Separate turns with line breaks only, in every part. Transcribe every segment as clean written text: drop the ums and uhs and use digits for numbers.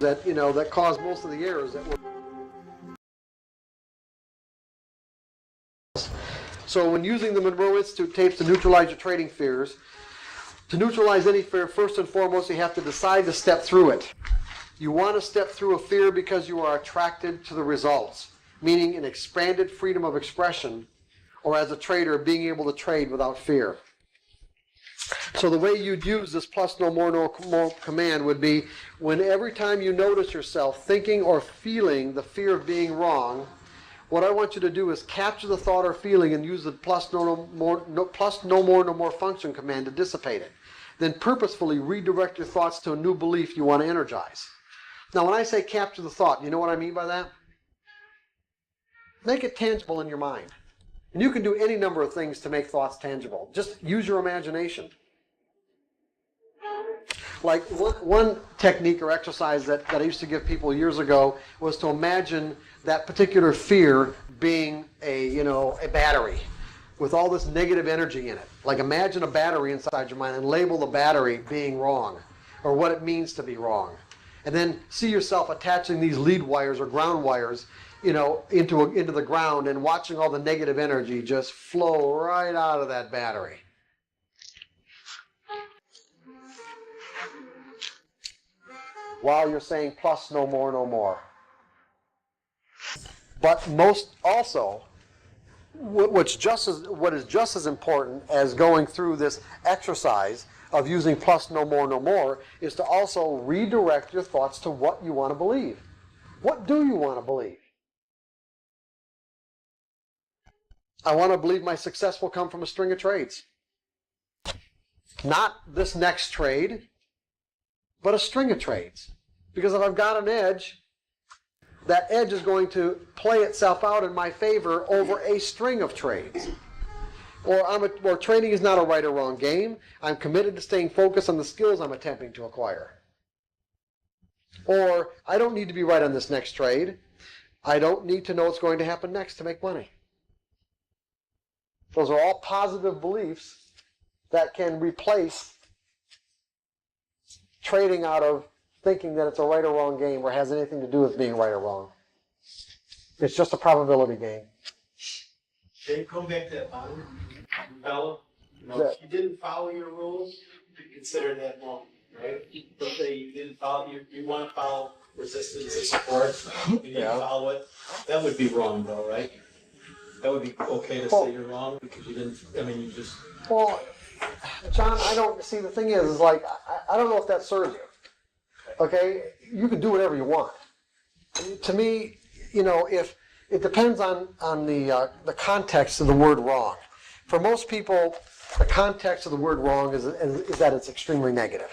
that, that cause most of the errors that we're. So when using the Monroe Institute tapes to neutralize your trading fears, to neutralize any fear, first and foremost, you have to decide to step through it. You want to step through a fear because you are attracted to the results, meaning an expanded freedom of expression, or as a trader, being able to trade without fear. So the way you'd use this plus no more, no more command would be when every time you notice yourself thinking or feeling the fear of being wrong, what I want you to do is capture the thought or feeling and use the plus no more function command to dissipate it. Then purposefully redirect your thoughts to a new belief you want to energize. Now when I say capture the thought, you know what I mean by that? Make it tangible in your mind. And you can do any number of things to make thoughts tangible. Just use your imagination. Like one technique or exercise that I used to give people years ago was to imagine that particular fear being a battery with all this negative energy in it. Like imagine a battery inside your mind and label the battery being wrong or what it means to be wrong. And then see yourself attaching these lead wires or ground wires into the ground and watching all the negative energy just flow right out of that battery. While you're saying plus no more, no more. But most also, what is just as important as going through this exercise of using plus no more is to also redirect your thoughts to what you want to believe. What do you want to believe? I want to believe my success will come from a string of trades. Not this next trade, but a string of trades. Because if I've got an edge, that edge is going to play itself out in my favor over a string of trades. Or trading is not a right or wrong game. I'm committed to staying focused on the skills I'm attempting to acquire. Or I don't need to be right on this next trade. I don't need to know what's going to happen next to make money. Those are all positive beliefs that can replace trading out of thinking that it's a right or wrong game or has anything to do with being right or wrong. It's just a probability game.
Dave, come back to that bottom fellow. If you didn't follow your rules, you consider that wrong, right? Let's say you didn't follow, you want to follow resistance and support, you didn't follow it. That would be wrong, though, right? That would be okay to say you're wrong because you didn't. You just.
Well, John, I don't see. The thing is like I don't know if that serves you. Okay, you can do whatever you want. To me, if it depends on the context of the word wrong. For most people, the context of the word wrong is that it's extremely negative.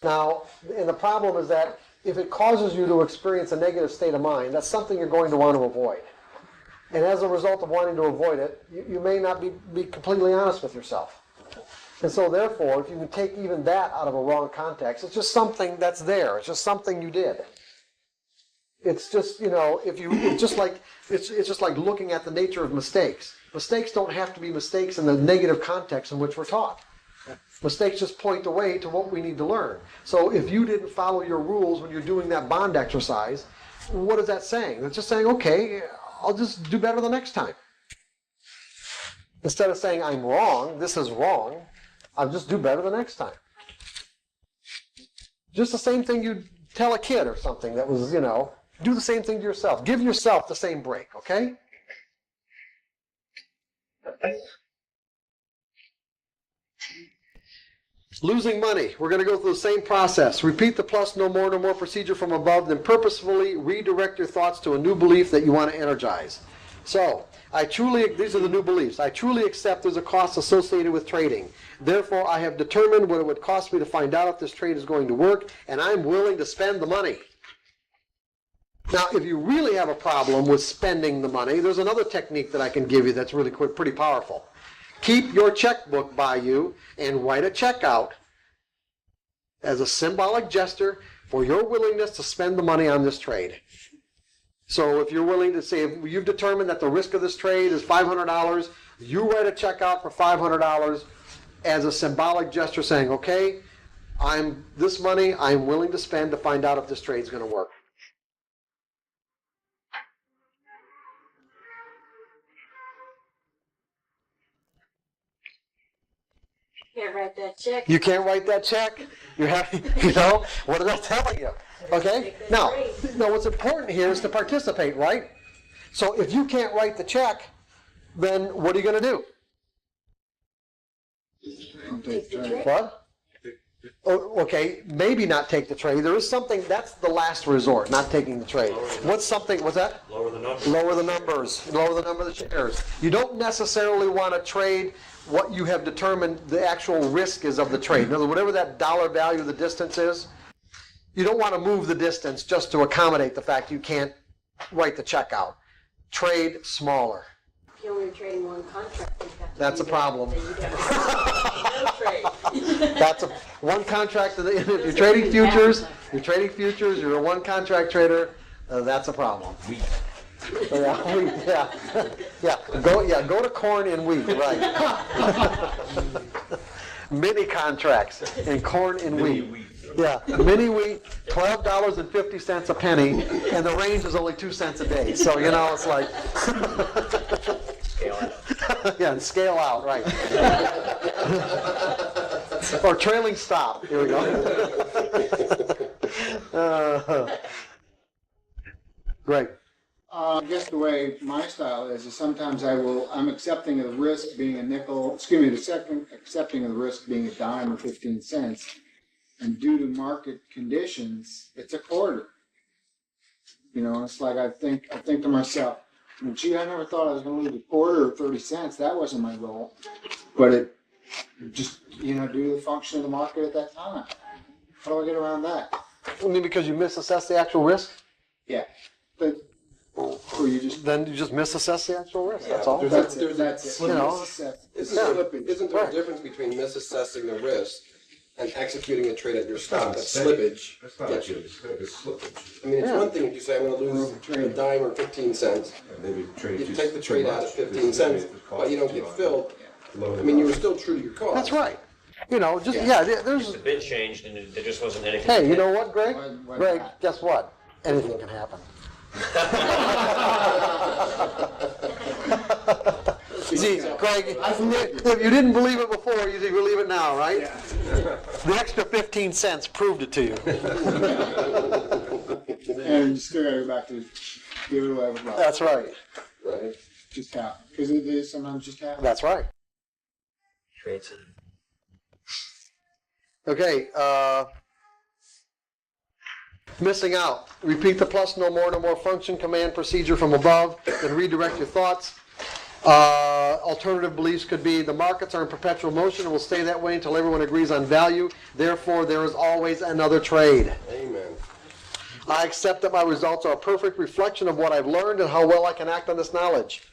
Now, and the problem is that if it causes you to experience a negative state of mind, that's something you're going to want to avoid. And as a result of wanting to avoid it, you may not be completely honest with yourself. And so therefore, if you can take even that out of a wrong context, it's just something that's there. It's just something you did. It's just, it's just like looking at the nature of mistakes. Mistakes don't have to be mistakes in the negative context in which we're taught. Mistakes just point the way to what we need to learn. So if you didn't follow your rules when you're doing that bond exercise, what is that saying? It's just saying, okay, I'll just do better the next time. Instead of saying, I'm wrong, this is wrong, I'll just do better the next time. Just the same thing you'd tell a kid or something that was, do the same thing to yourself. Give yourself the same break, okay? Losing money. We're going to go through the same process. Repeat the plus no more procedure from above, then purposefully redirect your thoughts to a new belief that you want to energize. So, these are the new beliefs. I truly accept there's a cost associated with trading. Therefore, I have determined what it would cost me to find out if this trade is going to work, and I'm willing to spend the money. Now, if you really have a problem with spending the money, there's another technique that I can give you that's really pretty powerful. Keep your checkbook by you and write a check out as a symbolic gesture for your willingness to spend the money on this trade. So if you're willing to say, if you've determined that the risk of this trade is $500, you write a check out for $500 as a symbolic gesture saying, okay, this money I'm willing to spend to find out if this trade's going to work.
Can't write that check.
You can't write that check. You're having, what is that telling you? Okay? Now, what's important here is to participate, right? So if you can't write the check, then what are you going to do? What? Oh, okay, maybe not take the trade. There is something, that's the last resort, not taking the trade. What's that?
Lower the numbers.
Lower the numbers. Lower the number of the shares. You don't necessarily want to trade what you have determined the actual risk is of the trade. In other words, whatever that dollar value of the distance is, you don't want to move the distance just to accommodate the fact you can't write the check out. Trade smaller.
If you're only trading one contract, you've got to
That's a
do
problem.
that, then you'd have to no trade.
That's one contract. If you're trading futures, you're a one contract trader. That's a problem.
Wheat.
Go to corn and wheat, right? Mini contracts in corn and wheat. Yeah, mini wheat, $12.50 a penny, and the range is only 2 cents a day. So it's like
Scale out.
yeah, and scale out, right? Or trailing stop. Here we go. Great.
I guess the way my style is sometimes I'm accepting of the risk being a nickel, accepting of the risk being a dime or 15 cents. And due to market conditions, it's a quarter. It's like I think to myself, gee, I never thought I was going to lose a quarter or 30 cents. That wasn't my goal. But it just, due to the function of the market at that time. How do I get around that?
I mean, because you misassess the actual risk?
Yeah. But, or you just,
Then you just misassess the actual risk. That's all.
that's it.
There's
That's it.
you know,
Isn't
Yeah.
isn't there
Right.
a difference between misassessing the risk and executing a trade at your stop? That's slippage.
That's not
Yes.
it's slippage.
I mean, it's
Yeah.
one thing if you say, I'm gonna lose a dime or 15 cents.
Maybe trade
You
too-
take the
too
trade out
much.
at 15 cents, but you don't get filled. I mean, you were still true to your cause.
That's right. There's.
The bid changed and there just wasn't anything.
Hey, you know what, Greg?
Why
Greg,
not?
guess what? Anything can happen. See, Greg, if you didn't believe it before, you believe it now, right? The extra 15 cents proved it to you.
and you still gotta go back to give it away with love.
That's right.
Right?
Just happen. Because it is sometimes just happen.
That's right.
Trades.
Okay, missing out. Repeat the plus no more function command procedure from above, then redirect your thoughts. Alternative beliefs could be the markets are in perpetual motion and will stay that way until everyone agrees on value. Therefore, there is always another trade.
Amen.
I accept that my results are a perfect reflection of what I've learned and how well I can act on this knowledge.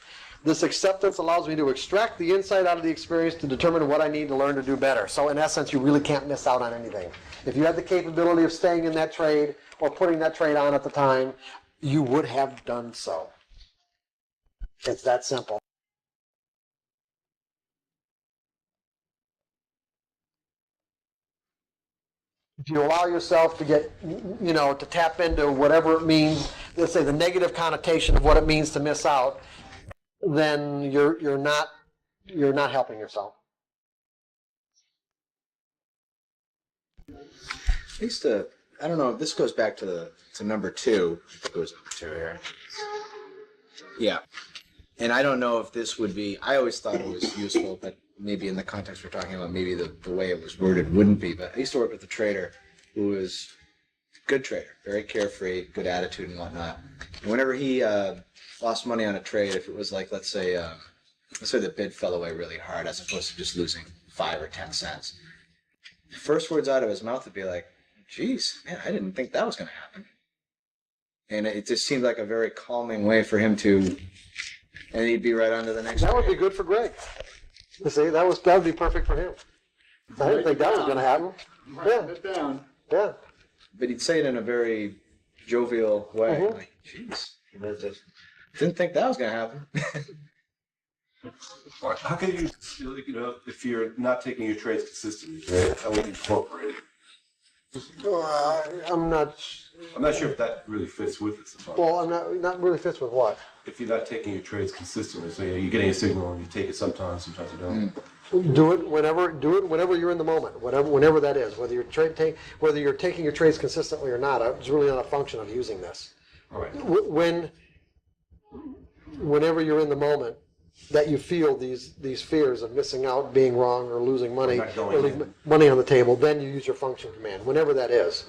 This acceptance allows me to extract the insight out of the experience to determine what I need to learn to do better. So in essence, you really can't miss out on anything. If you had the capability of staying in that trade or putting that trade on at the time, you would have done so. It's that simple. If you allow yourself to get, to tap into whatever it means, let's say the negative connotation of what it means to miss out, then you're not helping yourself.
I used to, I don't know, this goes back to number 2. It goes number 2 here. Yeah. And I don't know if this would be, I always thought it was useful, but maybe in the context we're talking about, maybe the way it was worded wouldn't be. But I used to work with a trader who was a good trader, very carefree, good attitude and whatnot. And whenever he lost money on a trade, if it was like, let's say the bid fell away really hard as opposed to just losing 5 or 10 cents, the first words out of his mouth would be like, geez, man, I didn't think that was going to happen. And it just seemed like a very calming way for him to, and he'd be right on to the next.
That would be good for Greg. You see, that would be perfect for him. I didn't think that was going to happen.
Write it down.
Yeah.
But he'd say it in a very jovial way.
Mhm.
Like, jeez, didn't think that was going to happen.
How can you, if you're not taking your trades consistently, right? How would you incorporate it?
I'm not,
I'm not sure if that really fits with this.
well, not really fits with what?
If you're not taking your trades consistently, so you're getting a signal and you take it sometimes you don't.
Do it whenever you're in the moment, whenever that is, whether you're taking your trades consistently or not, it's really not a function of using this.
All right.
Whenever you're in the moment, that you feel these fears of missing out, being wrong, or losing money,
Not going
or leaving
in.
money on the table, then you use your function command, whenever that is.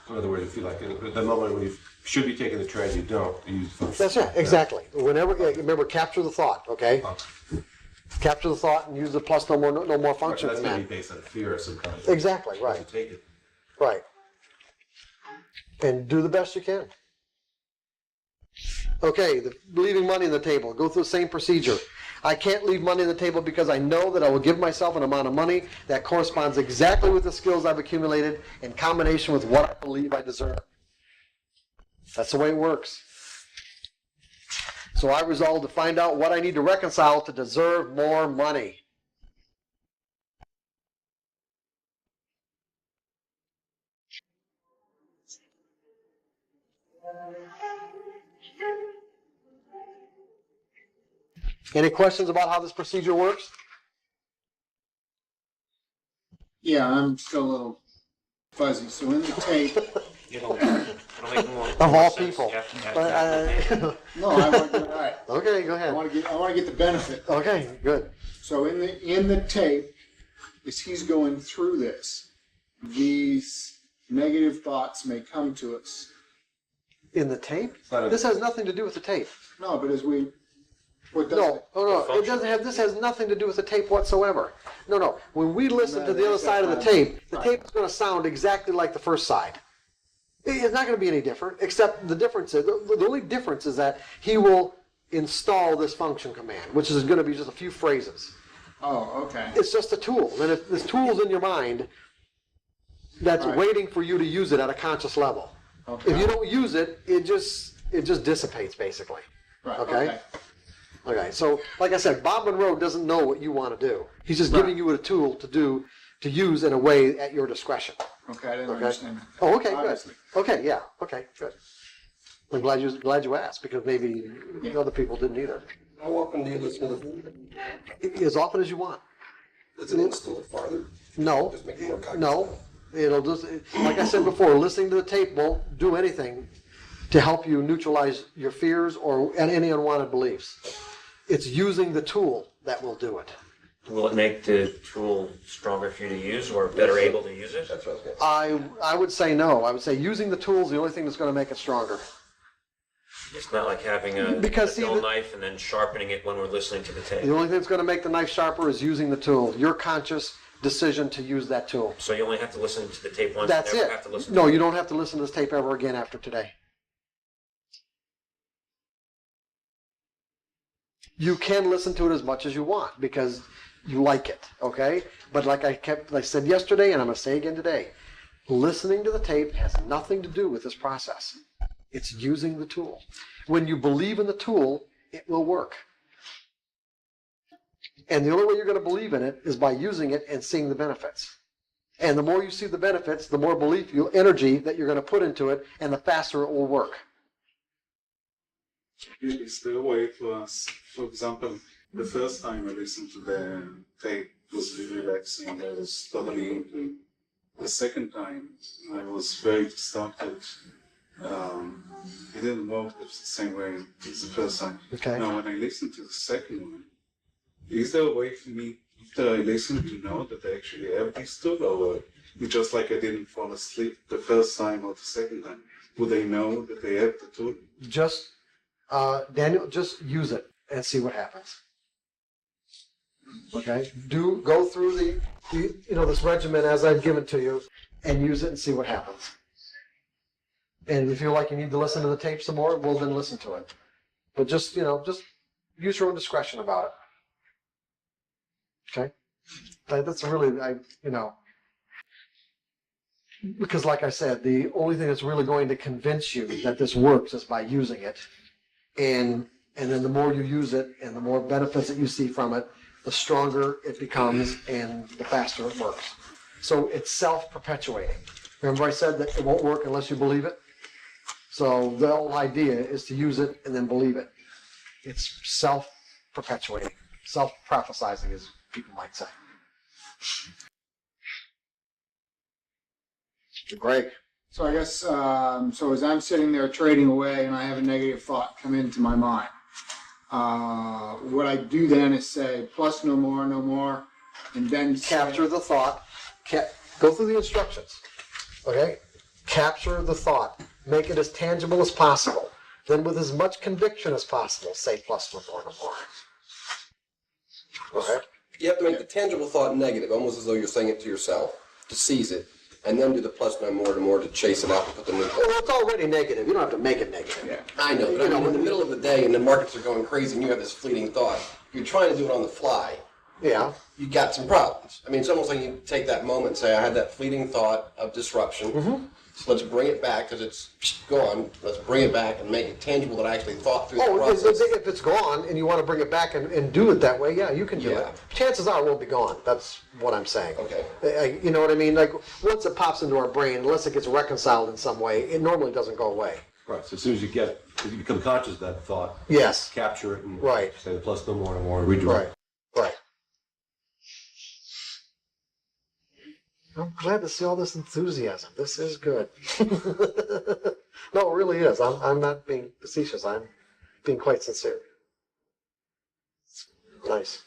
In other words, if you like, at the moment when you should be taking the trade, you don't. You use function.
That's right, exactly. Whenever, remember, capture the thought, okay? Capture the thought and use the plus no more
Right,
function
that's going to
command.
be based on fear of some kind.
Exactly,
You
right,
take it.
right. And do the best you can. Okay, leaving money on the table. Go through the same procedure. I can't leave money on the table because I know that I will give myself an amount of money that corresponds exactly with the skills I've accumulated in combination with what I believe I deserve. That's the way it works. So I resolved to find out what I need to reconcile to deserve more money. Any questions about how this procedure works?
Yeah, I'm still a little fuzzy. So in the tape,
It'll make more
Of all
sense
people.
after-
no, I want to get right.
Okay, go
I
ahead.
want to get the benefit.
Okay, good.
So in the tape, as he's going through this, these negative thoughts may come to us.
In the tape?
not a-
This has nothing to do with the tape.
No, but as we, what does
No,
it?
it doesn't have, this has nothing to do with the tape whatsoever. No. When we listen to the other side of the tape is going to sound exactly like the first side. It's not going to be any different, except the difference is, the only difference is that he will install this function command, which is going to be just a few phrases.
Oh, okay.
It's just a tool. And if this tool's in your mind, that's
Right.
waiting for you to use it at a conscious level.
Okay.
If you don't use it, it just dissipates basically.
Right,
okay. Okay, so like I said, Bob Monroe doesn't know what you want to do. He's just giving you a tool to use in a way at your discretion.
Okay, I didn't
Okay.
understand that.
Oh, okay,
Obviously.
good. Okay, yeah, okay, good. I'm glad you asked because maybe other people didn't either.
How often do you listen to
As often as you want.
Does it install it farther?
No,
Just make it more cognitive.
no. It'll just, like I said before, listening to the tape won't do anything to help you neutralize your fears or any unwanted beliefs. It's using the tool that will do it.
Will it make the tool stronger for you to use or better able to use it?
That's what I was going to say.
I would say no. I would say using the tool is the only thing that's going to make it stronger.
It's not like having a
Because, see,
dull
the-
knife and then sharpening it when we're listening to the tape.
The only thing that's going to make the knife sharper is using the tool. Your conscious decision to use that tool.
So you only have to listen to the tape once.
That's
never
it.
have to listen
No,
to
you don't have to listen to this tape ever again after today. You can listen to it as much as you want because you like it, okay? But like I said yesterday, and I'm going to say again today, listening to the tape has nothing to do with this process. It's using the tool. When you believe in the tool, it will work. And the only way you're going to believe in it is by using it and seeing the benefits. And the more you see the benefits, the more energy that you're going to put into it, and the faster it will work.
Is there a way for us, for example, the first time I listened to the tape was really relaxing, I was totally into. The second time I was very distracted. It didn't work the same way as the first time.
Okay.
Now when I listened to the second one, is there a way for me after I listen to know that I actually have this tool, or it's just like I didn't fall asleep the first time or the second time? Would I know that I have the tool?
Just, Daniel, just use it and see what happens. Okay? Go through this regimen as I've given to you and use it and see what happens. And if you feel like you need to listen to the tape some more, well, then listen to it. But just use your own discretion about it. Okay? That's really, because like I said, the only thing that's really going to convince you that this works is by using it. And then the more you use it and the more benefits that you see from it, the stronger it becomes and the faster it works. So it's self-perpetuating. Remember I said that it won't work unless you believe it? So the whole idea is to use it and then believe it. It's self-perpetuating, self-prophesizing, as people might say. Greg.
So I guess, so as I'm sitting there trading away and I have a negative thought come into my mind, what I do then is say, plus no more, and then
Capture the thought. Go through the instructions. Okay? Capture the thought. Make it as tangible as possible. Then with as much conviction as possible, say plus no more. Okay?
You have to make the tangible thought negative, almost as though you're saying it to yourself, to seize it, and then do the plus no more to chase it out and put the new thought.
Well, it's already negative. You don't have to make it negative.
I know, but I mean, in the middle of the day and the markets are going crazy and you have this fleeting thought, you're trying to do it on the fly.
Yeah.
You got some problems. I mean, it's almost like you take that moment and say, I had that fleeting thought of disruption.
Mm-hmm.
So let's bring it back because it's gone. Let's bring it back and make it tangible that I actually thought through the
Oh,
process.
if it's gone and you want to bring it back and do it that way, yeah, you can do
Yeah.
it. Chances are it won't be gone. That's what I'm saying.
Okay.
You know what I mean? Like, once it pops into our brain, unless it gets reconciled in some way, it normally doesn't go away.
Right, so as soon as you become conscious of that thought,
Yes.
capture it and
Right.
say the plus no more, redirect.
Right. I'm glad to see all this enthusiasm. This is good. No, it really is. I'm not being facetious. I'm being quite sincere. Nice.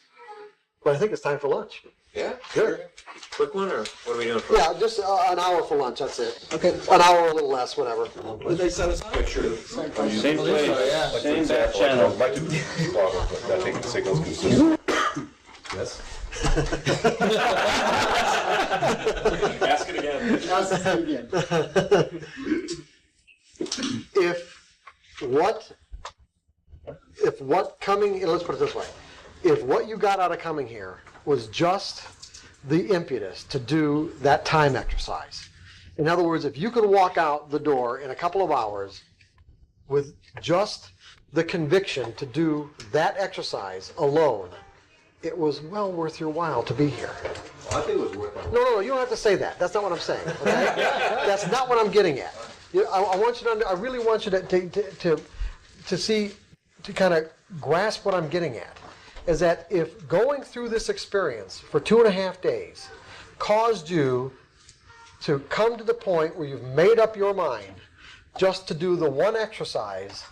But I think it's time for lunch.
Yeah?
Good.
Quick one, or what are we doing for?
Yeah, just an hour for lunch. That's it. Okay. An hour or a little less, whatever.
Did they set us up?
Same place, same back channel. Like to, I think the signal's consistent. Yes.
Ask it again.
If what coming, let's put it this way, if what you got out of coming here was just the impetus to do that time exercise, in other words, if you could walk out the door in a couple of hours with just the conviction to do that exercise alone, it was well worth your while to be here.
I think it was worth it.
No, you don't have to say that. That's not what I'm saying. Okay? That's not what I'm getting at. I want you to. I really want you to see, to kind of grasp what I'm getting at, is that if going through this experience for 2.5 days caused you to come to the point where you've made up your mind just to do the one exercise,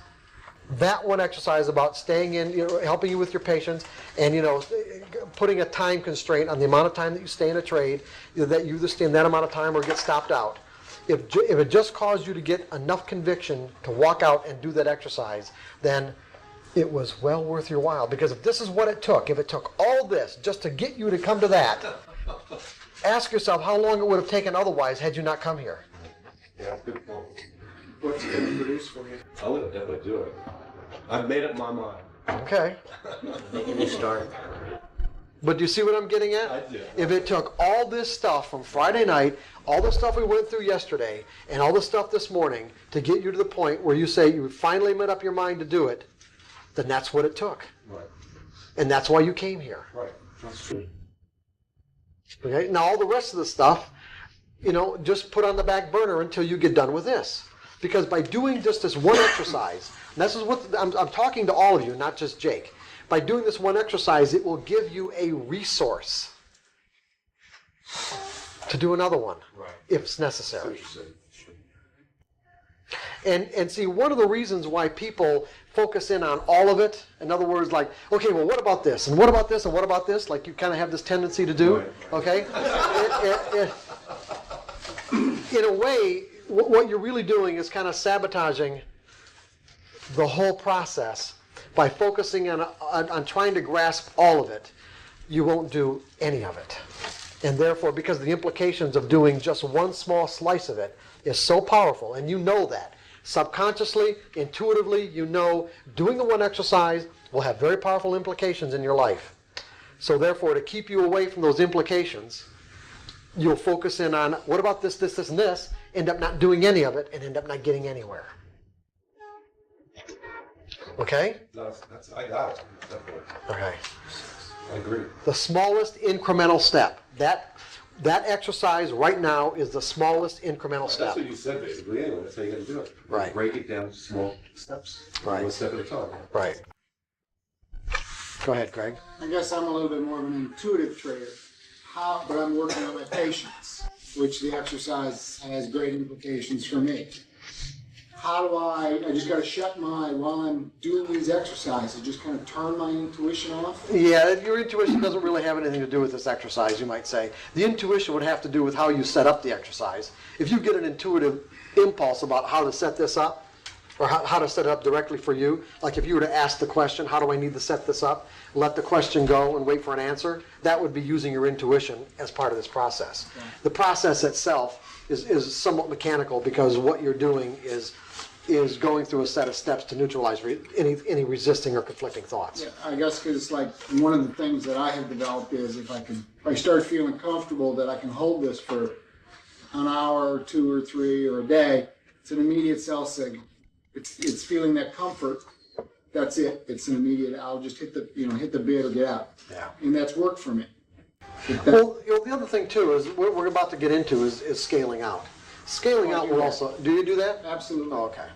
that one exercise about staying in, helping you with your patients, and putting a time constraint on the amount of time that you stay in a trade, that you either stay in that amount of time or get stopped out. If it just caused you to get enough conviction to walk out and do that exercise, then it was well worth your while. Because if this is what it took, if it took all this just to get you to come to that, ask yourself how long it would have taken otherwise had you not come here.
Yeah, good point.
what's it gonna produce for you?
I would definitely do it. I've made up my mind.
Okay.
Making you start.
But do you see what I'm getting at?
I do.
If it took all this stuff from Friday night, all the stuff we went through yesterday, and all the stuff this morning to get you to the point where you say you finally made up your mind to do it, then that's what it took.
Right.
And that's why you came here.
Right. That's true.
Okay? Now all the rest of the stuff, just put on the back burner until you get done with this. Because by doing just this one exercise, and this is what I'm talking to all of you, not just Jake. By doing this one exercise, it will give you a resource to do another one,
Right.
if it's necessary.
Interesting.
And see, one of the reasons why people focus in on all of it, in other words, like, okay, well, what about this, and what about this, and what about this, like you kind of have this tendency to do,
Right.
okay? In a way, what you're really doing is kind of sabotaging the whole process by focusing on trying to grasp all of it. You won't do any of it. And therefore, because the implications of doing just one small slice of it is so powerful, and you know that. Subconsciously, intuitively, doing the one exercise will have very powerful implications in your life. So therefore, to keep you away from those implications, you'll focus in on, what about this, this, and this, end up not doing any of it, and end up not getting anywhere. Okay?
No, I got it. Definitely.
Okay.
I agree.
The smallest incremental step. That That exercise right now is the smallest incremental
That's
step.
what you said basically, anyway, that's how you gotta do it.
Right.
Break it down to small steps.
Right.
One step at a time.
Right. Go ahead, Greg.
I guess I'm a little bit more of an intuitive trader. But I'm working on my patience, which the exercise has great implications for me. How do I just gotta shut while I'm doing these exercises, just kind of turn my intuition off?
Yeah, your intuition doesn't really have anything to do with this exercise, you might say. The intuition would have to do with how you set up the exercise. If you get an intuitive impulse about how to set this up, or how to set it up directly for you, like if you were to ask the question, how do I need to set this up, let the question go and wait for an answer, that would be using your intuition as part of this process. Yeah. The process itself is somewhat mechanical because what you're doing is going through a set of steps to neutralize any resisting or conflicting thoughts.
Yeah, I guess because like one of the things that I have developed is if I start feeling comfortable that I can hold this for an hour or 2 or 3 or a day, it's an immediate cell signal. It's feeling that comfort. That's it. It's an immediate. I'll just hit the bid or get out.
Yeah.
And that's worked for me.
Well, the other thing too is what we're about to get into is scaling out. Scaling out will also. Do you do that?
Absolutely.
Oh, okay.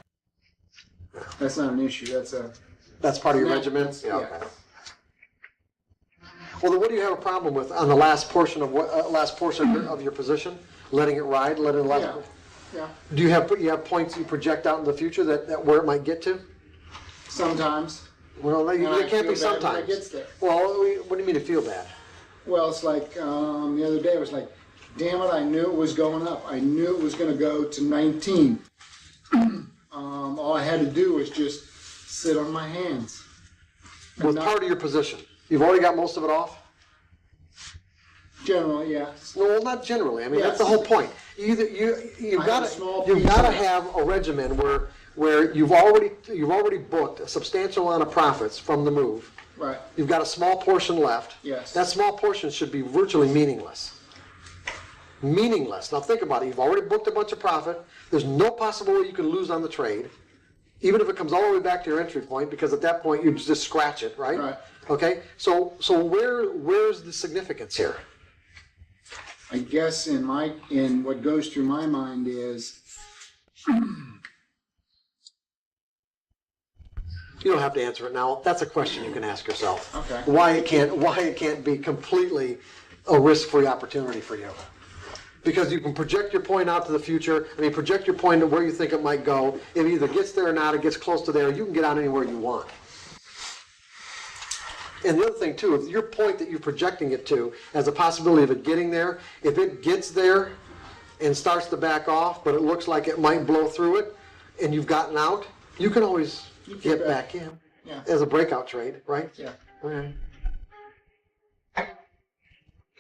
That's not an issue.
That's part of your regimen.
Yeah.
Okay. Well, then what do you have a problem with on the last portion of your position? Letting it ride, letting it
Yeah. Yeah.
Do you have points you project out in the future that where it might get to?
Sometimes.
Well,
And I
it can't
feel
be
bad when it
sometimes.
gets there.
Well, what do you mean to feel bad?
Well, it's like the other day. I was like, "Damn it! I knew it was going up. I knew it was going to go to 19. All I had to do was just sit on my hands." And
With
not-
part of your position, you've already got most of it off.
Generally, yeah.
No, well, not generally. I mean, that's
Yes.
the whole point. You've
I have a small
got
piece
to
of it.
have a regimen where you've already booked a substantial amount of profits from the move.
Right.
You've got a small portion left.
Yes.
That small portion should be virtually meaningless. Meaningless. Now think about it. You've already booked a bunch of profit. There's no possible way you can lose on the trade, even if it comes all the way back to your entry point, because at that point you just scratch it, right?
Right.
Okay. So where's the significance here?
I guess in what goes through my mind is
You don't have to answer it now. That's a question you can ask yourself.
Okay.
Why it can't be completely a risk-free opportunity for you? Because you can project your point out to the future. I mean, project your point to where you think it might go. If it either gets there or not, it gets close to there. You can get out anywhere you want. And the other thing too, if your point that you're projecting it to has a possibility of it getting there, if it gets there and starts to back off, but it looks like it might blow through it, and you've gotten out, you can always get back in
Yeah.
as a breakout trade, right?
Yeah.
Okay.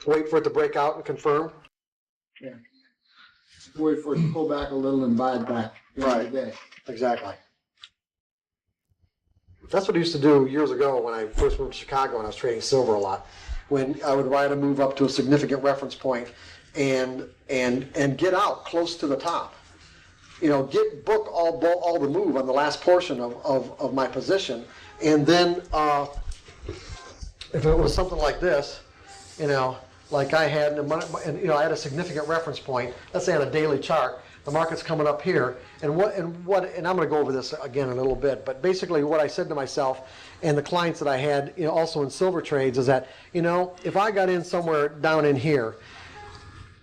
Wait for it to break out and confirm.
Yeah. Wait for it to pull back a little and buy it back.
Right.
Day.
Exactly. That's what I used to do years ago when I first moved to Chicago and I was trading silver a lot. When I would ride a move up to a significant reference point and get out close to the top. You know, book all the move on the last portion of my position, and then if it was something like this, you know, like I had, and you know, I had a significant reference point. Let's say on a daily chart, the market's coming up here, and I'm going to go over this again in a little bit. But basically, what I said to myself and the clients that I had, you know, also in silver trades, is that, you know, if I got in somewhere down in here,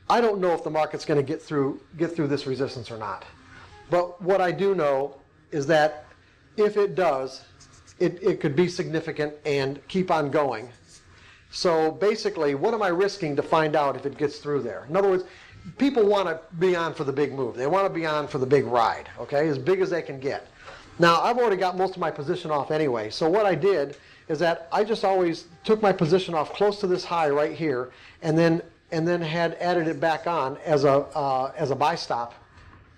I don't know if the market's going to get through this resistance or not. But what I do know is that if it does, it could be significant and keep on going. So basically, what am I risking to find out if it gets through there? In other words, people want to be on for the big move. They want to be on for the big ride, okay, as big as they can get. Now, I've already got most of my position off anyway, so what I did is that I just always took my position off close to this high right here, and then had added it back on as a buy stop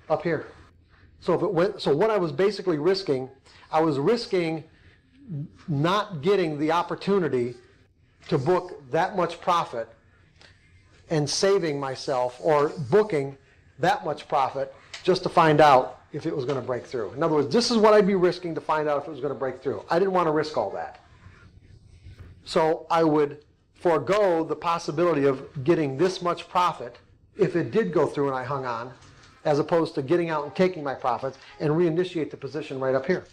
up here. So if it went, so what I was basically risking, I was risking not getting the opportunity to book that much profit and saving myself, or booking that much profit just to find out if it was going to break through. In other words, this is what I'd be risking to find out if it was going to break through. I didn't want to risk all that. So I would forego the possibility of getting this much profit if it did go through and I hung on, as opposed to getting out and taking my profits and reinitiate the position right up here.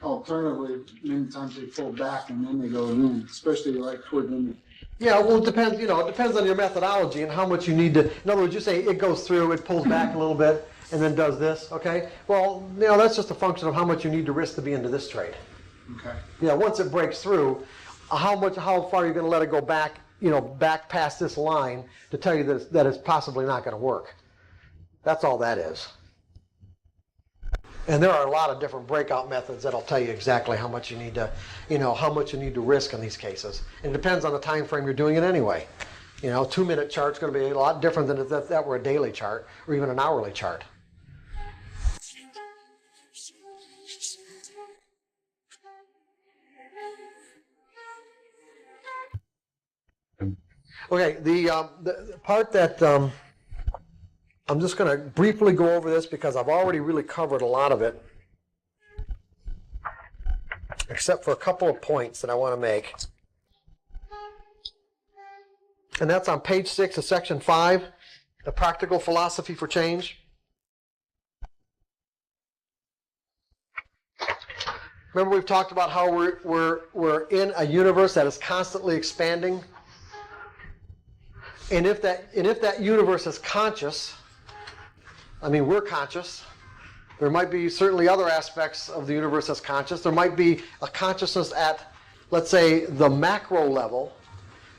Alternatively, many times they pull back and then they go in, especially like toward the end.
Yeah, well, it depends, it depends on your methodology and how much you need to, in other words, you say it goes through, it pulls back a little bit, and then does this, okay? Well, that's just a function of how much you need to risk to be into this trade.
Okay.
Yeah, once it breaks through, how far are you going to let it go back, back past this line to tell you that it's possibly not going to work? That's all that is. And there are a lot of different breakout methods that'll tell you exactly how much you need to, how much you need to risk in these cases. And it depends on the time frame you're doing it anyway. 2-minute chart's going to be a lot different than if that were a daily chart or even an hourly chart. Okay, the part that I'm just going to briefly go over this because I've already really covered a lot of it, except for a couple of points that I want to make. And that's on page 6 of section 5, the practical philosophy for change. Remember we've talked about how we're in a universe that is constantly expanding. And if that universe is conscious, we're conscious. There might be certainly other aspects of the universe that's conscious. There might be a consciousness at, let's say, the macro level.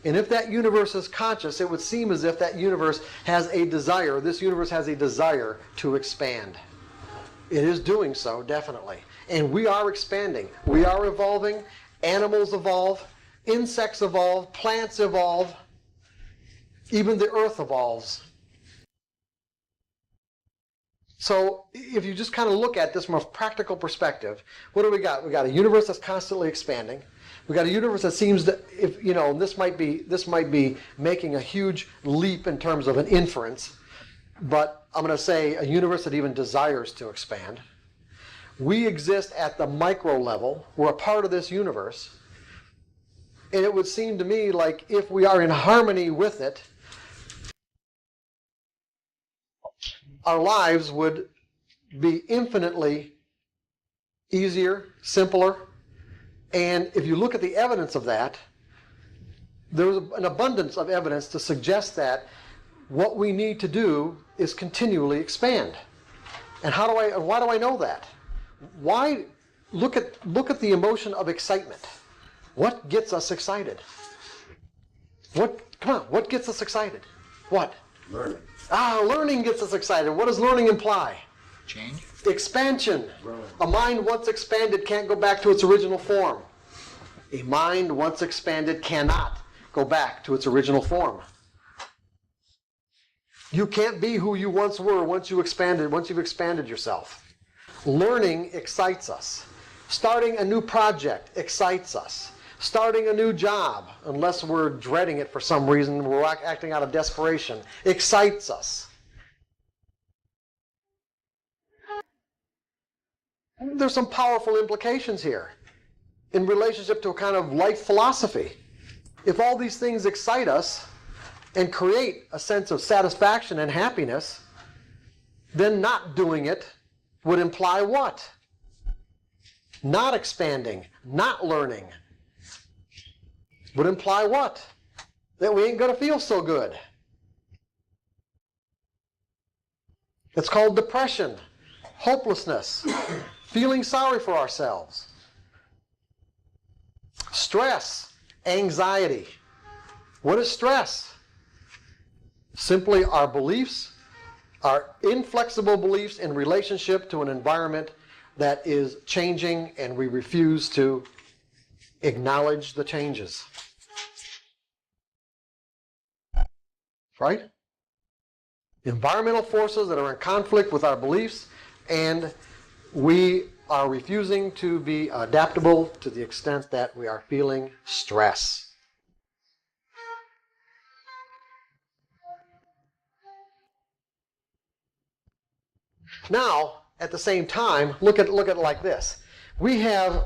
And if that universe is conscious, it would seem as if that universe has a desire, this universe has a desire to expand. It is doing so, definitely. And we are expanding. We are evolving. Animals evolve. Insects evolve. Plants evolve. Even the earth evolves. So if you just kind of look at this from a practical perspective, what do we got? We got a universe that's constantly expanding. We got a universe that seems that, this might be making a huge leap in terms of an inference, but I'm going to say a universe that even desires to expand. We exist at the micro level. We're a part of this universe. And it would seem to me like if we are in harmony with it, our lives would be infinitely easier, simpler. And if you look at the evidence of that, there's an abundance of evidence to suggest that what we need to do is continually expand. And why do I know that? Why? Look at the emotion of excitement. What gets us excited? What gets us excited? What?
Learning.
Learning gets us excited. What does learning imply?
Change.
Expansion. A mind once expanded can't go back to its original form. A mind once expanded cannot go back to its original form. You can't be who you once were once you've expanded yourself. Learning excites us. Starting a new project excites us. Starting a new job, unless we're dreading it for some reason, we're acting out of desperation, excites us. There's some powerful implications here in relationship to a kind of life philosophy. If all these things excite us and create a sense of satisfaction and happiness, then not doing it would imply what? Not expanding, not learning. Would imply what? That we ain't going to feel so good. It's called depression, hopelessness, feeling sorry for ourselves, stress, anxiety. What is stress? Simply our beliefs, our inflexible beliefs in relationship to an environment that is changing and we refuse to acknowledge the changes. Right? Environmental forces that are in conflict with our beliefs, and we are refusing to be adaptable to the extent that we are feeling stress. Now, at the same time, look at it like this. We have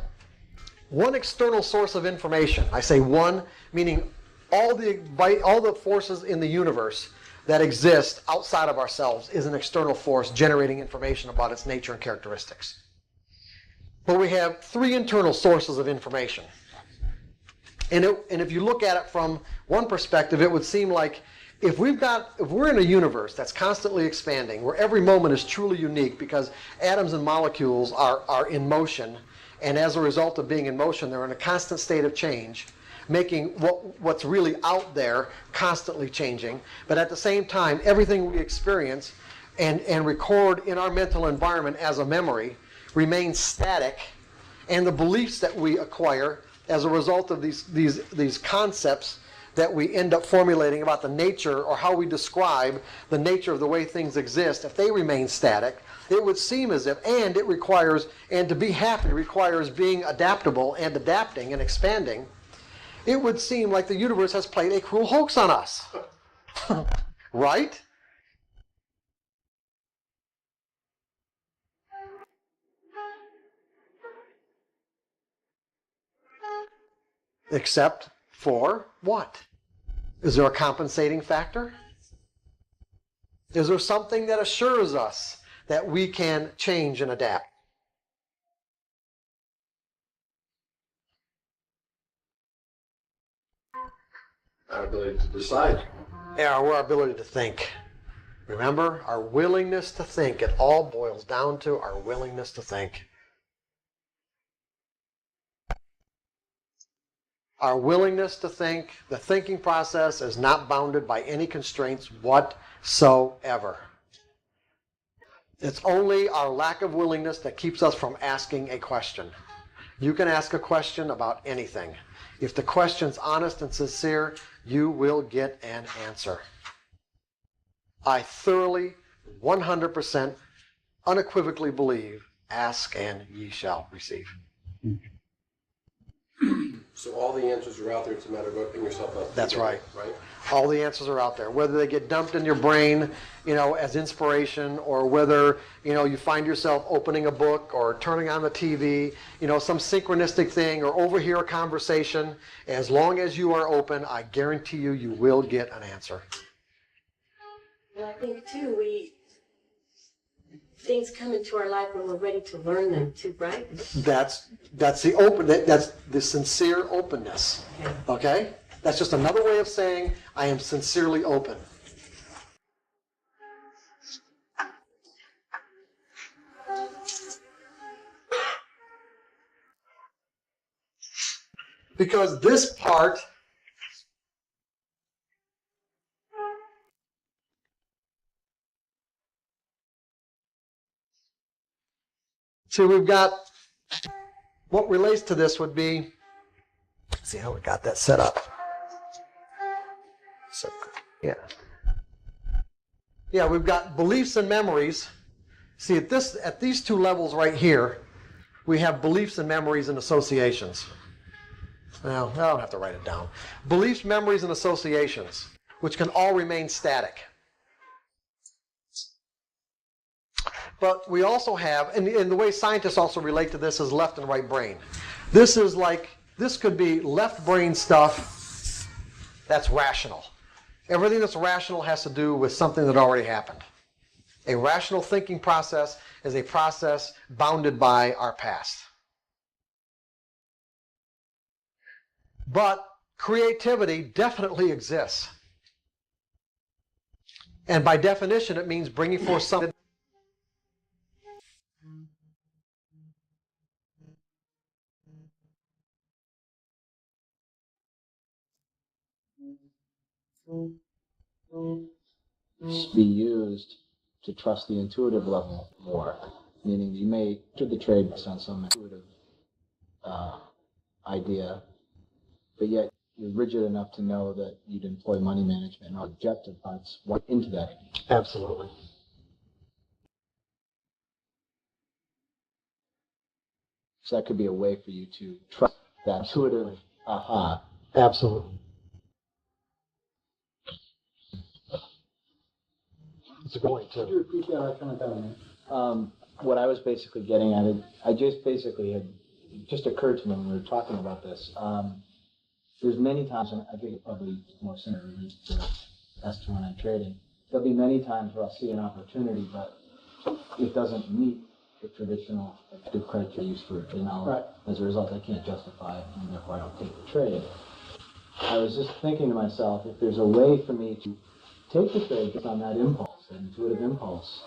one external source of information. I say one, meaning all the forces in the universe that exist outside of ourselves is an external force generating information about its nature and characteristics. But we have three internal sources of information. And if you look at it from one perspective, it would seem like if we're in a universe that's constantly expanding, where every moment is truly unique because atoms and molecules are in motion, and as a result of being in motion, they're in a constant state of change, making what's really out there constantly changing. But at the same time, everything we experience and record in our mental environment as a memory remains static, and the beliefs that we acquire as a result of these concepts that we end up formulating about the nature or how we describe the nature of the way things exist, if they remain static, it would seem as if, and it requires, and to be happy requires being adaptable and adapting and expanding, it would seem like the universe has played a cruel hoax on us. Right? Except for what? Is there a compensating factor? Is there something that assures us that we can change and adapt?
Our ability to decide.
Yeah, our ability to think. Remember, our willingness to think. It all boils down to our willingness to think. Our willingness to think, the thinking process is not bounded by any constraints whatsoever. It's only our lack of willingness that keeps us from asking a question. You can ask a question about anything. If the question's honest and sincere, you will get an answer. I thoroughly, 100%, unequivocally believe, ask and ye shall receive.
So all the answers are out there. It's a matter of opening yourself up.
That's right.
Right.
All the answers are out there. Whether they get dumped in your brain, as inspiration, or whether, you find yourself opening a book or turning on the TV, some synchronistic thing, or overhear a conversation, as long as you are open, I guarantee you, you will get an answer.
And I think too, things come into our life when we're ready to learn them too, right?
That's the sincere openness. Okay? That's just another way of saying I am sincerely open. Because this part we've got what relates to this would be, let's see how we got that set up. So, yeah, we've got beliefs and memories. See, at these two levels right here, we have beliefs and memories and associations. Well, I don't have to write it down. Beliefs, memories, and associations, which can all remain static. But we also have, and the way scientists also relate to this is left and right brain. This could be left brain stuff that's rational. Everything that's rational has to do with something that already happened. A rational thinking process is a process bounded by our past. But creativity definitely exists. And by definition, it means bringing forth something.
Be used to trust the intuitive level more. Meaning you may enter the trade based on some intuitive idea, but yet you're rigid enough to know that you'd employ money management and objective parts into that.
Absolutely.
So that could be a way for you to trust that intuitive aha.
Absolutely. It's a good point,
Could
too.
you repeat that? I kind of got it.
What I was basically getting at, I just basically had
it just occurred to me when we were talking about this. There's many times, and I think it probably more similar relates to S2N trading. There'll be many times where I'll see an opportunity, but it doesn't meet the traditional objective criteria used for it. And as a result, I can't justify it, and therefore I don't take the trade. I was just thinking to myself, if there's a way for me to take the trade based on that impulse, that intuitive impulse,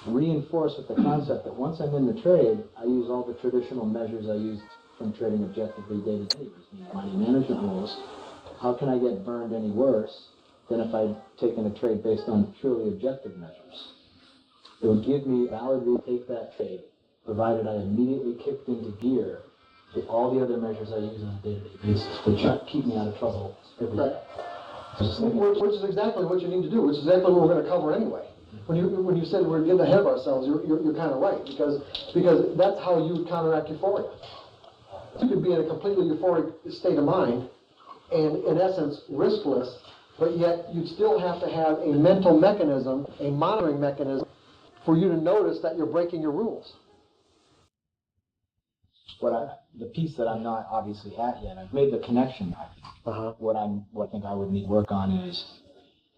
reinforce with the concept that once I'm in the trade, I use all the traditional measures I used from trading objectively day to day, money management rules. How can I get burned any worse than if I'd taken a trade based on purely objective measures? It would give me valid reason to take that trade, provided I immediately kicked into gear with all the other measures I use on a day-to-day basis to try to keep me out of trouble every day.
Which is exactly what you need to do, which is exactly what we're going to cover anyway. When you said we're getting ahead of ourselves, you're kind of right, because that's how you counteract euphoria. You could be in a completely euphoric state of mind, and in essence, riskless, but yet you'd still have to have a mental mechanism, a monitoring mechanism, for you to notice that you're breaking your rules.
The piece that I'm not obviously at yet, I've made the connection. What I think I would need work on is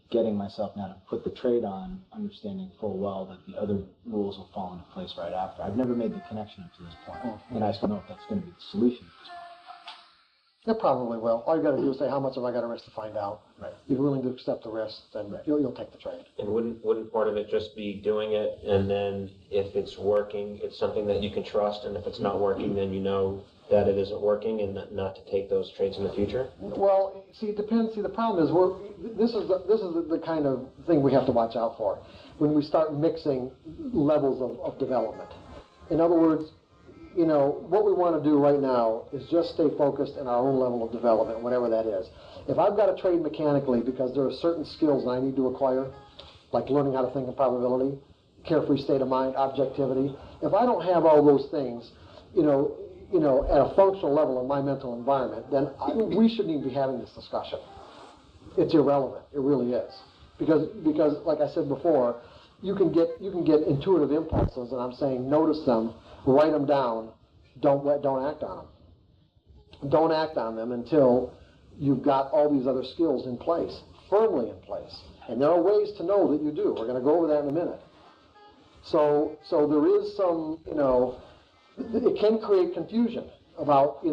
getting myself now to put the trade on, understanding full well that the other rules will fall into place right after. I've never made the connection up to this point, and I just don't know if that's going to be the solution.
It probably will. All you got to do is say, how much have I got to risk to find out?
Right.
If you're willing to accept the risk, then you'll take the trade.
And wouldn't part of it just be doing it, and then if it's working, it's something that you can trust, and if it's not working, then you know that it isn't working, and not to take those trades in the future?
Well, see, it depends. See, the problem is this is the kind of thing we have to watch out for when we start mixing levels of development. In other words, what we want to do right now is just stay focused in our own level of development, whatever that is. If I've got to trade mechanically because there are certain skills that I need to acquire, like learning how to think in probability, carefree state of mind, objectivity, if I don't have all those things, at a functional level in my mental environment, then we shouldn't even be having this discussion. It's irrelevant. It really is. Because like I said before, you can get intuitive impulses, and I'm saying notice them, write them down, don't act on them. Don't act on them until you've got all these other skills in place, firmly in place. And there are ways to know that you do. We're going to go over that in a minute. So there is some, it can create confusion about,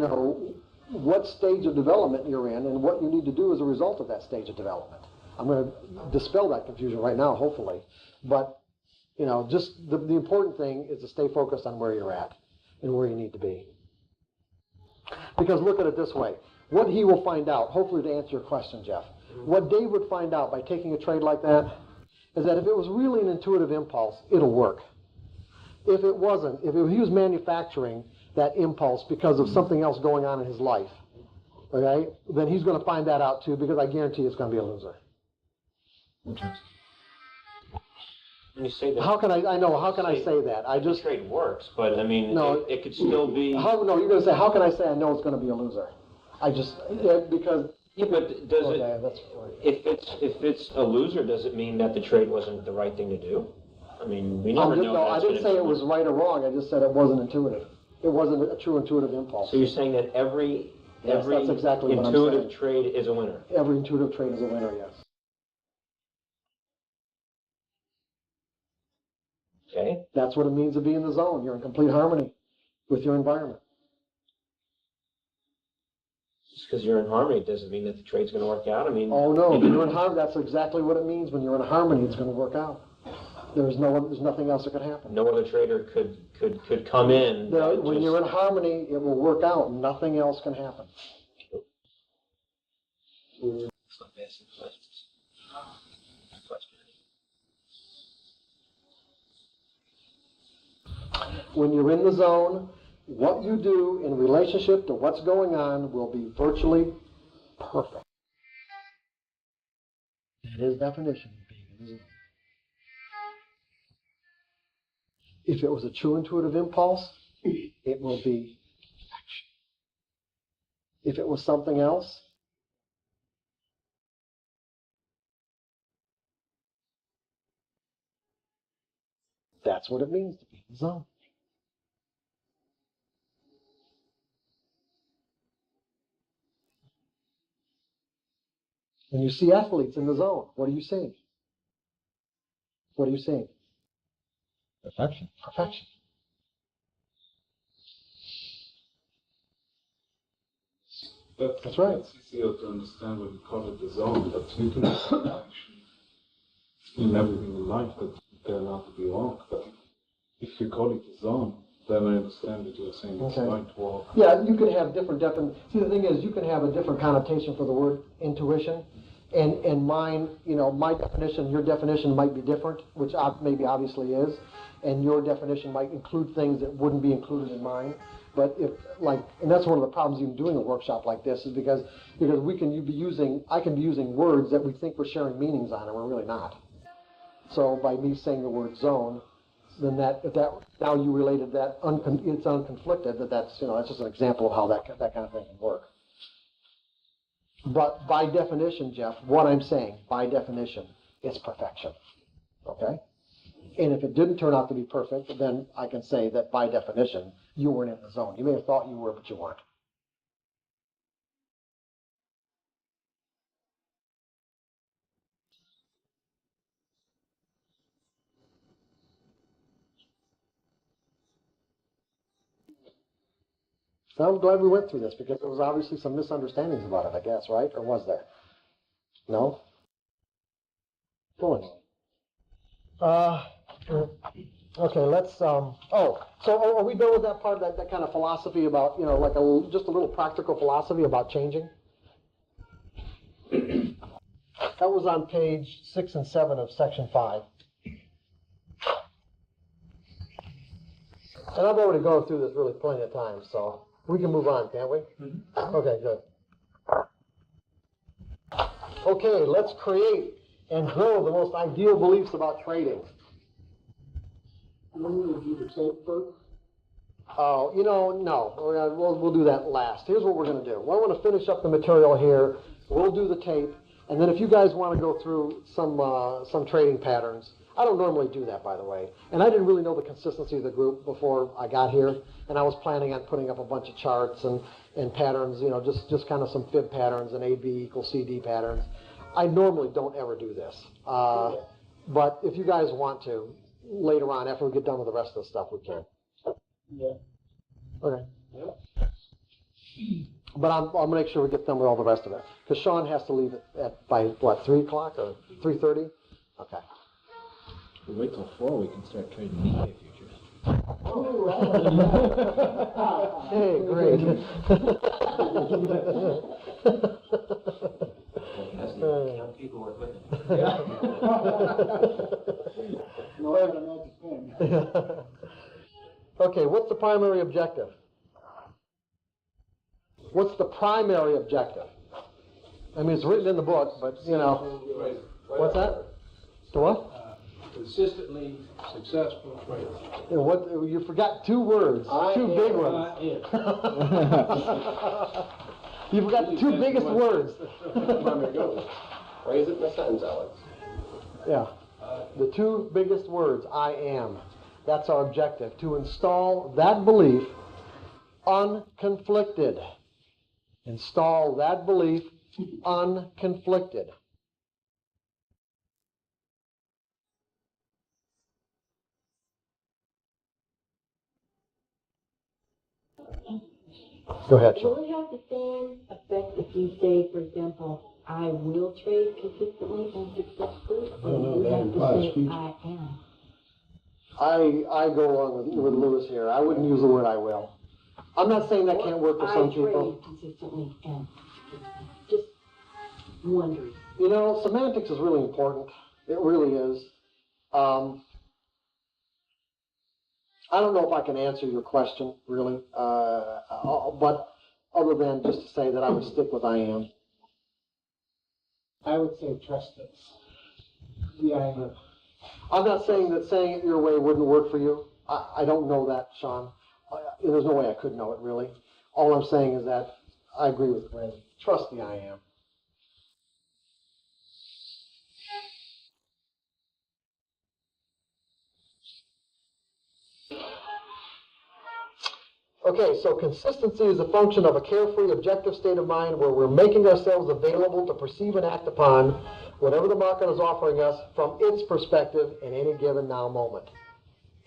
what stage of development you're in and what you need to do as a result of that stage of development. I'm going to dispel that confusion right now, hopefully. But, just the important thing is to stay focused on where you're at and where you need to be. Because look at it this way. What he will find out, hopefully to answer your question, Jeff, what Dave would find out by taking a trade like that is that if it was really an intuitive impulse, it'll work. If it wasn't, if he was manufacturing that impulse because of something else going on in his life, okay, then he's going to find that out too, because I guarantee it's going to be a loser.
When you say that,
How can I say that? I just,
trade works, but I mean,
No.
it could still be.
you're going to say, how can I say I know it's going to be a loser? Because.
Yeah, but does
Okay,
it?
that's
If it's a loser, does it mean that the trade wasn't the right thing to do? I mean, we never know.
No, I
that's
didn't
gonna
say it
be-
was right or wrong. I just said it wasn't intuitive. It wasn't a true intuitive impulse.
So you're saying that every
Yes, that's exactly what I'm
intuitive
saying.
trade is a winner.
Every intuitive trade is a winner, yes.
Okay.
That's what it means to be in the zone. You're in complete harmony with your environment.
Just because you're in harmony doesn't mean that the trade's going to work out. I mean.
Oh no, if you're in harmony, that's exactly what it means. When you're in harmony, it's going to work out. There's nothing else that could happen.
No other trader could come in.
When you're in harmony, it will work out. Nothing else can happen.
Stop asking questions.
When you're in the zone, what you do in relationship to what's going on will be virtually perfect. That is the definition of being in the zone. If it was a true intuitive impulse, it will be action. If it was something else, that's what it means to be in the zone. When you see athletes in the zone, what are you seeing? What are you seeing?
Perfection.
Perfection. That's right.
It's easier to understand when you call it the zone, but you can action in everything in life that they're allowed to be wrong. But if you call it a zone, then I understand that you're saying it's
Okay.
going to walk.
Yeah, you could have different See, the thing is, you can have a different connotation for the word intuition, and mine, my definition, your definition might be different, which maybe obviously is, and your definition might include things that wouldn't be included in mine. But and that's one of the problems even doing a workshop like this is because I can be using words that we think we're sharing meanings on, and we're really not. So by me saying the word zone, then now you related that it's unconflicted, that's just an example of how that kind of thing can work. But by definition, Jeff, what I'm saying, by definition, is perfection. Okay? And if it didn't turn out to be perfect, then I can say that by definition, you weren't in the zone. You may have thought you were, but you weren't. So I'm glad we went through this because there was obviously some misunderstandings about it, I guess, right? Or was there? No? Cool. Okay, let's, so are we done with that part, that kind of philosophy about, just a little practical philosophy about changing? That was on page 6 and 7 of section 5. And I've already gone through this really plenty of times, so we can move on, can't we? Mm-hmm. Okay, good. Okay, let's create and grow the most ideal beliefs about trading. Oh, no. We'll do that last. Here's what we're going to do. Well, I want to finish up the material here. We'll do the tape, and then if you guys want to go through some trading patterns, I don't normally do that, by the way. And I didn't really know the consistency of the group before I got here, and I was planning on putting up a bunch of charts and patterns, just kind of some fib patterns and AB equals CD patterns. I normally don't ever do this. But if you guys want to, later on, after we get done with the rest of the stuff, we can.
Yeah.
Okay. But I'll make sure we get done with all the rest of it. Because Sean has to leave by, 3 o'clock or 3:30? Okay.
If we wait till 4, we can start trading Nikkei futures.
Hey, great.
Young people with women.
Okay, what's the primary objective? What's the primary objective? I mean, it's written in the book, but, what's that? The what?
Consistently successful trader.
What, you forgot 2 words, 2 big ones. You forgot the 2 biggest words.
Phrase it in a sentence, Alex.
Yeah. The 2 biggest words, I am. That's our objective, to install that belief unconflicted. Install that belief unconflicted. Go ahead, Sean.
Will it have the same effect if you say, for example, I will trade consistently and successfully? Or do you have to say, I am?
I go along with Lewis here. I wouldn't use the word I will. I'm not saying that can't work for some people.
I trade consistently and just wondering.
Semantics is really important. It really is. I don't know if I can answer your question, really, but other than just to say that I would stick with I am.
I would say trust it. Yeah, I am.
I'm not saying that saying it your way wouldn't work for you. I don't know that, Sean. There's no way I could know it, really. All I'm saying is that I agree with Ray. Trust the I am. Okay, so consistency is a function of a carefree, objective state of mind where we're making ourselves available to perceive and act upon whatever the market is offering us from its perspective in any given now moment.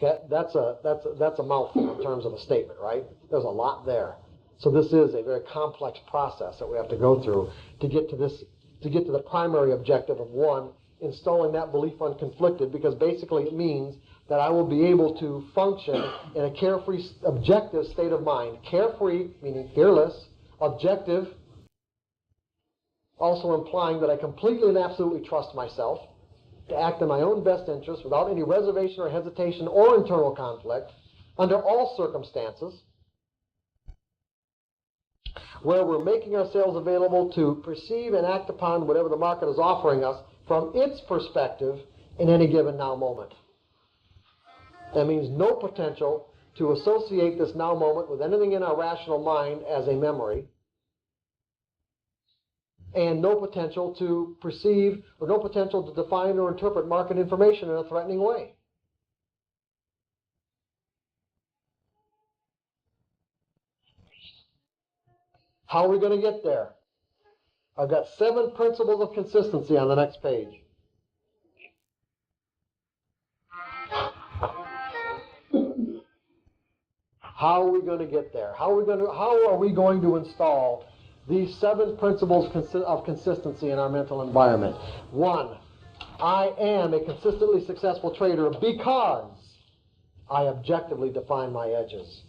Okay, that's a mouthful in terms of a statement, right? There's a lot there. So this is a very complex process that we have to go through to get to this, to get to the primary objective of one, installing that belief unconflicted, because basically it means that I will be able to function in a carefree, objective state of mind. Carefree, meaning fearless. Objective, also implying that I completely and absolutely trust myself to act in my own best interest without any reservation or hesitation or internal conflict, under all circumstances, where we're making ourselves available to perceive and act upon whatever the market is offering us from its perspective in any given now moment. That means no potential to associate this now moment with anything in our rational mind as a memory, and no potential to perceive or no potential to define or interpret market information in a threatening way. How are we going to get there? I've got 7 principles of consistency on the next page. How are we going to get there? How are we going to install these 7 principles of consistency in our mental environment? 1, I am a consistently successful trader because I objectively define my edges.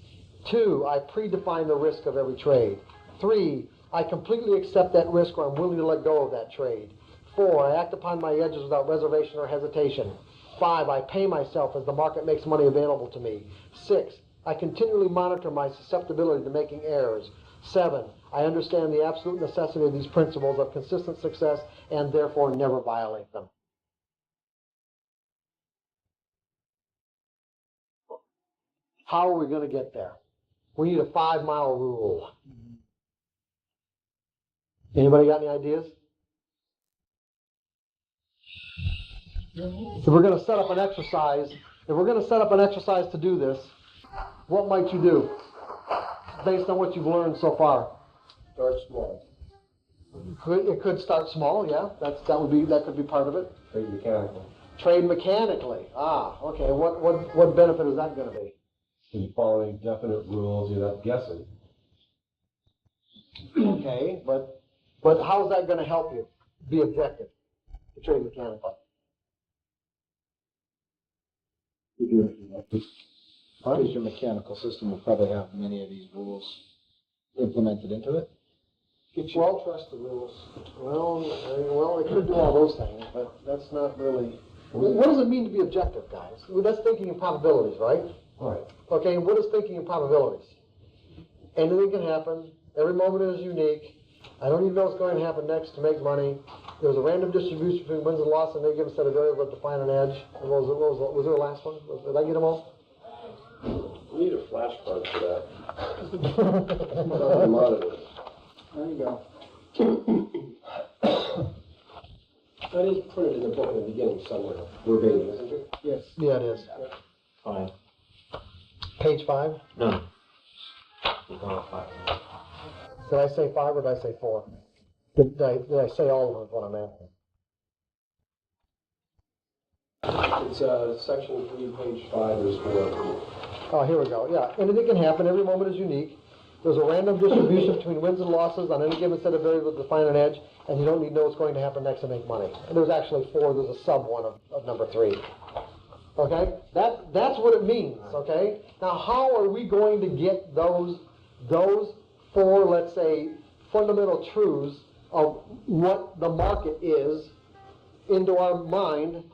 2, I predefine the risk of every trade. 3, I completely accept that risk or I'm willing to let go of that trade. 4, I act upon my edges without reservation or hesitation. 5, I pay myself as the market makes money available to me. 6, I continually monitor my susceptibility to making errors. 7, I understand the absolute necessity of these principles of consistent success and therefore never violate them. How are we going to get there? We need a 5-mile rule. Anybody got any ideas? If we're going to set up an exercise, to do this, what might you do based on what you've learned so far?
Start small.
It could start small, yeah. That could be part of it.
Trade mechanically.
Trade mechanically. Ah, okay. What benefit is that going to be?
You're following definite rules, you're not guessing.
Okay, but how is that going to help you be objective to trade mechanically?
Because your mechanical system will probably have many of these rules implemented into it.
Well, trust the rules. Well, it could do all those things, but that's not really. What does it mean to be objective, guys? Well, that's thinking in probabilities, right?
Right.
Okay, and what is thinking in probabilities? Anything can happen. Every moment is unique. I don't even know what's going to happen next to make money. There's a random distribution between wins and losses, and they give a set of variables to define an edge. And was there a last one? Did I get them all?
We need a flashcard for that.
There you go.
That is printed in the book in the beginning somewhere, verbatim, isn't it?
Yes.
Yeah, it is.
Fine.
Page 5?
No.
Did I say 5 or did I say 4? Did I say all of them is what I'm asking?
It's section 3, page 5, there's 4.
Oh, here we go. Yeah, anything can happen. Every moment is unique. There's a random distribution between wins and losses on any given set of variables to define an edge, and you don't need to know what's going to happen next to make money. And there's actually 4. There's a sub one of number 3. Okay? That's what it means, okay? Now, how are we going to get those 4, let's say, fundamental truths of what the market is into our mind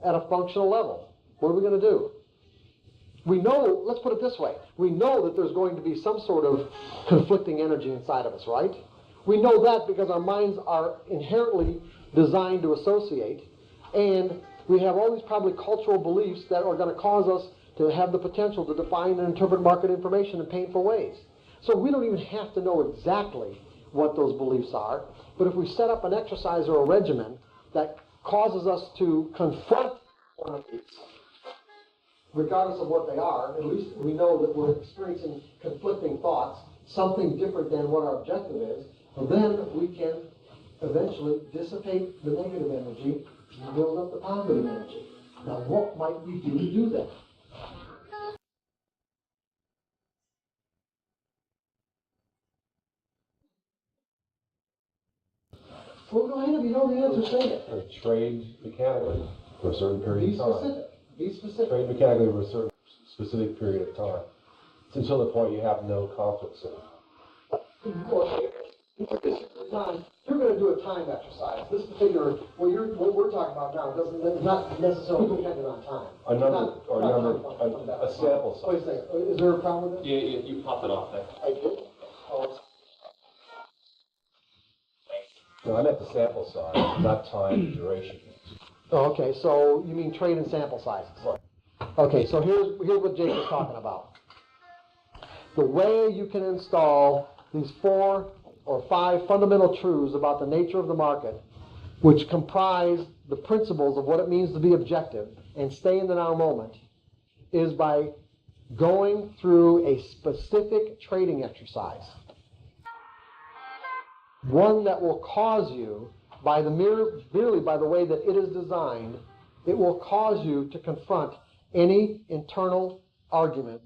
at a functional level? What are we going to do? We know, let's put it this way, we know that there's going to be some sort of conflicting energy inside of us, right? We know that because our minds are inherently designed to associate, and we have all these probably cultural beliefs that are going to cause us to have the potential to define and interpret market information in painful ways. So we don't even have to know exactly what those beliefs are, but if we set up an exercise or a regimen that causes us to confront one of these, regardless of what they are, at least we know that we're experiencing conflicting thoughts, something different than what our objective is, and then we can eventually dissipate the negative energy and build up the positive energy. Now, what might we do to do that? Well, go ahead, if you know the answer, say it.
Trade mechanically for a certain period
Be
of time.
specific. Be specific.
Trade mechanically for a certain specific period of time. It's until the point you have no conflicts in it.
Time. You're going to do a time exercise. This particular, what we're talking about now, is not necessarily dependent on time.
A sample
Wait a second. Is there a problem with this?
Yeah, you pop it off there.
I did. Oh,
No, I meant the sample size, not time duration.
oh, okay. So you mean trade and sample sizes?
Right.
Okay. So here's what Jake is talking about. The way you can install these 4 or 5 fundamental truths about the nature of the market, which comprise the principles of what it means to be objective and stay in the now moment, is by going through a specific trading exercise. One that will cause you, merely by the way that it is designed, it will cause you to confront any internal argument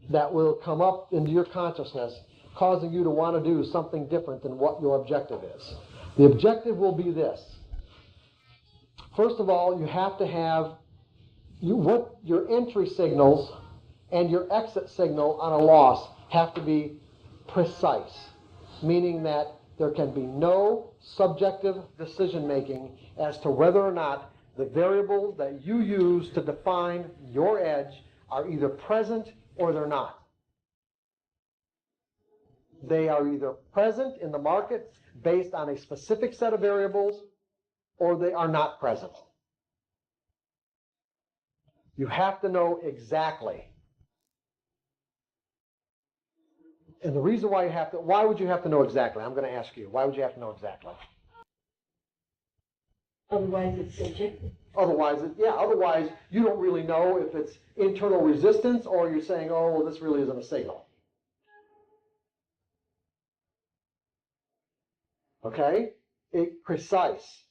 that will come up into your consciousness, causing you to want to do something different than what your objective is. The objective will be this. First of all, you have to have what your entry signals and your exit signal on a loss have to be precise, meaning that there can be no subjective decision making as to whether or not the variables that you use to define your edge are either present or they're not. They are either present in the market based on a specific set of variables, or they are not present. You have to know exactly. And the reason why why would you have to know exactly? I'm going to ask you, why would you have to know exactly?
Otherwise it's subjective.
Otherwise you don't really know if it's internal resistance or you're saying, oh, well, this really isn't a signal. Okay? Precise.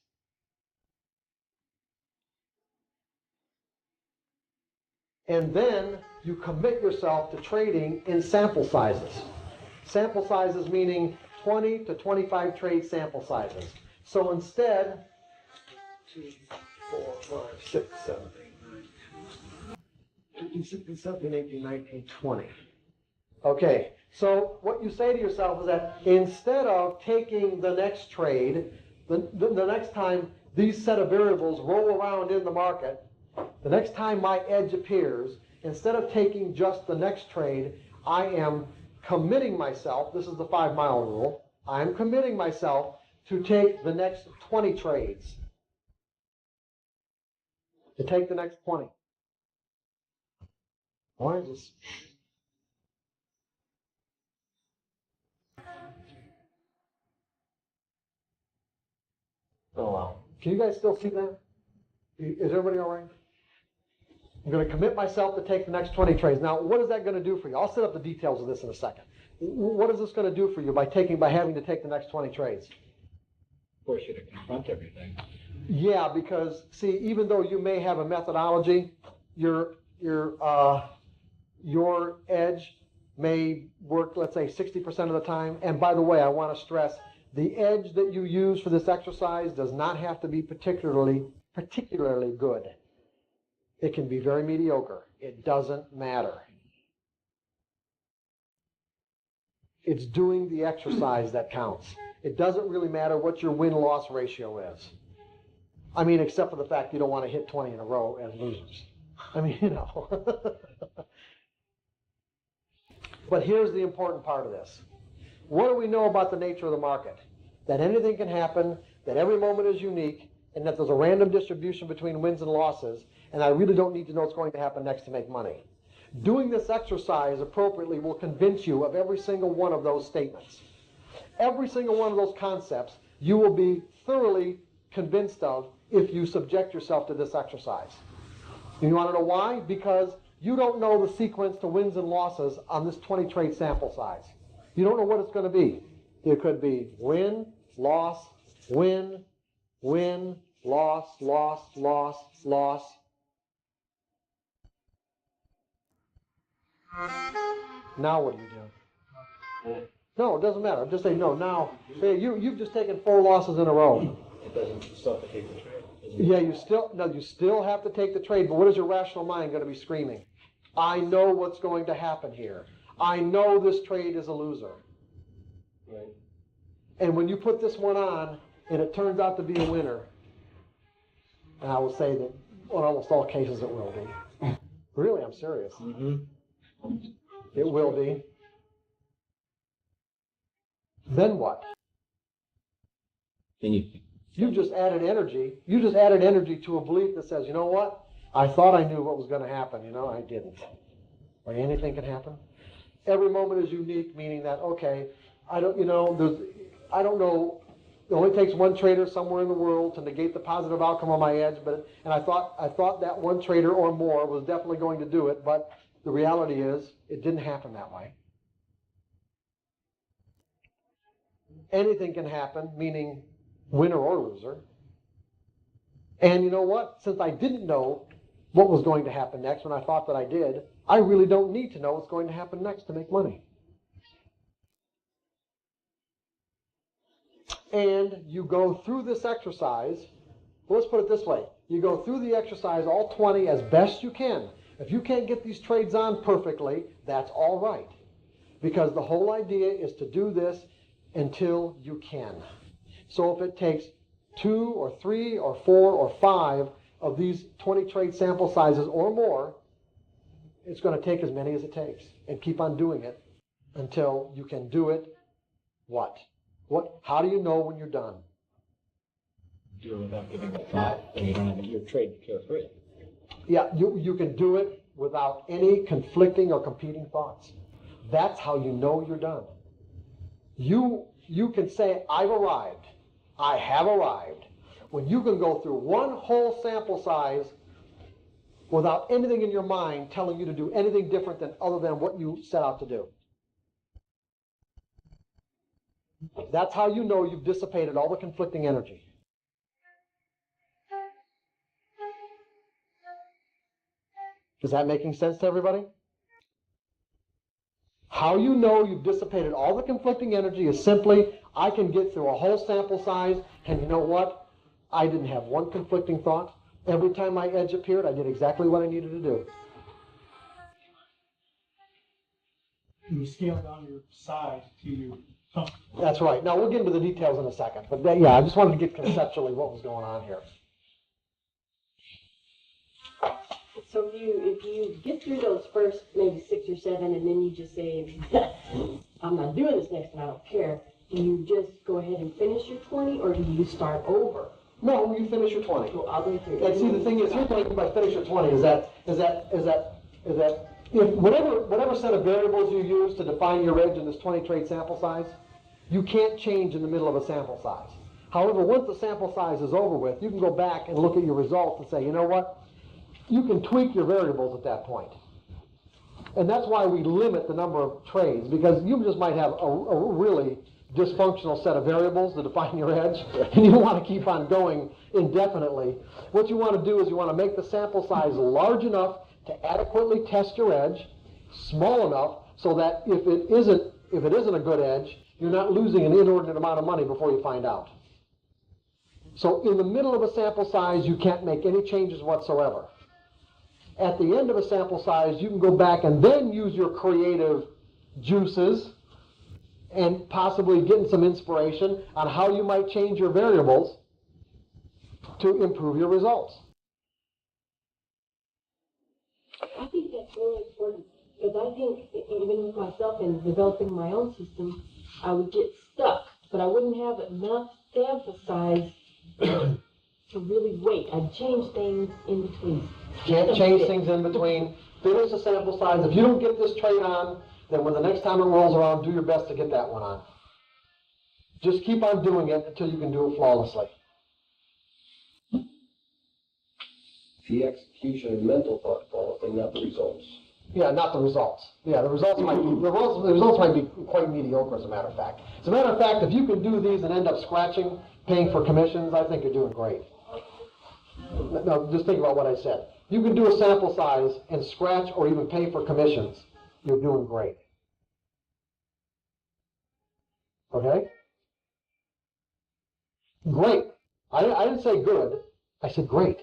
And then you commit yourself to trading in sample sizes. Sample sizes meaning 20 to 25 trade sample sizes. So instead, 2, 4, 5, 6, 7, 8, 9, 15, 16, 17, 18, 19, 20. Okay, so what you say to yourself is that instead of taking the next trade, the next time these set of variables roll around in the market, the next time my edge appears, instead of taking just the next trade, I am committing myself, this is the 5-mile rule, I am committing myself to take the next 20 trades. To take the next 20. Why is this? Oh, wow. Can you guys still see that? Is everybody all right? I'm going to commit myself to take the next 20 trades. Now, what is that going to do for you? I'll set up the details of this in a second. What is this going to do for you by having to take the next 20 trades?
Force you to confront everything.
Yeah, because see, even though you may have a methodology, your edge may work, let's say, 60% of the time. And by the way, I want to stress, the edge that you use for this exercise does not have to be particularly good. It can be very mediocre. It doesn't matter. It's doing the exercise that counts. It doesn't really matter what your win-loss ratio is. I mean, except for the fact you don't want to hit 20 in a row as losers. I mean, you know. But here's the important part of this. What do we know about the nature of the market? That anything can happen, that every moment is unique, and that there's a random distribution between wins and losses, and I really don't need to know what's going to happen next to make money. Doing this exercise appropriately will convince you of every single one of those statements. Every single one of those concepts you will be thoroughly convinced of if you subject yourself to this exercise. You want to know why? Because you don't know the sequence to wins and losses on this 20 trade sample size. You don't know what it's going to be. It could be win, loss, win, win, loss, loss, loss, loss. Now what do you do? No, it doesn't matter. Just say no. Now, say you've just taken 4 losses in a row.
It doesn't, you still have to take the trade.
Yeah, you still have to take the trade, but what is your rational mind going to be screaming? I know what's going to happen here. I know this trade is a loser.
Right.
And when you put this one on, and it turns out to be a winner, and I will say that in almost all cases it will be. Really, I'm serious. It will be. Then what?
Then
You just added energy. You just added energy to a belief that says, you know what? I thought I knew what was going to happen. You know, I didn't. Or anything can happen. Every moment is unique, meaning that, okay, I don't know. It only takes one trader somewhere in the world to negate the positive outcome on my edge. And I thought that one trader or more was definitely going to do it. But the reality is, it didn't happen that way. Anything can happen, meaning winner or loser. And you know what? Since I didn't know what was going to happen next when I thought that I did, I really don't need to know what's going to happen next to make money. And you go through this exercise. Well, let's put it this way. You go through the exercise, all 20, as best you can. If you can't get these trades on perfectly, that's all right. Because the whole idea is to do this until you can. So if it takes 2 or 3 or 4 or 5 of these 20 trade sample sizes or more, it's going to take as many as it takes. And keep on doing it until you can do it. What? How do you know when you're done?
do it without giving it thought, and you don't have your trade carefree.
Yeah, you can do it without any conflicting or competing thoughts. That's how you know you're done. You can say, I've arrived. I have arrived. When you can go through one whole sample size without anything in your mind telling you to do anything different than other than what you set out to do. That's how you know you've dissipated all the conflicting energy. Is that making sense to everybody? How you know you've dissipated all the conflicting energy is simply, I can get through a whole sample size, and you know what? I didn't have one conflicting thought. Every time my edge appeared, I did exactly what I needed to do.
You scale down your size to your comfort.
That's right. Now, we'll get into the details in a second. But yeah, I just wanted to get conceptually what was going on here.
So if you get through those first maybe 6 or 7, and then you just say, I'm not doing this next one, I don't care, do you just go ahead and finish your 20, or do you start over?
No, you finish your 20.
Well, I'll go through.
And see, the thing is, here's what I mean by finish your 20 is that if whatever set of variables you use to define your edge in this 20 trade sample size, you can't change in the middle of a sample size. However, once the sample size is over with, you can go back and look at your results and say, you know what? You can tweak your variables at that point. And that's why we limit the number of trades, because you just might have a really dysfunctional set of variables to define your edge, and you don't want to keep on going indefinitely. What you want to do is you want to make the sample size large enough to adequately test your edge, small enough so that if it isn't a good edge, you're not losing an inordinate amount of money before you find out. So in the middle of a sample size, you can't make any changes whatsoever. At the end of a sample size, you can go back and then use your creative juices and possibly getting some inspiration on how you might change your variables to improve your results.
I think that's really important, because I think even with myself in developing my own system, I would get stuck, but I wouldn't have enough sample size to really wait. I'd change things in between.
Can't change things in between. Finish the sample size. If you don't get this trade on, then when the next time it rolls around, do your best to get that one on. Just keep on doing it until you can do it flawlessly.
the execution and mental thought quality, not the results.
Yeah, not the results. Yeah, the results might be quite mediocre, as a matter of fact. As a matter of fact, if you can do these and end up scratching, paying for commissions, I think you're doing great. No, just think about what I said. You can do a sample size and scratch or even pay for commissions. You're doing great. Okay? Great. I didn't say good. I said great.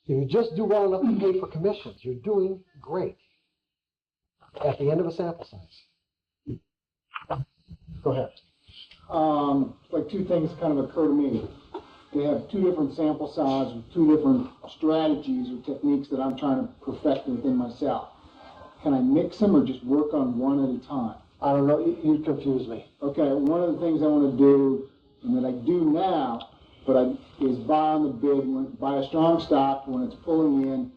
If you just do well enough to pay for commissions, you're doing great at the end of a sample size. Go ahead.
Like two things kind of occur to me. They have two different sample sizes with two different strategies or techniques that I'm trying to perfect within myself. Can I mix them or just work on one at a time?
I don't know. You confuse me.
Okay, one of the things I want to do, and that I do now, is buy on the bid, buy a strong stock when it's pulling in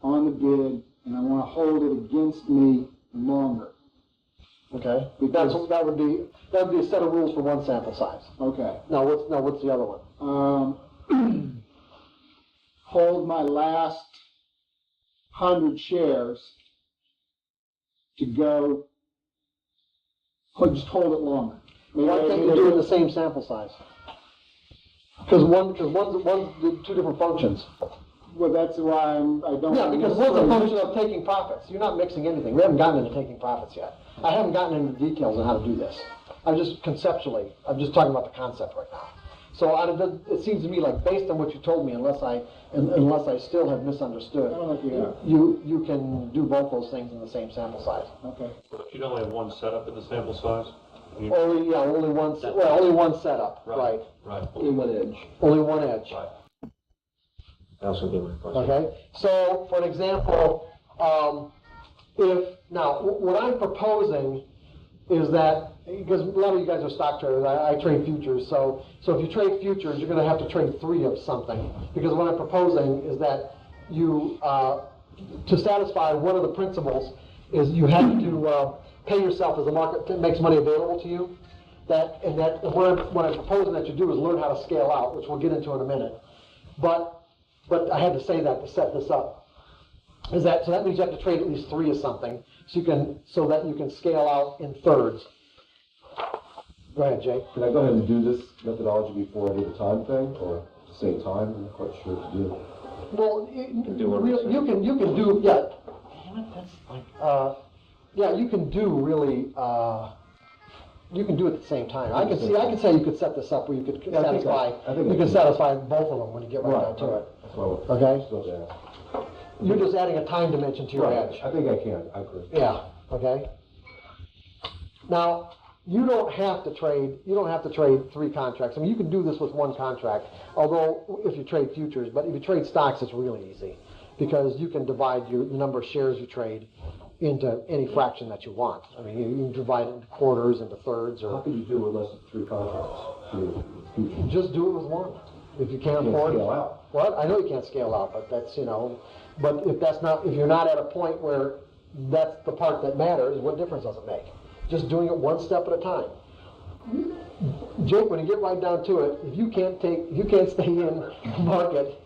on the bid, and I want to hold it against me longer.
Okay. That would be a set of rules for one sample size.
Okay.
Now what's the other one?
Hold my last 100 shares to go. Just hold it longer.
Why can't you do it in the same sample size? Because one's two different functions.
Well, that's why I don't.
Yeah, because one's a function of taking profits. You're not mixing anything. We haven't gotten into taking profits yet. I haven't gotten into details on how to do this. I'm just talking about the concept right now. So it seems to me like, based on what you told me, unless I still have misunderstood, you can do both those things in the same sample size.
Okay.
But if you only have one setup in the sample size?
Only one setup, right.
Right. Only one edge.
Only one edge.
Right.
That was going to be my question.
Okay, so for an example, what I'm proposing is that, because a lot of you guys are stock traders, I trade futures, so if you trade futures, you're going to have to trade 3 of something, because what I'm proposing is that you, to satisfy one of the principles, is you have to pay yourself as the market makes money available to you. What I'm proposing that you do is learn how to scale out, which we'll get into in a minute. But I had to say that to set this up. So that means you have to trade at least 3 of something, so that you can scale out in thirds. Go ahead, Jake.
Can I go ahead and do this methodology before I do the time thing, or at the same time? I'm not quite sure what to do.
Well, you can do, yeah. Damn it, that's like, yeah, you can do really, you can do it at the same time. I can say you could set this up where you could satisfy both of them when you get right down to it. Okay? You're just adding a time dimension to your edge.
I think I can. I could.
Yeah. Okay. Now, you don't have to trade 3 contracts. I mean, you can do this with 1 contract, although if you trade futures, but if you trade stocks, it's really easy, because you can divide the number of shares you trade into any fraction that you want. I mean, you can divide it into quarters, into thirds, or...
How can you do with less than 3 contracts?
Just do it with 1. If you can't afford it.
Scale out.
Well, I know you can't scale out, but that's, but if you're not at a point where that's the part that matters, what difference does it make? Just doing it 1 step at a time. Jake, when you get right down to it, if you can't stay in market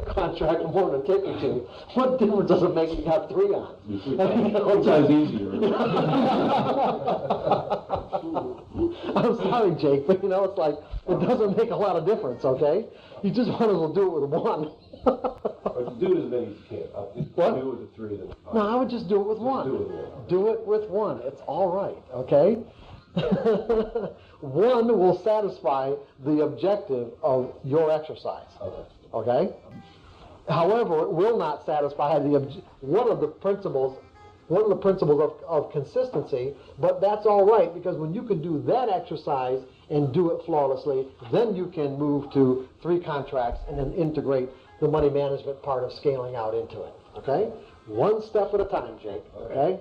contract more than a tick or 2, what difference does it make if you have 3 on?
Sometimes easier.
I'm sorry, Jake, but it's like, it doesn't make a lot of difference, okay? You just might as well do it with 1.
Or do as many as you can.
What?
Do it with the 3 then.
No, I would just do it with 1. Do it with 1. It's all right, okay? 1 will satisfy the objective of your exercise. Okay? However, it will not satisfy one of the principles of consistency, but that's all right, because when you can do that exercise and do it flawlessly, then you can move to 3 contracts and then integrate the money management part of scaling out into it. Okay? 1 step at a time, Jake. Okay?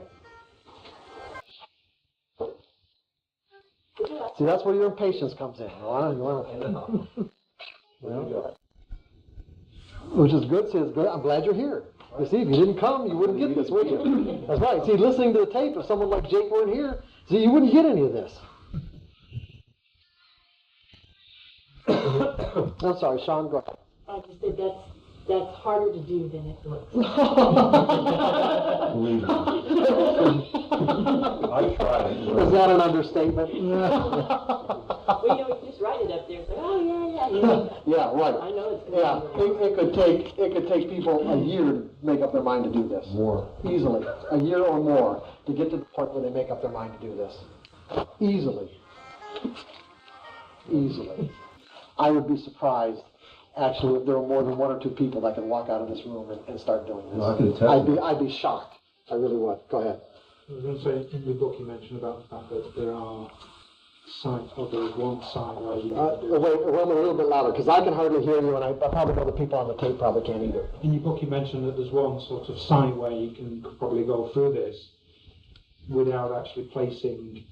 See, that's where your impatience comes in. Which is good. See, it's good. I'm glad you're here. You see, if you didn't come, you wouldn't get this, would you? That's right. See, listening to the tape, if someone like Jake weren't here, see, you wouldn't get any of this. I'm sorry, Sean, go ahead.
I just said that's harder to do than it looks.
Believe me. I tried.
Is that an understatement?
Well, you know, you just write it up there, it's like, oh, yeah.
Yeah, right.
I know it's
Yeah,
gonna be.
it could take people a year to make up their mind to do this.
More.
Easily, a year or more to get to the point where they make up their mind to do this. Easily. Easily. I would be surprised, actually, if there were more than one or two people that could walk out of this room and start doing this.
No, I can attest.
I'd be shocked. I really would. Go ahead.
I was going to say, in the book you mentioned about the fact that there are sites, or there is one site where you can do.
Wait, run a little bit louder, because I can hardly hear you, and I probably know the people on the tape probably can't either.
In your book you mentioned that there's one sort of site where you can probably go through this without actually placing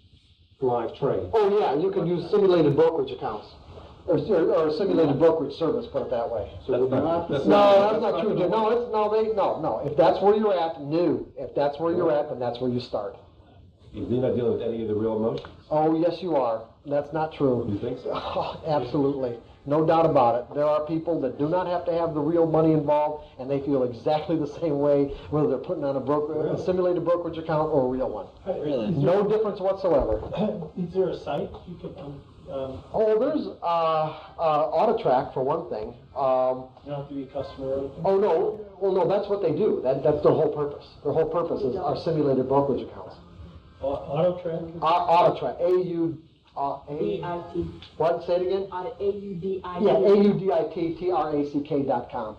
live trade.
Oh, yeah, you can use simulated brokerage accounts, or a simulated brokerage service, put it that way.
That's not
True. No. If that's where you're at, If that's where you're at, then that's where you start.
You're not dealing with any of the real emotions?
Oh, yes, you are. That's not true.
You think so?
Oh, absolutely. No doubt about it. There are people that do not have to have the real money involved, and they feel exactly the same way, whether they're putting on a simulated brokerage account or a real one.
Really?
No difference whatsoever.
Is there a site you could,
Oh, there's AutoTrack for one thing.
you don't have to be a customer or anything?
Oh, no. Well, no, that's what they do. That's their whole purpose. Their whole purpose is our simulated brokerage accounts.
AutoTrack?
AutoTrack.
D-I-T.
What? Say it again?
A-U-D-I-T.
Yeah, AUDITTRACK.com.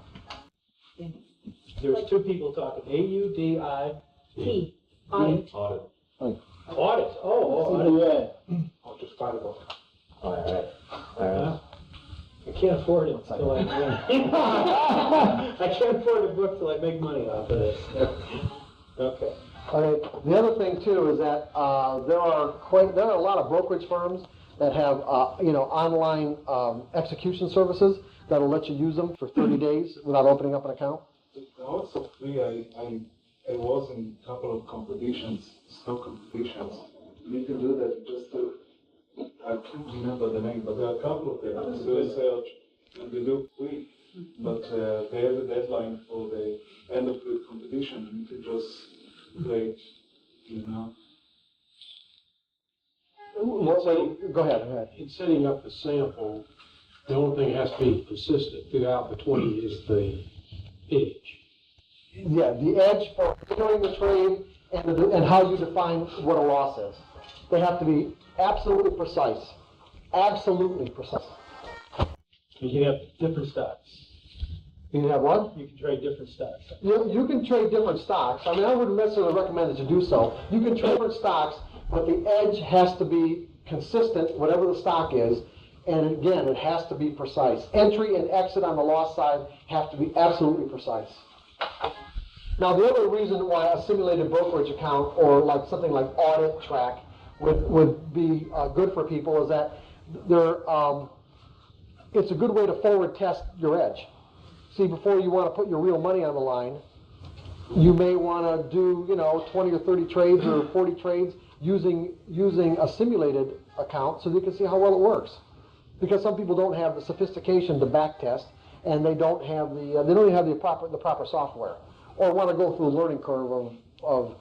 There's two people talking, A-U-D-I.
T. Audit.
Audit.
Audit, oh,
Yeah.
I'll just buy the book.
All right.
I can't afford it till I I can't afford a book till I make money off of this. Okay.
Okay. The other thing too is that there are a lot of brokerage firms that have online execution services that'll let you use them for 30 days without opening up an account.
Also, I was in a couple of competitions, stock competitions. You can do that just to, I can't remember the name, but there are a couple of them. You do a search and they do free, but they have a deadline for the end of the competition, and you can just play,
Go ahead.
In setting up the sample, the only thing that has to be consistent throughout the 20 is the edge.
Yeah, the edge for entering the trade and how you define what a loss is. They have to be absolutely precise. Absolutely precise.
You can have different stocks.
You can have what?
You can trade different stocks.
You can trade different stocks. I mean, I wouldn't necessarily recommend that you do so. You can trade different stocks, but the edge has to be consistent, whatever the stock is. And again, it has to be precise. Entry and exit on the loss side have to be absolutely precise. Now, the other reason why a simulated brokerage account or like something like AuditTrack would be good for people is that it's a good way to forward test your edge. See, before you want to put your real money on the line, you may want to do 20 or 30 trades or 40 trades using a simulated account so you can see how well it works. Because some people don't have the sophistication to back test, and they don't have the proper software, or want to go through a learning curve of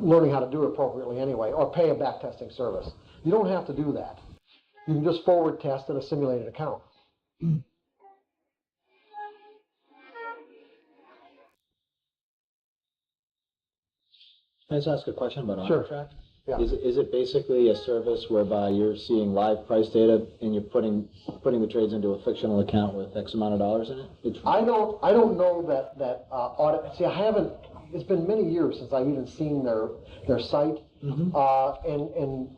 learning how to do it appropriately anyway, or pay a back testing service. You don't have to do that. You can just forward test in a simulated account.
Can I just ask a question about
Sure.
AutoTrack?
Yeah.
Is it basically a service whereby you're seeing live price data and you're putting the trades into a fictional account with X amount of dollars in it?
I don't know that audit. See, I haven't. It's been many years since I've even seen their site, and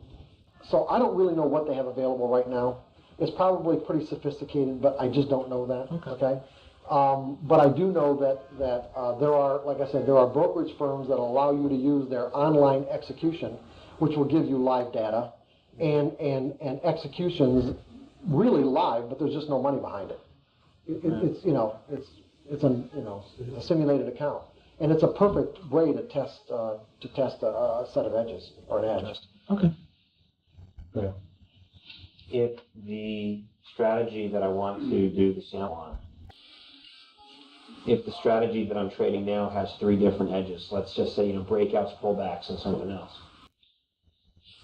so I don't really know what they have available right now. It's probably pretty sophisticated, but I just don't know that. Okay. But I do know that there are, like I said, there are brokerage firms that allow you to use their online execution, which will give you live data and executions really live, but there's just no money behind it. It's a simulated account, and it's a perfect way to test a set of edges or an edge.
Okay.
Yeah.
If the strategy that I want to do the sample on if the strategy that I'm trading now has 3 different edges, let's just say, breakouts, pullbacks, and something else.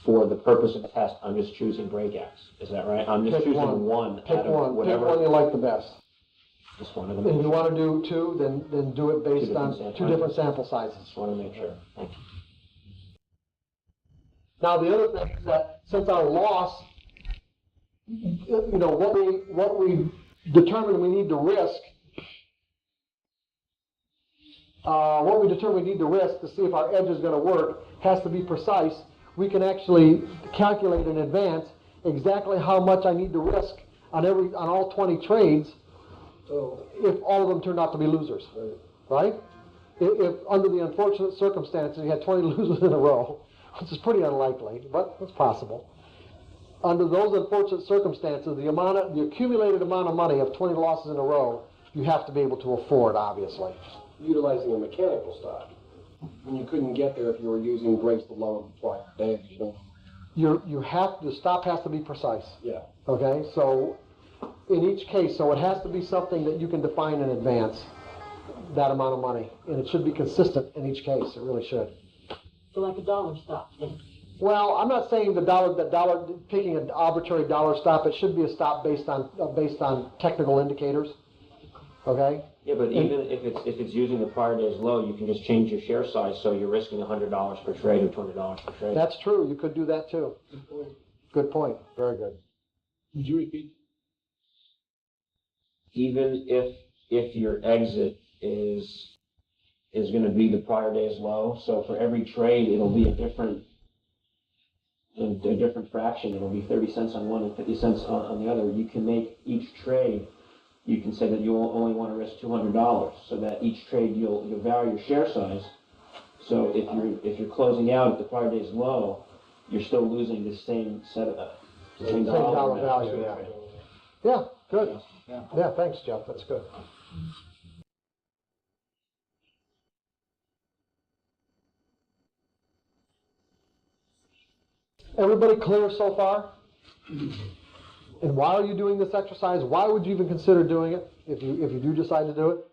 For the purpose of the test, I'm just choosing breakouts. Is that right? I'm just choosing one
Pick
out of
one.
whatever.
Pick one you like the best.
Just one of them.
If you want to do 2, then do it based on 2 different sample sizes.
Just want to make sure. Thank you.
Now, the other thing is that since our loss, what we determine we need to risk, to see if our edge is going to work has to be precise. We can actually calculate in advance exactly how much I need to risk on all 20 trades if all of them turned out to be losers, right? If under the unfortunate circumstances you had 20 losers in a row, which is pretty unlikely, but it's possible. Under those unfortunate circumstances, the accumulated amount of money of 20 losses in a row, you have to be able to afford, obviously.
Utilizing a mechanical stop. And you couldn't get there if you were using breaks to lower the prior day.
The stop has to be precise.
Yeah.
Okay, so in each case, it has to be something that you can define in advance, that amount of money, and it should be consistent in each case. It really should.
So like a dollar stop then?
Well, I'm not saying picking an arbitrary dollar stop. It should be a stop based on technical indicators. Okay.
Yeah, but even if it's using the prior day's low, you can just change your share size, so you're risking $100 per trade or $200 per trade.
That's true. You could do that too. Good point. Very good.
Would you repeat?
Even if your exit is going to be the prior day's low, so for every trade it'll be a different fraction. It'll be 30 cents on one and 50 cents on the other. You can make each trade. You can say that you only want to risk $200, so that each trade you'll vary your share size. So if you're closing out at the prior day's low, you're still losing the same set of same dollar
value. Yeah, good. Yeah, thanks, Jeff. That's good. Everybody clear so far? And why are you doing this exercise? Why would you even consider doing it if you do decide to do it?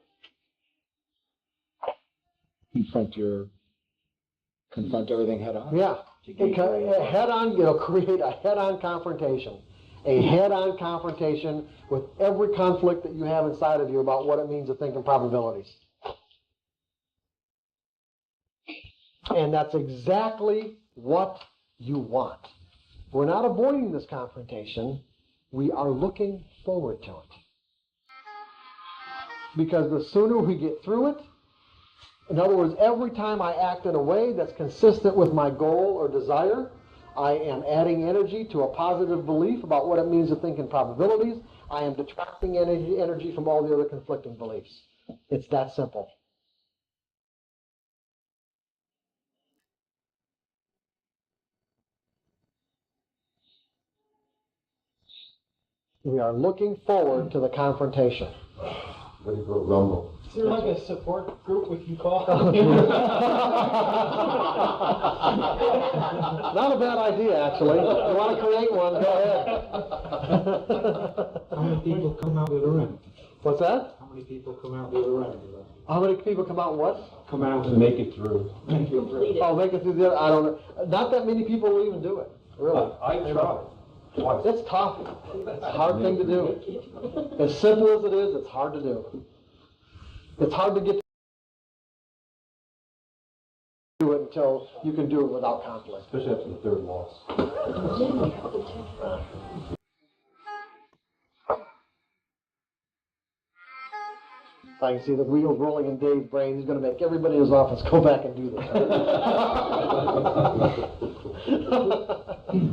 Confront everything head on.
Yeah. It'll create a head-on confrontation. A head-on confrontation with every conflict that you have inside of you about what it means to think in probabilities. And that's exactly what you want. We're not avoiding this confrontation. We are looking forward to it. Because the sooner we get through it, in other words, every time I act in a way that's consistent with my goal or desire, I am adding energy to a positive belief about what it means to think in probabilities. I am detracting energy from all the other conflicting beliefs. It's that simple. We are looking forward to the confrontation.
Ready for a rumble.
Is there like a support group we can call?
Not a bad idea, actually. You want to create one, go ahead.
How many people come out the other end?
What's that?
How many people come out the other end?
How many people come out and what?
Come out
To make it through.
Oh, make it through the other, I don't know. Not that many people will even do it, really.
I tried. Twice.
It's tough. It's a hard thing to do. As simple as it is, it's hard to do. It's hard to get to do it until you can do it without conflict.
Especially after the third loss.
If I can see the wheels rolling in Dave's brain, he's going to make everybody in his office go back and do this.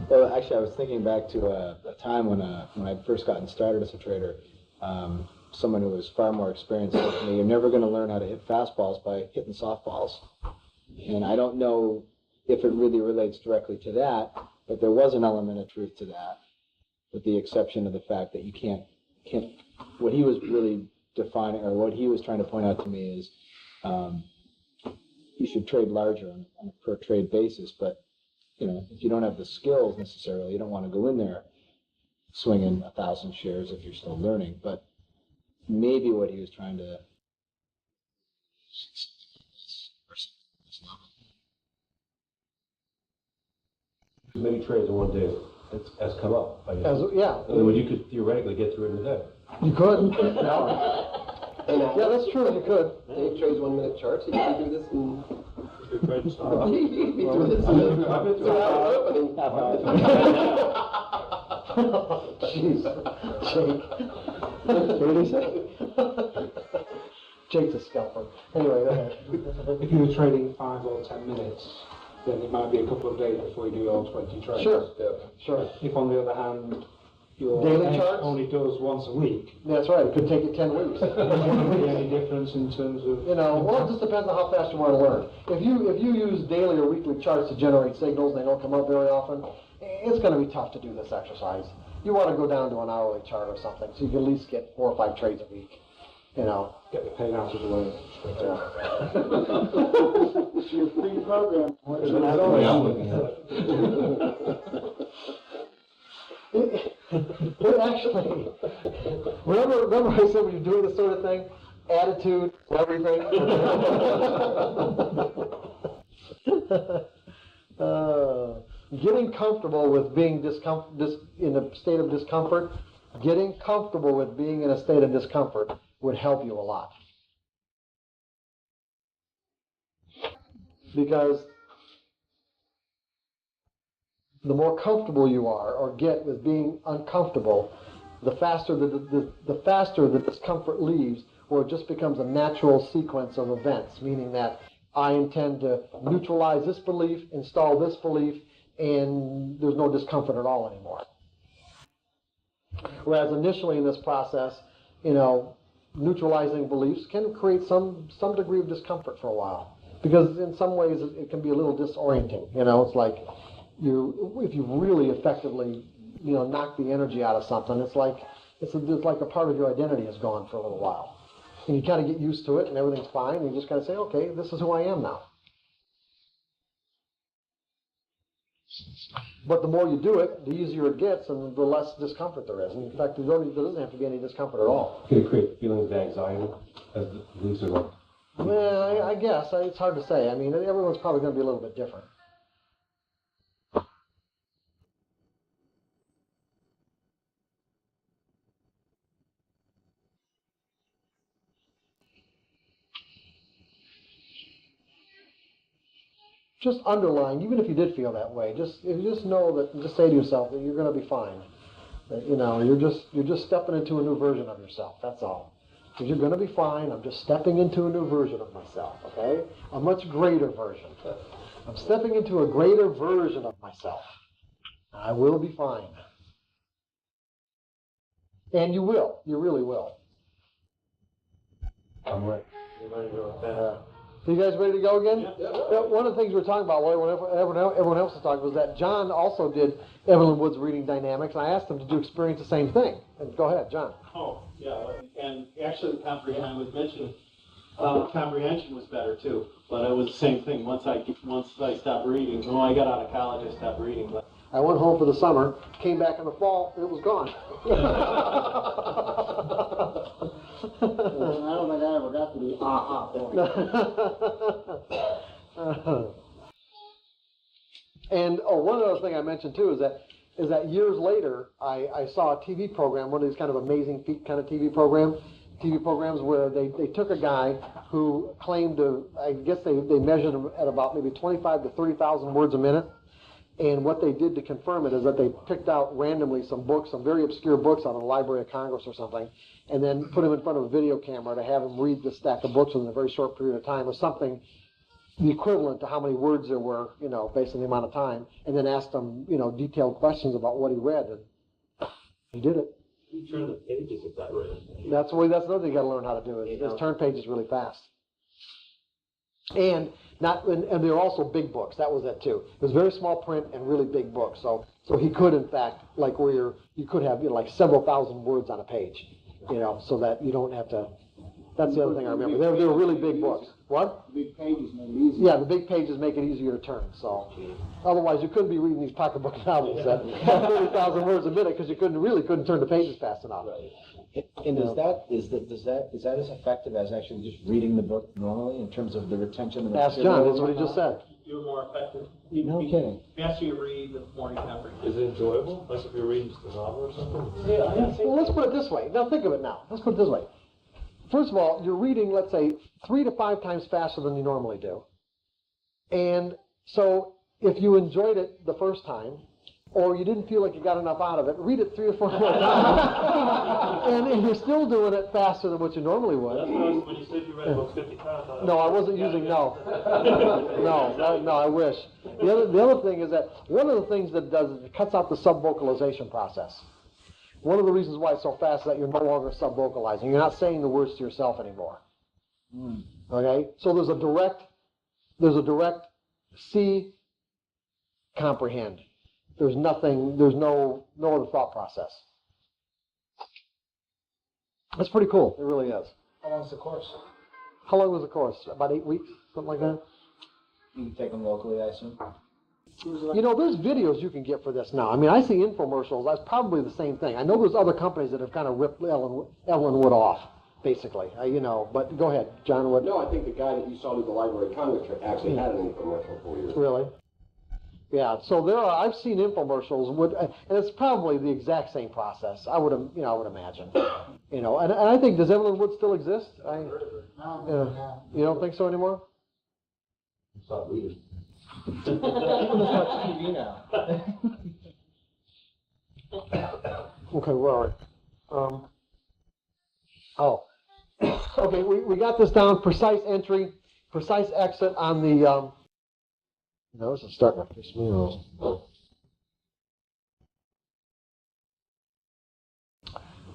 Well, actually, I was thinking back to a time when I first gotten started as a trader. Someone who was far more experienced said to me, "You're never going to learn how to hit fastballs by hitting softballs." And I don't know if it really relates directly to that, but there was an element of truth to that, with the exception of the fact that you can't. What he was really defining, or what he was trying to point out to me is, you should trade larger on a per trade basis, but if you don't have the skills necessarily, you don't want to go in there swinging 1,000 shares if you're still learning. But maybe what he was trying to
As many trades in one day has come up. I guess.
Yeah.
In other words, you could theoretically get through it in a day.
You could. Yeah, that's true, you could.
Dave trades 1 minute charts, he can do this in.
Good way to start.
He can be doing this in
I've been through
an hour opening.
Jeez, Jake. What did he say? Jake's a scalper. Anyway, go ahead.
If you were trading 5 or 10 minutes, then it might be a couple of days before you do all 20 trades.
Sure, sure.
If on the other hand, your
Daily
edge
charts?
only does once a week,
That's right, it could take you 10 weeks.
wouldn't be any difference in terms of...
You know, well, it just depends on how fast you want to learn. If you use daily or weekly charts to generate signals, and they don't come up very often, it's going to be tough to do this exercise. You want to go down to an hourly chart or something, so you can at least get 4 or 5 trades a week. You know.
Get the pain out of the way.
It's your free program.
That's the way I'm looking at
It actually, remember I said when you're doing this sort of thing, attitude, everything. Getting comfortable with being in a state of discomfort, getting comfortable with being in a state of discomfort would help you a lot. Because the more comfortable you are or get with being uncomfortable, the faster the discomfort leaves, or it just becomes a natural sequence of events, meaning that I intend to neutralize this belief, install this belief, and there's no discomfort at all anymore. Whereas initially in this process, neutralizing beliefs can create some degree of discomfort for a while, because in some ways it can be a little disorienting. It's like if you really effectively knock the energy out of something, it's like a part of your identity is gone for a little while, and you kind of get used to it and everything's fine, and you just kind of say, okay, this is who I am now. But the more you do it, the easier it gets, and the less discomfort there is. And in fact, there doesn't have to be any discomfort at all.
Can it create feelings of anxiety as the beliefs are going?
Well, I guess it's hard to say. I mean, everyone's probably going to be a little bit different. Just underline, even if you did feel that way, just know that, just say to yourself that you're going to be fine. That, you're just stepping into a new version of yourself. That's all. Because you're going to be fine. I'm just stepping into a new version of myself. Okay, a much greater version. I'm stepping into a greater version of myself. I will be fine. And you will. You really will.
I'm right.
You guys ready to go again? One of the things we were talking about, while everyone else was talking, was that John also did Evelyn Wood's reading dynamics, and I asked him to experience the same thing. And go ahead, John.
Oh, yeah, and actually the comprehension was mentioned. Comprehension was better too, but it was the same thing. Once I stopped reading, when I got out of college, I stopped reading. But
I went home for the summer, came back in the fall, and it was gone.
I don't think I ever got to the point.
And one other thing I mentioned too is that years later I saw a TV program, one of these kind of amazing feat kind of TV programs where they took a guy who claimed to, I guess they measured him at about maybe 25 to 30,000 words a minute. And what they did to confirm it is that they picked out randomly some books, some very obscure books out of the Library of Congress or something, and then put him in front of a video camera to have him read the stack of books in a very short period of time, or something the equivalent to how many words there were, based on the amount of time, and then asked him, detailed questions about what he read, and he did it.
You turn the pages of that right.
That's another thing you got to learn how to do is turn pages really fast. And they're also big books. That was it too. It was very small print and really big books. So he could, in fact, like you could have like several thousand words on a page, so that you don't have to. That's the other thing I remember. They were really big books. What?
The big pages make it easier.
Yeah, the big pages make it easier to turn. So otherwise, you couldn't be reading these pocketbook novels that have 30,000 words a minute because you couldn't turn the pages fast enough.
And is that as effective as actually just reading the book normally in terms of the retention of the
Ask John, that's what he just said.
You're more effective.
No kidding.
The faster you read, the more you can apprehend.
Is it enjoyable? Like if you're reading just a novel or something?
Well, let's put it this way. Now think of it now. Let's put it this way. First of all, you're reading, let's say, 3 to 5 times faster than you normally do. And so if you enjoyed it the first time, or you didn't feel like you got enough out of it, read it 3 or 4 more times. and you're still doing it faster than what you normally would.
That's nice when you said you read books 50 times.
No, I wasn't using no. No, I wish. The other thing is that one of the things that it does is it cuts out the sub-vocalization process. One of the reasons why it's so fast is that you're no longer sub-vocalizing. You're not saying the words to yourself anymore. Okay? So there's a direct see, comprehend. There's no other thought process. That's pretty cool. It really is.
How long's the course?
How long was the course? About 8 weeks? Something like that?
You can take them locally, I assume.
You know, there's videos you can get for this now. I mean, I see infomercials. That's probably the same thing. I know there's other companies that have kind of ripped Ellen Wood off, basically. But go ahead, John. What?
No, I think the guy that you saw at the Library of Congress actually had an infomercial for you.
Really? Yeah. So I've seen infomercials, and it's probably the exact same process. I would imagine. And I think, does Evelyn Wood still exist?
No.
You don't think so anymore?
Stop reading.
People just watch TV now.
Okay, where are we? Okay, we got this down. Precise entry, precise exit on the. No, this is starting to piss me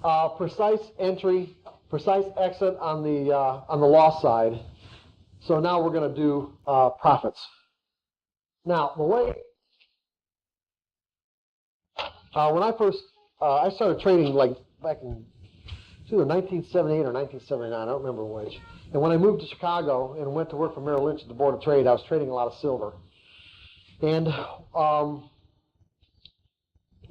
off. Precise entry, precise exit on the loss side. So now we're going to do profits. Now the way when I first I started trading like back in either 1978 or 1979, I don't remember which. And when I moved to Chicago and went to work for Merrill Lynch at the Board of Trade, I was trading a lot of silver. And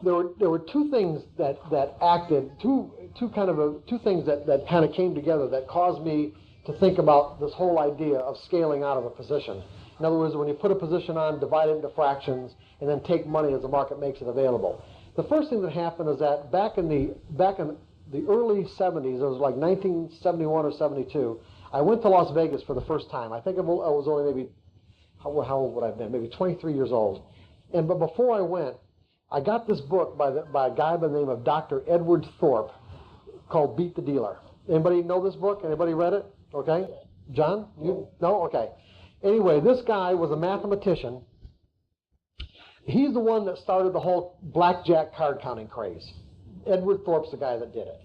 there were two things that acted, two things that kind of came together that caused me to think about this whole idea of scaling out of a position. In other words, when you put a position on, divide it into fractions, and then take money as the market makes it available. The first thing that happened is that back in the early 70s, it was like 1971 or 72, I went to Las Vegas for the first time. I think I was only maybe, how old would I have been? Maybe 23 years old. But before I went, I got this book by a guy by the name of Dr. Edward Thorp called Beat the Dealer. Anybody know this book? Anybody read it? Okay. John? You? No? Okay. Anyway, this guy was a mathematician. He's the one that started the whole blackjack card counting craze. Edward Thorp's the guy that did it.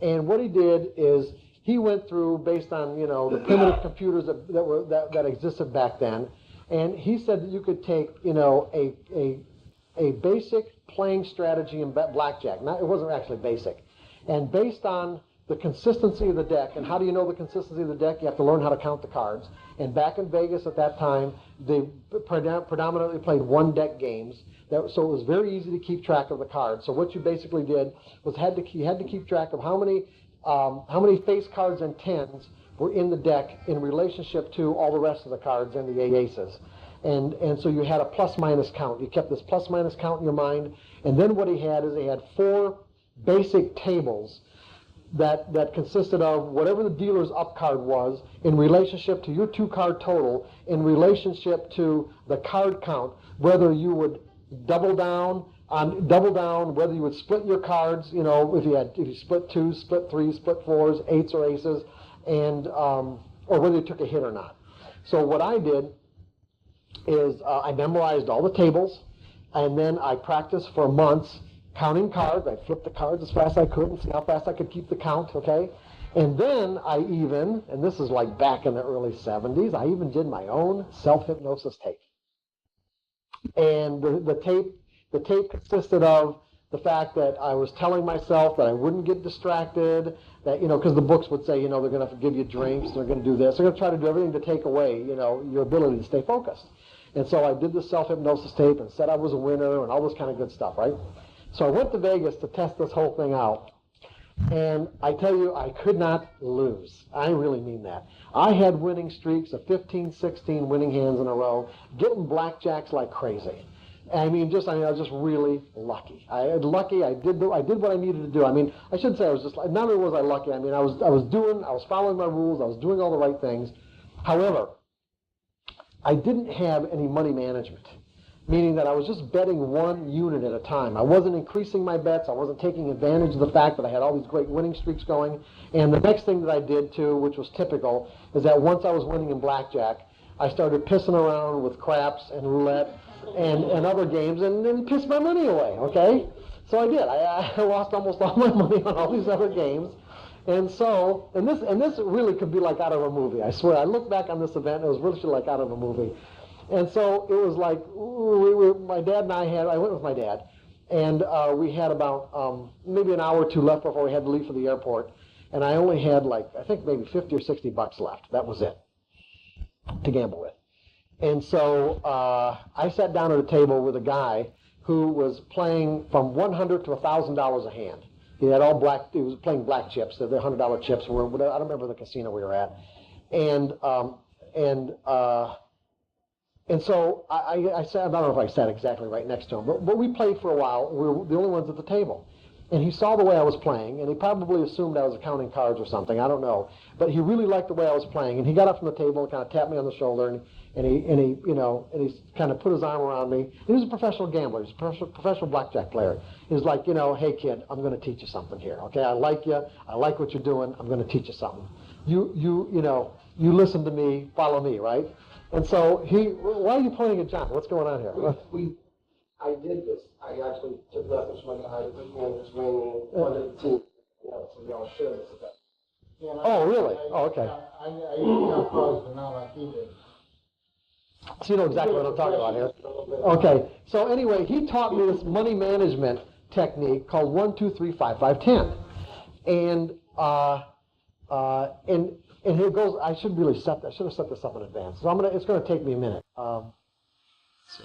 And what he did is he went through, based on the primitive computers that existed back then, and he said that you could take a basic playing strategy in blackjack. It wasn't actually basic, and based on the consistency of the deck. And how do you know the consistency of the deck? You have to learn how to count the cards. And back in Vegas at that time, they predominantly played one-deck games. So it was very easy to keep track of the cards. So what you basically did was you had to keep track of how many face cards and tens were in the deck in relationship to all the rest of the cards and the aces. And so you had a plus-minus count. You kept this plus-minus count in your mind. And then what he had 4 basic tables that consisted of whatever the dealer's up card was in relationship to your 2-card total, in relationship to the card count, whether you would double down, whether you would split your cards, if you split 2s, split 3s, split 4s, 8s or aces, and or whether you took a hit or not. So what I did is I memorized all the tables, and then I practiced for months counting cards. I flipped the cards as fast as I could and see how fast I could keep the count, okay? And then and this is like back in the early 70s, I even did my own self-hypnosis tape. And the tape consisted of the fact that I was telling myself that I wouldn't get distracted, that, because the books would say, they're going to give you drinks, they're going to do this, they're going to try to do everything to take away, your ability to stay focused. And so I did the self-hypnosis tape and said I was a winner and all this kind of good stuff, right? So I went to Vegas to test this whole thing out. And I tell you, I could not lose. I really mean that. I had winning streaks of 15, 16 winning hands in a row, getting blackjacks like crazy. I mean, I was just really lucky. I did what I needed to do. I mean, I shouldn't say I was just, not only was I lucky, I mean, I was following my rules, I was doing all the right things. However, I didn't have any money management, meaning that I was just betting one unit at a time. I wasn't increasing my bets. I wasn't taking advantage of the fact that I had all these great winning streaks going. And the next thing that I did, too, which was typical, is that once I was winning in blackjack, I started pissing around with craps and roulette and other games and pissed my money away, okay? So I did. I lost almost all my money on all these other games. And so, and this really could be like out of a movie. I swear, I look back on this event, it was really like out of a movie. And so it was like, my dad and I went with my dad, and we had about maybe an hour or two left before we had to leave for the airport. And I only had I think maybe 50 or 60 bucks left. That was it to gamble with. And so I sat down at a table with a guy who was playing from $100 to $1,000 a hand. He had he was playing black chips, the $100 chips. I don't remember the casino we were at. And so I sat, I don't know if I sat exactly right next to him, but we played for a while. We were the only ones at the table. And he saw the way I was playing, and he probably assumed I was counting cards or something, I don't know. But he really liked the way I was playing, and he got up from the table and kind of tapped me on the shoulder, and he kind of put his arm around me. He was a professional gambler, he was a professional blackjack player. He was like, hey kid, I'm going to teach you something here, okay? I like you, I like what you're doing, I'm going to teach you something. You listen to me, follow me, right? And so why are you pointing at John? What's going on here?
I did this. I actually took lessons from my guy who put me on this ring under the team. So y'all share this event.
Oh, really? Oh, okay.
I used to count cards, but not like he did.
So you know exactly what I'm talking about here. Okay. So anyway, he taught me this money management technique called 1, 2, 3, 5, 5, 10. And here goes. I should have set this up in advance. So it's gonna take me a minute. Let's see.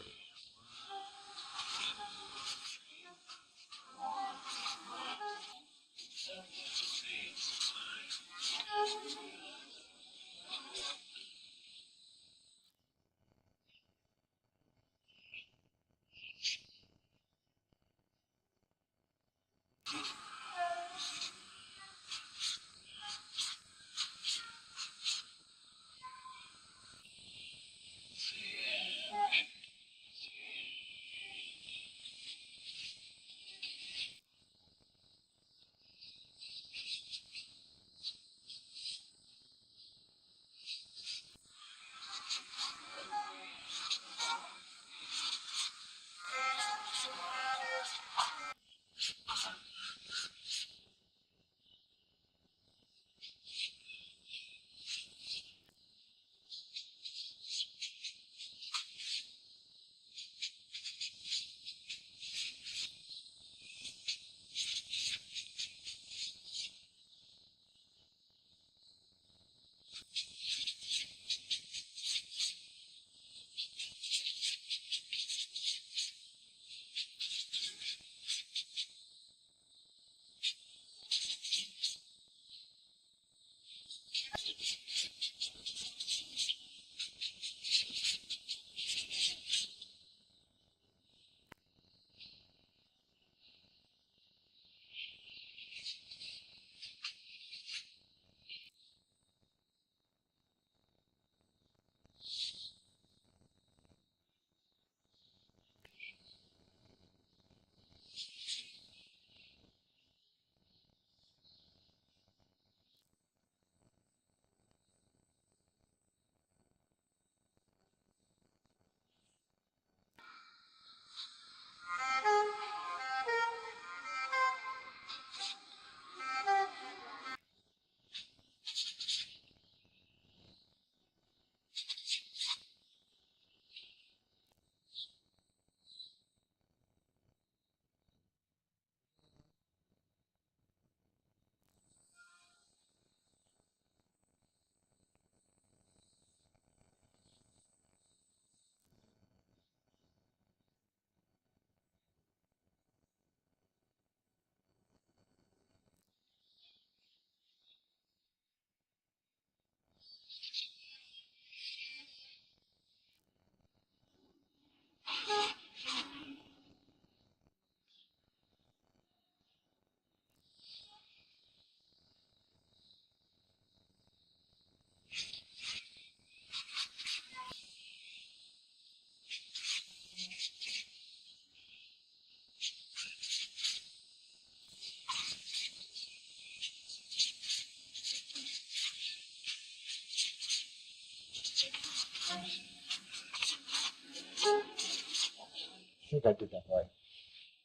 think I did that right.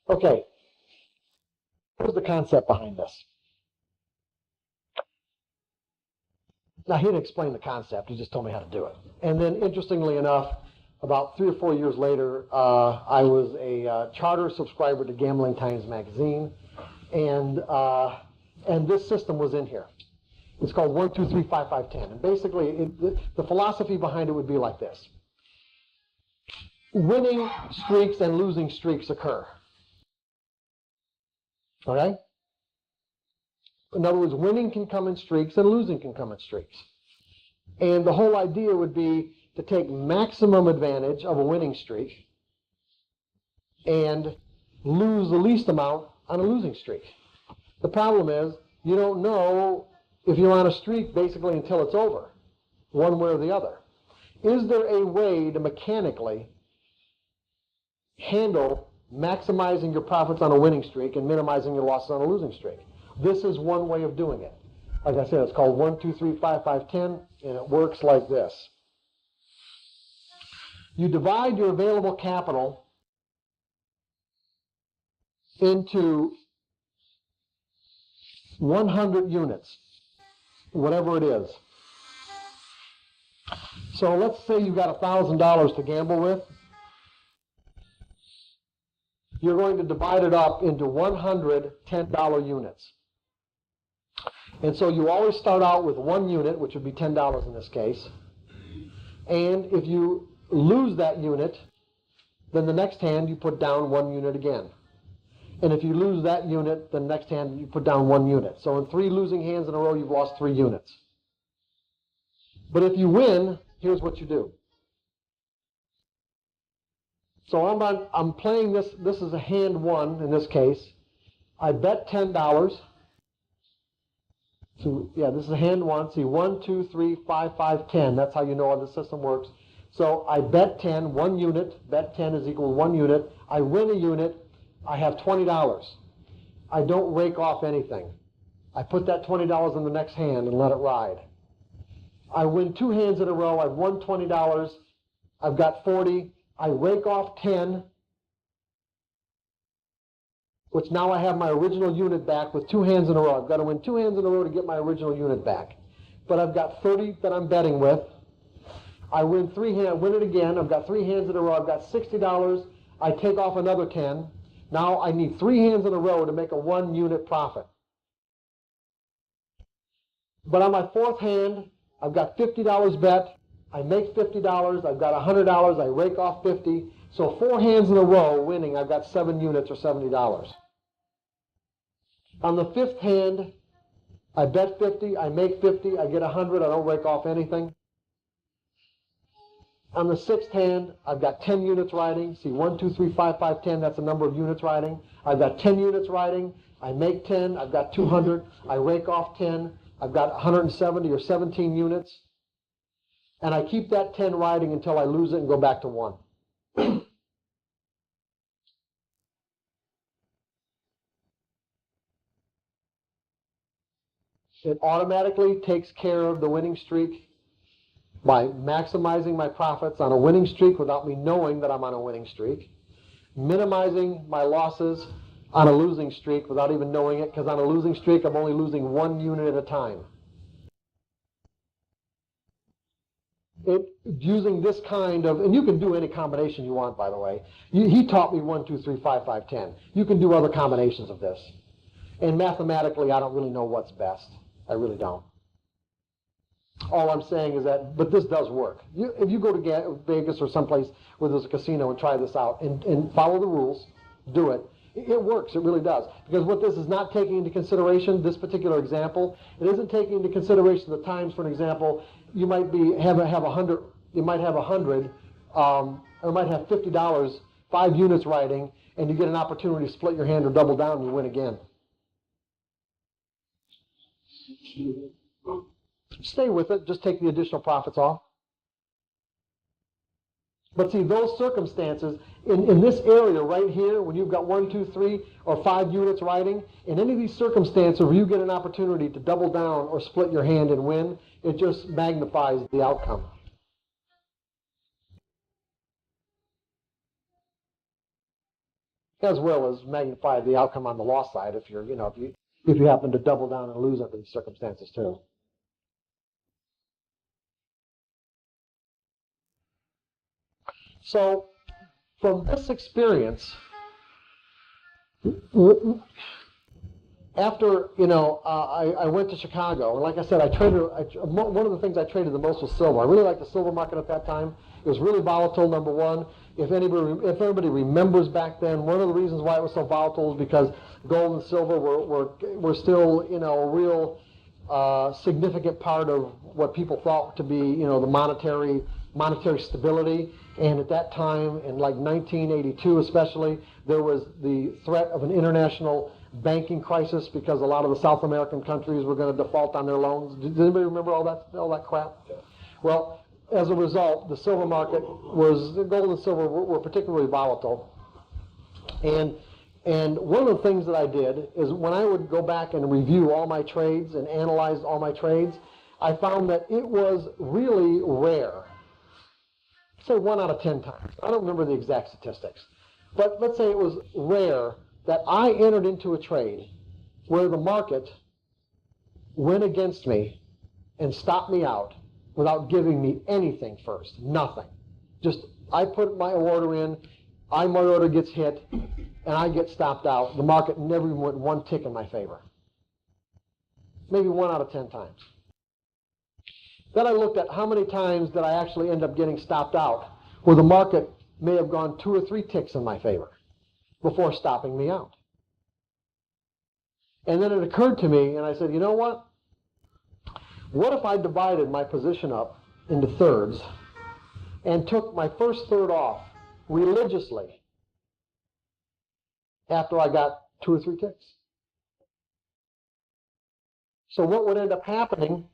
Okay. Here's the concept behind this. Now, he didn't explain the concept. He just told me how to do it. And then, interestingly enough, about 3 or 4 years later, I was a charter subscriber to Gambling Times magazine, and this system was in here. It's called 1, 2, 3, 5, 5, 10. And basically, the philosophy behind it would be like this. Winning streaks and losing streaks occur. Okay? In other words, winning can come in streaks and losing can come in streaks. And the whole idea would be to take maximum advantage of a winning streak and lose the least amount on a losing streak. The problem is you don't know if you're on a streak basically until it's over, one way or the other. Is there a way to mechanically handle maximizing your profits on a winning streak and minimizing your losses on a losing streak? This is one way of doing it. Like I said, it's called 1, 2, 3, 5, 5, 10, and it works like this. You divide your available capital into 100 units, whatever it is. So let's say you've got $1,000 to gamble with. You're going to divide it up into 100 $10 units. And so you always start out with 1 unit, which would be $10 in this case. And if you lose that unit, then the next hand you put down 1 unit again. And if you lose that unit, the next hand you put down 1 unit. So in 3 losing hands in a row, you've lost 3 units. But if you win, here's what you do. So I'm playing this. This is a hand 1 in this case. I bet $10. So yeah, this is a hand 1. See, 1, 2, 3, 5, 5, 10. That's how you know how the system works. So I bet 10, 1 unit. Bet 10 is equal to 1 unit. I win a unit. I have $20. I don't rake off anything. I put that $20 in the next hand and let it ride. I win 2 hands in a row. I've won $20. I've got 40. I rake off 10, which now I have my original unit back with 2 hands in a row. I've got to win 2 hands in a row to get my original unit back. But I've got 30 that I'm betting with. I win 3 hands, I win it again. I've got 3 hands in a row. I've got $60. I take off another 10. Now I need 3 hands in a row to make a 1 unit profit. But on my 4th hand, I've got $50 bet. I make $50. I've got $100. I rake off 50. So 4 hands in a row winning, I've got 7 units or $70. On the 5th hand, I bet 50. I make 50. I get 100. I don't rake off anything. On the 6th hand, I've got 10 units riding. See, 1, 2, 3, 5, 5, 10. That's the number of units riding. I've got 10 units riding. I make 10. I've got 200. I rake off 10. I've got 170 or 17 units. And I keep that 10 riding until I lose it and go back to 1. It automatically takes care of the winning streak by maximizing my profits on a winning streak without me knowing that I'm on a winning streak, minimizing my losses on a losing streak without even knowing it, because on a losing streak I'm only losing 1 unit at a time. Using this kind of, and you can do any combination you want, by the way. He taught me 1, 2, 3, 5, 5, 10. You can do other combinations of this. And mathematically, I don't really know what's best. I really don't. All I'm saying is that, but this does work. If you go to Vegas or someplace where there's a casino and try this out and follow the rules, do it. It works, it really does. Because what this is not taking into consideration, this particular example, it isn't taking into consideration the times, for an example, you might have 100, you might have 100, or might have $50, 5 units riding, and you get an opportunity to split your hand or double down and you win again. Stay with it, just take the additional profits off. But see, those circumstances, in this area right here, when you've got 1, 2, 3, or 5 units riding, in any of these circumstances where you get an opportunity to double down or split your hand and win, it just magnifies the outcome. as well as magnify the outcome on the loss side if you're, if you happen to double down and lose under these circumstances too. So, from this experience, after, I went to Chicago, and like I said, one of the things I traded the most was silver. I really liked the silver market at that time. It was really volatile, number one. If everybody remembers back then, one of the reasons why it was so volatile is because gold and silver were still, a real significant part of what people thought to be, the monetary stability. And at that time, in like 1982 especially, there was the threat of an international banking crisis because a lot of the South American countries were going to default on their loans. Does anybody remember all that crap? Yeah. Well, as a result, the silver market gold and silver were particularly volatile. And one of the things that I did is when I would go back and review all my trades and analyze all my trades, I found that it was really rare. Say 1 out of 10 times. I don't remember the exact statistics. But let's say it was rare that I entered into a trade where the market went against me and stopped me out without giving me anything first. Nothing. Just, I put my order in, my order gets hit, and I get stopped out. The market never even went 1 tick in my favor. Maybe 1 out of 10 times. Then I looked at how many times did I actually end up getting stopped out where the market may have gone 2 or 3 ticks in my favor before stopping me out. And then it occurred to me, and I said, you know what? What if I divided my position up into thirds and took my first third off religiously after I got 2 or 3 ticks? So what would end up happening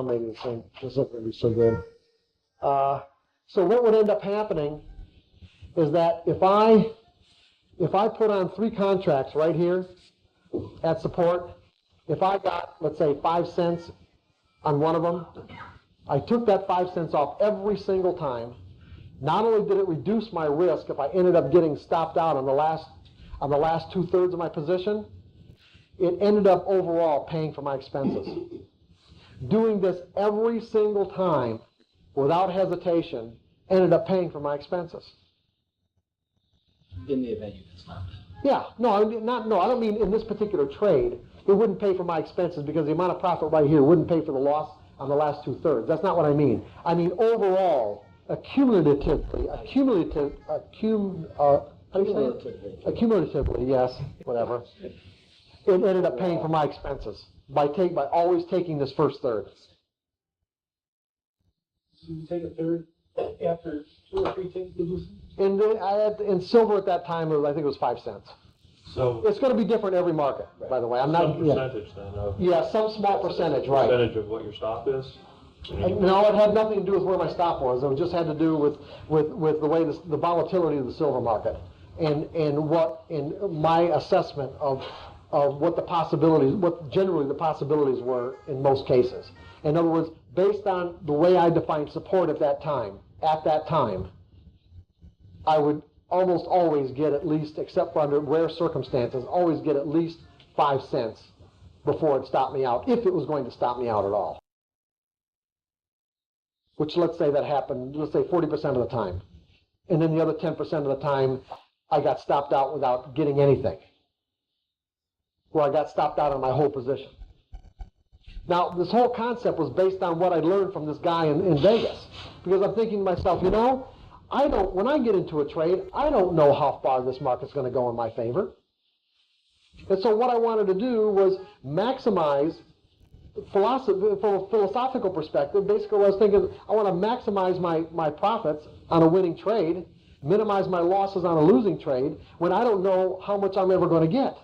maybe the same, this isn't going to be so good. So what would end up happening is that if I put on 3 contracts right here at support, if I got, let's say, 5 cents on one of them, I took that 5 cents off every single time. Not only did it reduce my risk if I ended up getting stopped out on the last 2/3 of my position, it ended up overall paying for my expenses. Doing this every single time without hesitation ended up paying for my expenses.
In the event you get stopped.
Yeah, no, I don't mean in this particular trade. It wouldn't pay for my expenses because the amount of profit right here wouldn't pay for the loss on the last 2/3. That's not what I mean. I mean overall, accumulatively, yes, whatever. It ended up paying for my expenses by always taking this first third.
So you take a third after 2 or 3 ticks?
In silver at that time, I think it was 5 cents.
So
it's going to be different every market, by the way. I'm not.
Some percentage then of.
Yeah, some small percentage, right?
Percentage of what your stop is.
No, it had nothing to do with where my stop was. It just had to do with the way the volatility of the silver market and my assessment of what the possibilities, what generally the possibilities were in most cases. In other words, based on the way I defined support at that time, I would almost always get at least, except for under rare circumstances, always get at least 5 cents before it stopped me out, if it was going to stop me out at all. Which, let's say that happened, let's say 40% of the time. And then the other 10% of the time, I got stopped out without getting anything. Where I got stopped out on my whole position. Now, this whole concept was based on what I learned from this guy in Vegas. Because I'm thinking to myself, when I get into a trade, I don't know how far this market's going to go in my favor. And so what I wanted to do was maximize, from a philosophical perspective, basically what I was thinking, I want to maximize my profits on a winning trade, minimize my losses on a losing trade, when I don't know how much I'm ever going to get.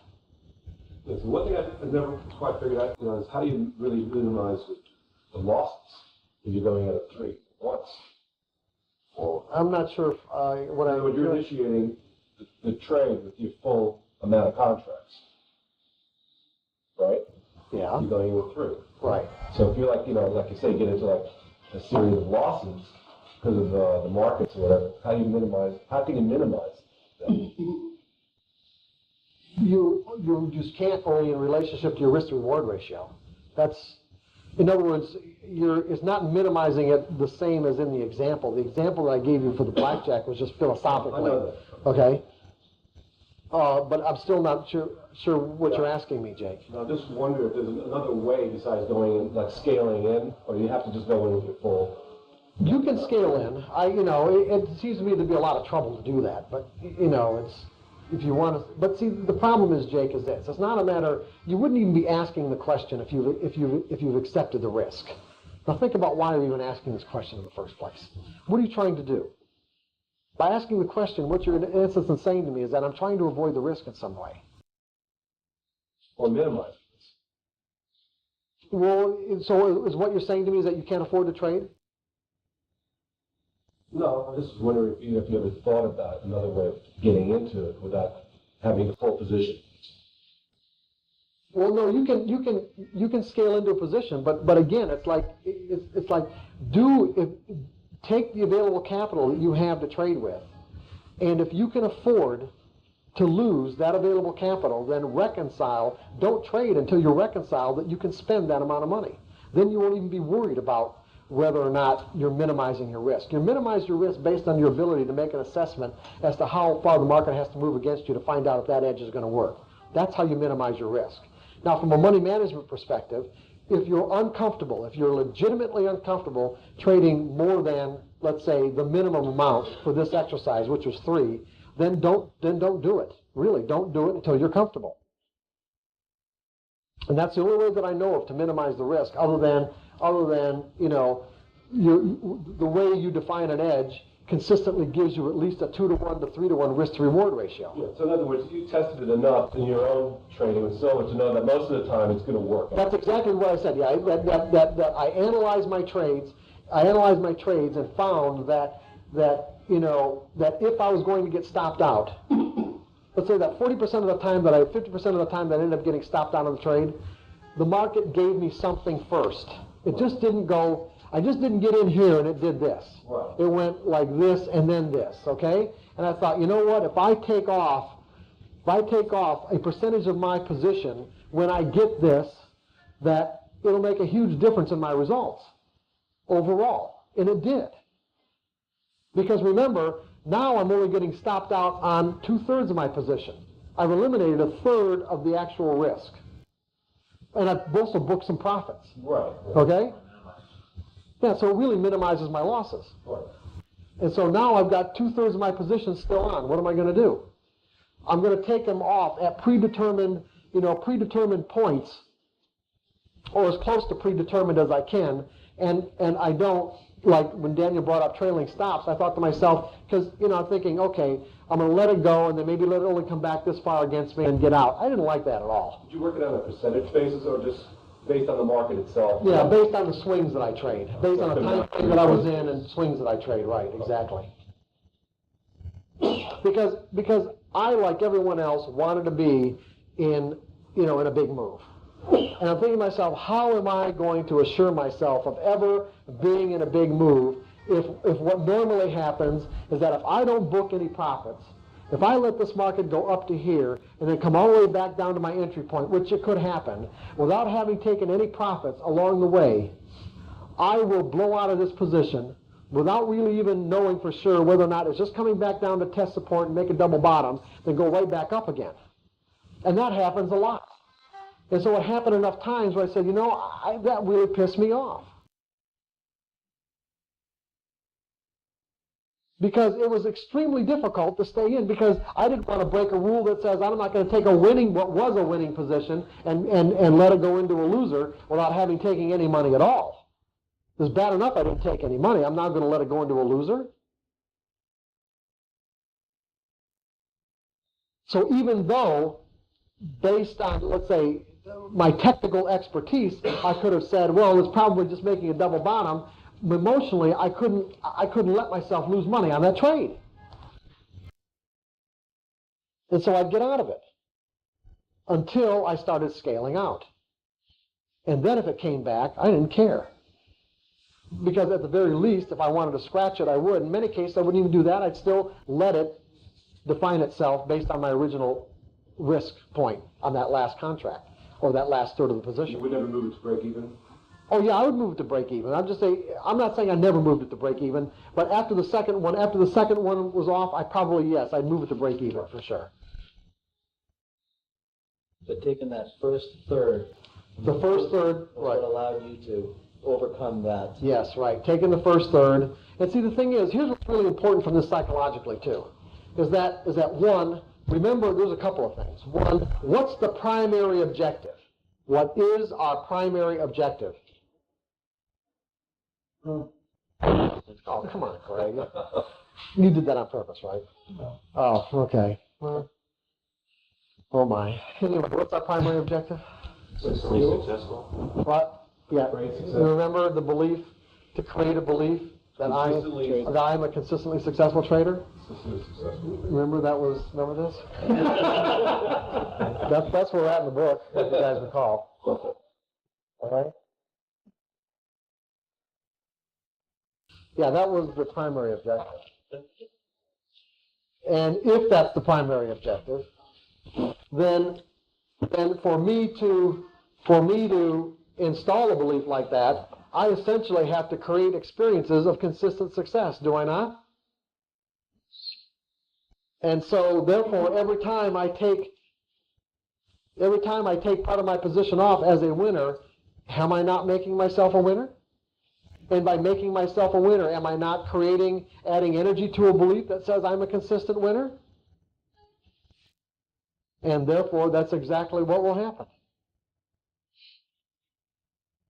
Yes, one thing I've never quite figured out is how do you really minimize the losses if you're going at a trade once?
Well, I'm not sure if
when you're initiating the trade with your full amount of contracts, right?
Yeah.
You're going in with 3.
Right.
So if you're like, like you say, get into like a series of losses because of the markets or whatever, how can you minimize that?
You just can't, only in relationship to your risk to reward ratio. That's, in other words, it's not minimizing it the same as in the example. The example that I gave you for the blackjack was just philosophically.
I know that.
Okay? But I'm still not sure what you're asking me, Jake.
I just wonder if there's another way besides going in, like scaling in, or you have to just go in with your full.
You can scale in. It seems to me to be a lot of trouble to do that, but it's, if you want to. But see, the problem is, Jake, is this: it's not a matter. You wouldn't even be asking the question if you've accepted the risk. Now think about why you're even asking this question in the first place. What are you trying to do? By asking the question, what you're in essence saying to me is that I'm trying to avoid the risk in some way.
Or minimize it.
Well, so is what you're saying to me is that you can't afford to trade?
No, I just wonder if you ever thought about another way of getting into it without having a full position.
Well, no, you can scale into a position, but again, it's like take the available capital that you have to trade with, and if you can afford to lose that available capital, then reconcile. Don't trade until you're reconciled that you can spend that amount of money. Then you won't even be worried about whether or not you're minimizing your risk. You minimize your risk based on your ability to make an assessment as to how far the market has to move against you to find out if that edge is going to work. That's how you minimize your risk. Now, from a money management perspective, if you're uncomfortable, if you're legitimately uncomfortable trading more than, let's say, the minimum amount for this exercise, which was 3, then don't do it. Really, don't do it until you're comfortable. And that's the only way that I know of to minimize the risk, other than the way you define an edge consistently gives you at least a 2-to-1 to 3-to-1 risk to reward ratio.
Yeah, so in other words, you tested it enough in your own trading with silver to know that most of the time it's going to work.
That's exactly what I said. Yeah, that I analyzed my trades. I analyzed my trades and found that if I was going to get stopped out, let's say that 40% of the time 50% of the time that I ended up getting stopped out of the trade, the market gave me something first. It just didn't go, I just didn't get in here and it did this.
Right.
It went like this and then this, okay? And I thought, you know what, if I take off a percentage of my position when I get this, that it'll make a huge difference in my results overall. And it did. Because remember, now I'm only getting stopped out on 2/3 of my position. I've eliminated 1/3 of the actual risk. And I've also booked some profits.
Right.
Okay? Yeah, so it really minimizes my losses.
Right.
And so now I've got 2/3 of my position still on. What am I going to do? I'm going to take them off at predetermined points, or as close to predetermined as I can. And I don't, like when Daniel brought up trailing stops, I thought to myself, because I'm thinking, okay, I'm going to let it go and then maybe let it only come back this far against me and get out. I didn't like that at all.
Did you work it on a percentage basis or just based on the market itself?
Yeah, based on the swings that I trade, based on the time frame that I was in and swings that I trade. Right, exactly. Because I, like everyone else, wanted to be in a big move. And I'm thinking to myself, how am I going to assure myself of ever being in a big move if what normally happens is that if I don't book any profits, if I let this market go up to here and then come all the way back down to my entry point, which it could happen, without having taken any profits along the way, I will blow out of this position without really even knowing for sure whether or not it's just coming back down to test support and make a double bottom, then go right back up again. And that happens a lot. And so it happened enough times where I said, that really pissed me off. Because it was extremely difficult to stay in, because I didn't want to break a rule that says I'm not going to take what was a winning position and let it go into a loser without having taken any money at all. It was bad enough I didn't take any money. I'm not going to let it go into a loser. So even though, based on, let's say, my technical expertise, I could have said, well, it's probably just making a double bottom. Emotionally, I couldn't let myself lose money on that trade. And so I'd get out of it until I started scaling out. And then if it came back, I didn't care. Because at the very least, if I wanted to scratch it, I would. In many cases, I wouldn't even do that. I'd still let it define itself based on my original risk point on that last contract or that last third of the position.
You would never move it to break even?
Oh yeah, I would move it to break even. I'm not saying I never moved it to break even, but after the second one was off, I'd move it to break even for sure.
But taking that first third.
The first third,
was
right.
what allowed you to overcome that.
Yes, right. Taking the first third. And see, the thing is, here's what's really important from this psychologically too, is that one, remember there's a couple of things. One, what's the primary objective? What is our primary objective? Oh, come on, Craig. You did that on purpose, right? No. Oh, okay. Well, oh my. Anyway, what's our primary objective?
Be successful.
What? Yeah.
Success.
Remember the belief, to create a belief that I'm a consistently successful trader? Remember this? That's where we're at in the book, if you guys recall. All right? Yeah, that was the primary objective. And if that's the primary objective, then for me to install a belief like that, I essentially have to create experiences of consistent success, do I not? And so therefore every time I take part of my position off as a winner, am I not making myself a winner? And by making myself a winner, am I not adding energy to a belief that says I'm a consistent winner? And therefore, that's exactly what will happen.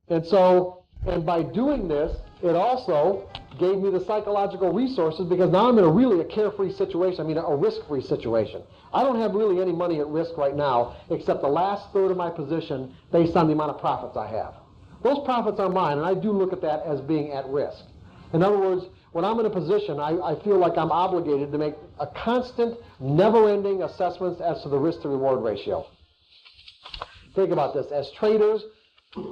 And by doing this, it also gave me the psychological resources, because now I'm in a carefree situation, a risk-free situation. I don't have really any money at risk right now, except the last third of my position based on the amount of profits I have. Those profits are mine, and I do look at that as being at risk. In other words, when I'm in a position, I feel like I'm obligated to make a constant, never-ending assessments as to the risk-to-reward ratio. Think about this. As traders,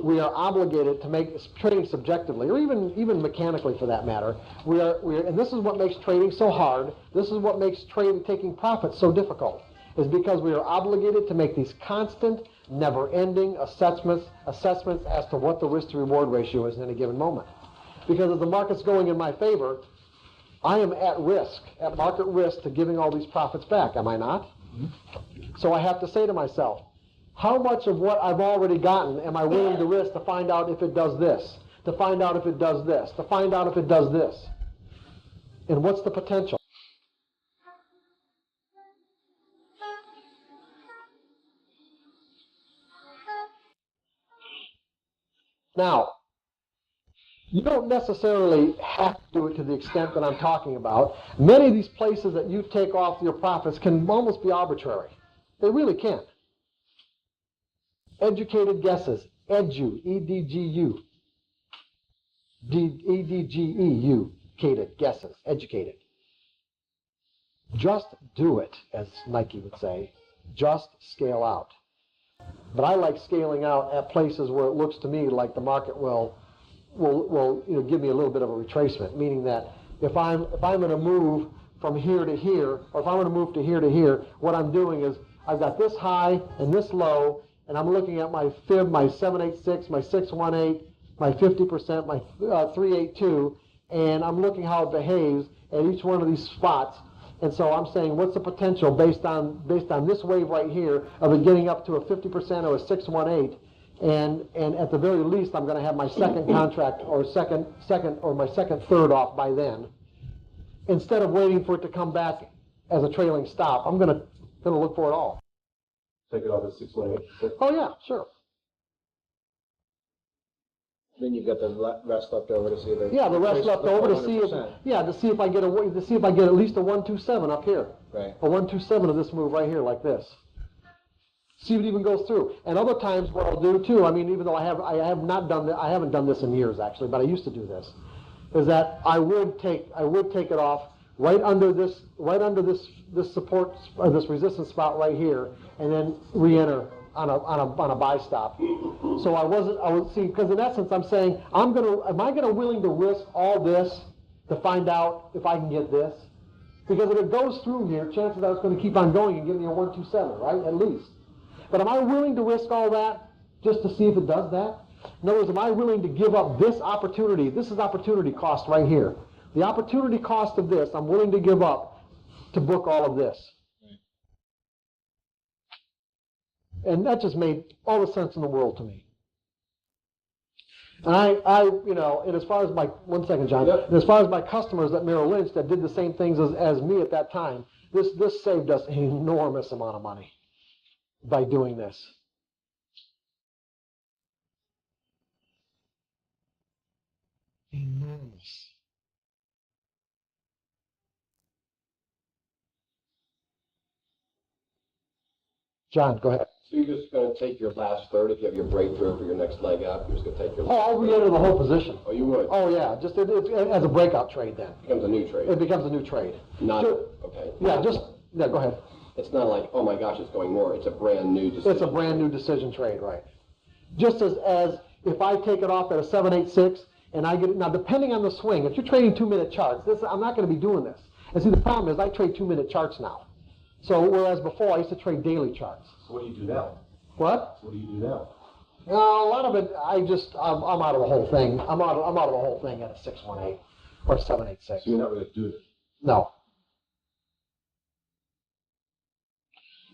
we are obligated to make trading subjectively, or even mechanically for that matter. And this is what makes trading so hard. This is what makes taking profits so difficult, is because we are obligated to make these constant, never-ending assessments as to what the risk-to-reward ratio is in any given moment. Because if the market's going in my favor, I am at market risk to giving all these profits back, am I not? Mm-hmm. So I have to say to myself, how much of what I've already gotten am I willing to risk to find out if it does this, to find out if it does this, to find out if it does this? And what's the potential? Now, you don't necessarily have to do it to the extent that I'm talking about. Many of these places that you take off your profits can almost be arbitrary. They really can. Educated guesses, edu, E-D-G-U. E-D-G-E-U, guesses, educated. Just do it, as Nike would say. Just scale out. But I like scaling out at places where it looks to me like the market will give me a little bit of a retracement, meaning that if I'm going to move from here to here, or if I'm going to move to here, what I'm doing is I've got this high and this low, and I'm looking at my fib, my 786, my 618, my 50%, my 382, and I'm looking how it behaves at each one of these spots. And so I'm saying, what's the potential based on this wave right here of it getting up to a 50% or a 618? And at the very least, I'm going to have my second contract or my second third off by then. Instead of waiting for it to come back as a trailing stop, I'm going to look for it all.
Take it off at 618.
Oh yeah, sure.
Then you've got the rest left over to see the
the rest left over to see if I get at least a 127 up here.
Right.
A 127 of this move right here, like this. See if it even goes through. And other times, what I'll do too, even though I haven't done this in years actually, but I used to do this, is that I would take it off right under this support, or this resistance spot right here, and then re-enter on a buy stop. So I was see, because in essence I'm saying, am I willing to risk all this to find out if I can get this? Because if it goes through here, chances are it's going to keep on going and give me a 127, right, at least. But am I willing to risk all that just to see if it does that? In other words, am I willing to give up this opportunity? This is opportunity cost right here. The opportunity cost of this, I'm willing to give up to book all of this. And that just made all the sense in the world to me. And and as far as my, one second, John, and as far as my customers at Merrill Lynch that did the same things as me at that time, this saved us an enormous amount of money by doing this. Enormous. John, go ahead.
So you're just going to take your last third if you have your breakthrough for your next leg up. You're just going to take your.
Oh, I'll re-enter the whole position.
Oh, you would.
Oh yeah, just as a breakout trade then.
It becomes a new trade.
It becomes a new trade.
Not okay.
Yeah, go ahead.
It's not like, oh my gosh, it's going more. It's a brand new decision.
It's a brand new decision trade, right? Just as if I take it off at a 786 and I get it now, depending on the swing. If you're trading 2-minute charts, I'm not going to be doing this. And see, the problem is I trade 2-minute charts now. So whereas before I used to trade daily charts.
So what do you do now?
What?
What do you do now?
A lot of it, I'm out of the whole thing. I'm out of the whole thing at a 618 or 786.
So you're not really doing it?
No.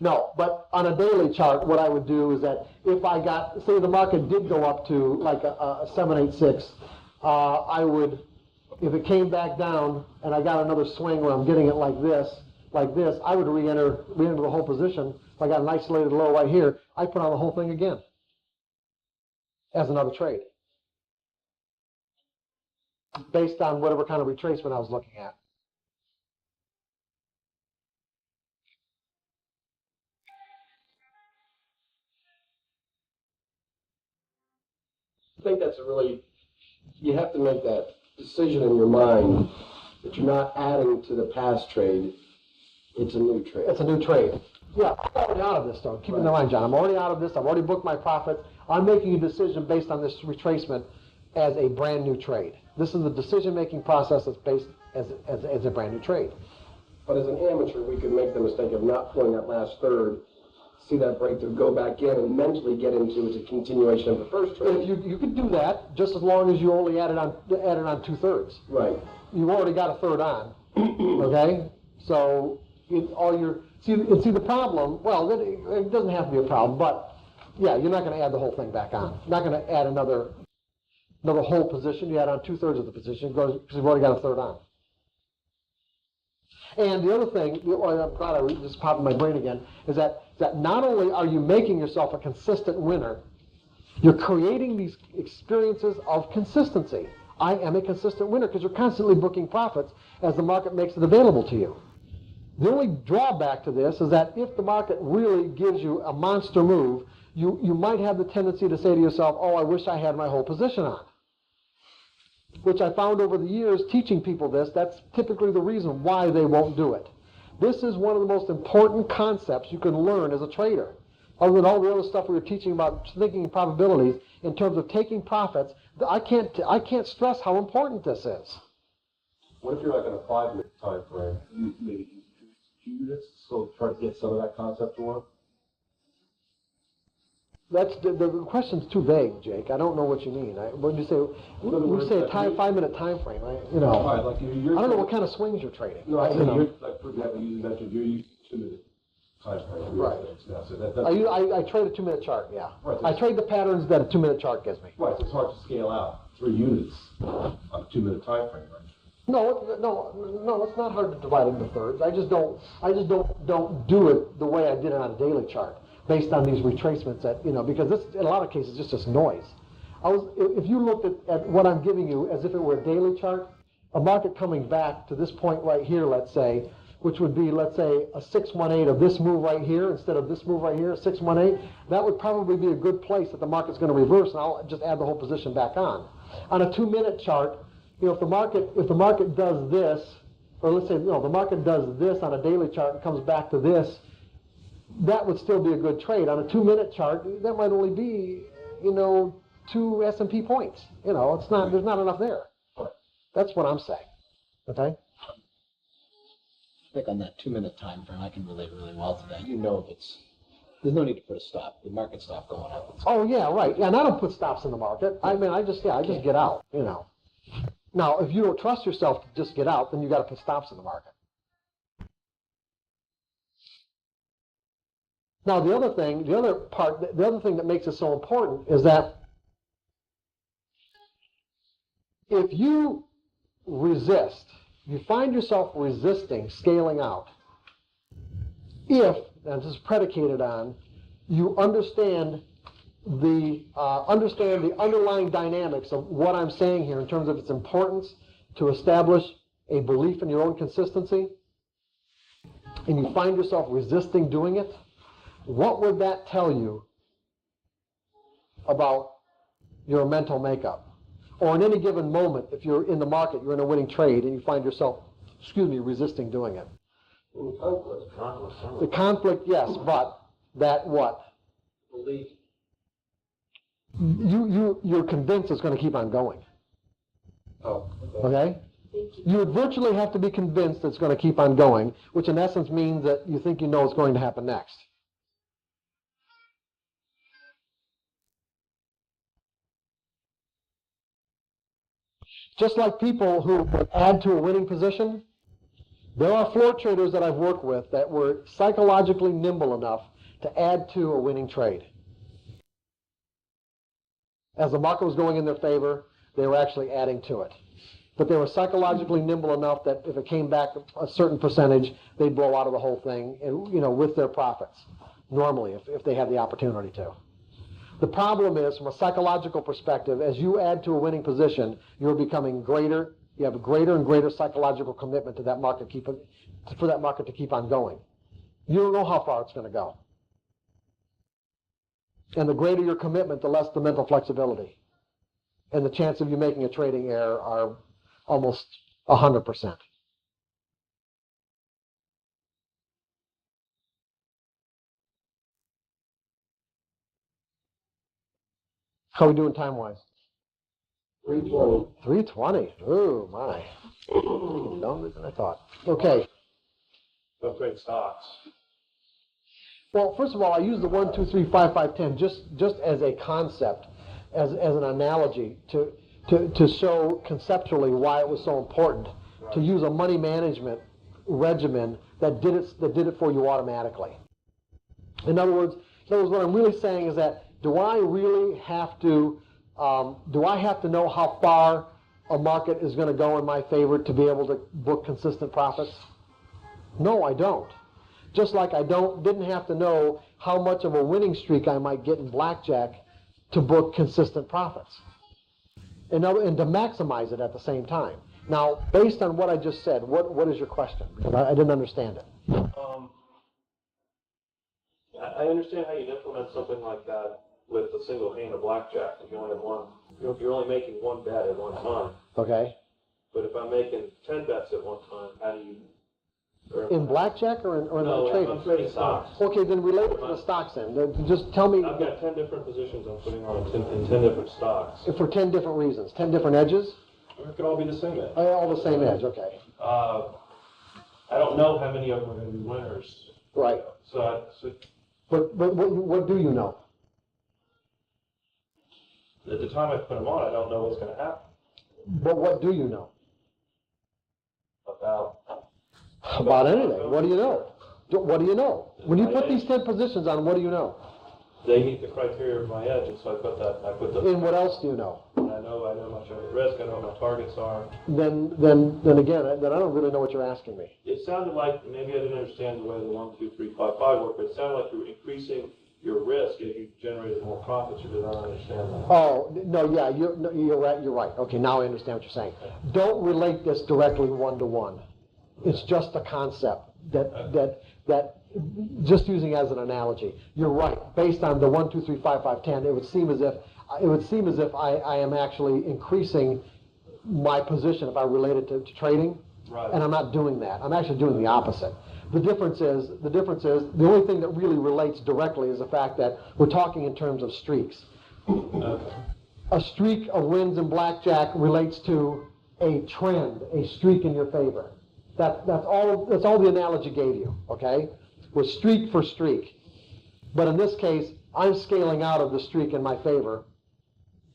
No, but on a daily chart, what I would do is that if I got, say the market did go up to like a 786, I would, if it came back down and I got another swing where I'm getting it like this, I would re-enter the whole position. If I got an isolated low right here, I put on the whole thing again as another trade based on whatever kind of retracement I was looking at.
I think that's you have to make that decision in your mind that you're not adding to the past trade. It's a new trade.
It's a new trade. Yeah, I'm already out of this, though. Keep in mind, John, I'm already out of this. I've already booked my profits. I'm making a decision based on this retracement as a brand new trade. This is the decision-making process that's based as a brand new trade.
But as an amateur, we could make the mistake of not pulling that last third, see that breakthrough, go back in, and mentally get into it's a continuation of the first trade.
If you could do that, just as long as you only added on 2/3.
Right.
You've already got a third on. Okay, so all your see the problem. Well, it doesn't have to be a problem, but yeah, you're not going to add the whole thing back on. You're not going to add another whole position. You add on 2/3 of the position because you've already got a third on. And the other thing, I'm glad I just popped in my brain again, is that not only are you making yourself a consistent winner, you're creating these experiences of consistency. I am a consistent winner because you're constantly booking profits as the market makes it available to you. The only drawback to this is that if the market really gives you a monster move, you might have the tendency to say to yourself, oh, I wish I had my whole position on. Which I found over the years teaching people this, that's typically the reason why they won't do it. This is one of the most important concepts you can learn as a trader. Other than all the other stuff we were teaching about thinking in probabilities, in terms of taking profits, I can't stress how important this is.
What if you're like on a 5-minute time frame? Maybe use 2 units, so try to get some of that concept to work?
That's the question's too vague, Jake. I don't know what you mean. When you say a 5-minute time frame, right? You know,
right, like I
don't know what kind of swings you're trading.
No,
right?
you're, like for example, you mentioned you're using 2-minute time frame.
Right.
Now, so
I trade a 2-minute chart. Yeah.
Right,
I trade the patterns that a 2-minute chart gives me.
Right. So it's hard to scale out 3 units on a 2-minute time frame, right?
No, it's not hard to divide into thirds. I just don't do it the way I did it on a daily chart, based on these retracements that, because this, in a lot of cases, is just noise. If you looked at what I'm giving you as if it were a daily chart, a market coming back to this point right here, let's say, which would be, let's say, a 618 of this move right here instead of this move right here, 618, that would probably be a good place that the market's going to reverse, and I'll just add the whole position back on. On a 2-minute chart, if the market does this, or let's say, the market does this on a daily chart and comes back to this, that would still be a good trade. On a 2-minute chart, that might only be, 2 S&P points. It's not, there's not enough there. That's what I'm saying. Okay?
I think on that 2-minute time frame, I can relate really well to that. There's no need to put a stop. The market stop going up.
Oh yeah, right. Yeah, and I don't put stops in the market. I mean, I just get out. Now, if you don't trust yourself to just get out, then you got to put stops in the market. Now, the other thing that makes it so important is that if you resist, you find yourself resisting scaling out, if, and this is predicated on, you understand the underlying dynamics of what I'm saying here in terms of its importance to establish a belief in your own consistency, and you find yourself resisting doing it, what would that tell you about your mental makeup? Or in any given moment, if you're in the market, you're in a winning trade, and you find yourself, resisting doing it. The conflict, yes, but that what?
Belief.
You're convinced it's going to keep on going.
Oh,
okay? You would virtually have to be convinced it's going to keep on going, which in essence means that you think you know what's going to happen next. Just like people who would add to a winning position, there are floor traders that I've worked with that were psychologically nimble enough to add to a winning trade. As the market was going in their favor, they were actually adding to it. But they were psychologically nimble enough that if it came back a certain percentage, they'd blow out of the whole thing, and, with their profits, normally, if they had the opportunity to. The problem is, from a psychological perspective, as you add to a winning position, you're becoming greater. You have a greater and greater psychological commitment to that market, for that market to keep on going. You don't know how far it's going to go. And the greater your commitment, the less the mental flexibility. And the chance of you making a trading error are almost 100%. How are we doing time-wise?
3:20.
3:20. Oh, my. Longer than I thought. Okay.
Upgrade stocks.
Well, first of all, I use the 1, 2, 3, 5, 5, 10 just as a concept, as an analogy to show conceptually why it was so important to use a money management regimen that did it for you automatically. In other words, what I'm really saying is that do I really have to know how far a market is going to go in my favor to be able to book consistent profits? No, I don't. Just like I didn't have to know how much of a winning streak I might get in blackjack to book consistent profits. And to maximize it at the same time. Now, based on what I just said, what is your question? Because I didn't understand it.
I understand how you'd implement something like that with a single hand of blackjack. If you only have one, you're only making one bet at one time.
Okay.
But if I'm making 10 bets at one time, how do you?
In blackjack or in trading?
I'm trading stocks.
Okay, then relate it to the stocks then. Just tell me.
I've got 10 different positions I'm putting on in 10 different stocks.
For 10 different reasons, 10 different edges?
It could all be the same edge.
All the same edge, okay.
I don't know how many of them are going to be winners.
Right. But what do you know?
At the time I put them on, I don't know what's going to happen.
But what do you know?
About
anything. What do you know? What do you know? When you put these 10 positions on, what do you know?
They meet the criteria of my edge, and so I put them.
And what else do you know?
I know my target risk. I know what my targets are.
Then again, I don't really know what you're asking me.
It sounded like maybe I didn't understand the way the 1, 2, 3, 5, 5 work, but it sounded like you were increasing your risk if you generated more profits. You did not understand that.
Oh no, yeah, you're right. You're right. Okay, now I understand what you're saying. Don't relate this directly 1-to-1. It's just a concept that just using as an analogy. You're right. Based on the 1, 2, 3, 5, 5, 10, it would seem as if I am actually increasing my position if I relate it to trading.
Right.
And I'm not doing that. I'm actually doing the opposite. The difference is the only thing that really relates directly is the fact that we're talking in terms of streaks.
Okay.
A streak of wins in blackjack relates to a trend, a streak in your favor. That's all the analogy gave you, okay? Was streak for streak. But in this case, I'm scaling out of the streak in my favor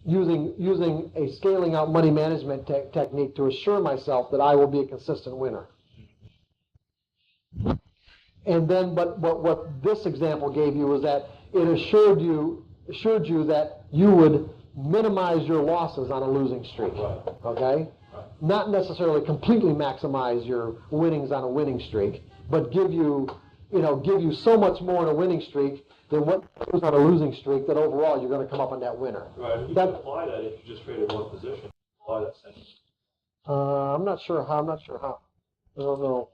using a scaling out money management technique to assure myself that I will be a consistent winner. And then, but what this example gave you was that it assured you that you would minimize your losses on a losing streak, okay? Not necessarily completely maximize your winnings on a winning streak, but give you so much more in a winning streak than what goes on a losing streak that overall you're going to come up on that winner.
Right. You can apply that if you just traded one position. Apply that same.
I'm not sure how. I don't know.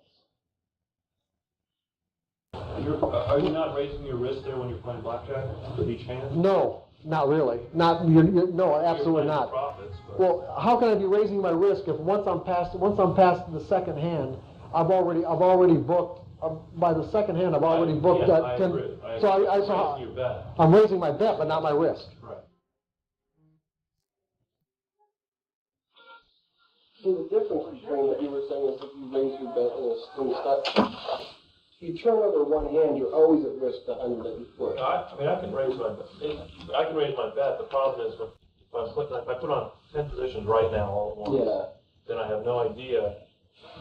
Are you not raising your risk there when you're playing blackjack with each hand?
No, not really. No, absolutely not.
Profits,
well, how can I be raising my risk if once I'm past the second hand, I've already booked. By the second hand, I've already booked that 10. I'm raising my bet, but not my risk.
Right.
So the difference between what you were saying is if you raise your bet in the stock, you turn over one hand, you're always at risk to under that you put.
I can raise my bet. I can raise my bet. The problem is if I put on 10 positions right now all at once, then I have no idea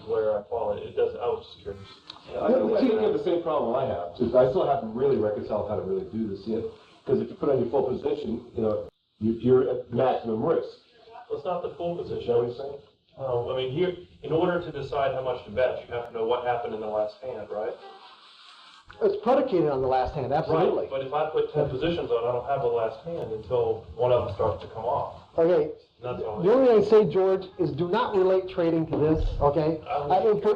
where I fall. It does. I was just curious.
Yeah, I think you have the same problem I have. Too. I still haven't really reconciled how to really do this yet. Because if you put on your full position, you're at maximum risk.
Well, it's not the full position. Is that what you're saying? I mean, here, in order to decide how much to bet, you have to know what happened in the last hand, right?
It's predicated on the last hand, absolutely.
Right, but if I put 10 positions on, I don't have the last hand until one of them starts to come off.
Okay.
That's all.
The only thing I say, George, is do not relate trading to this, okay?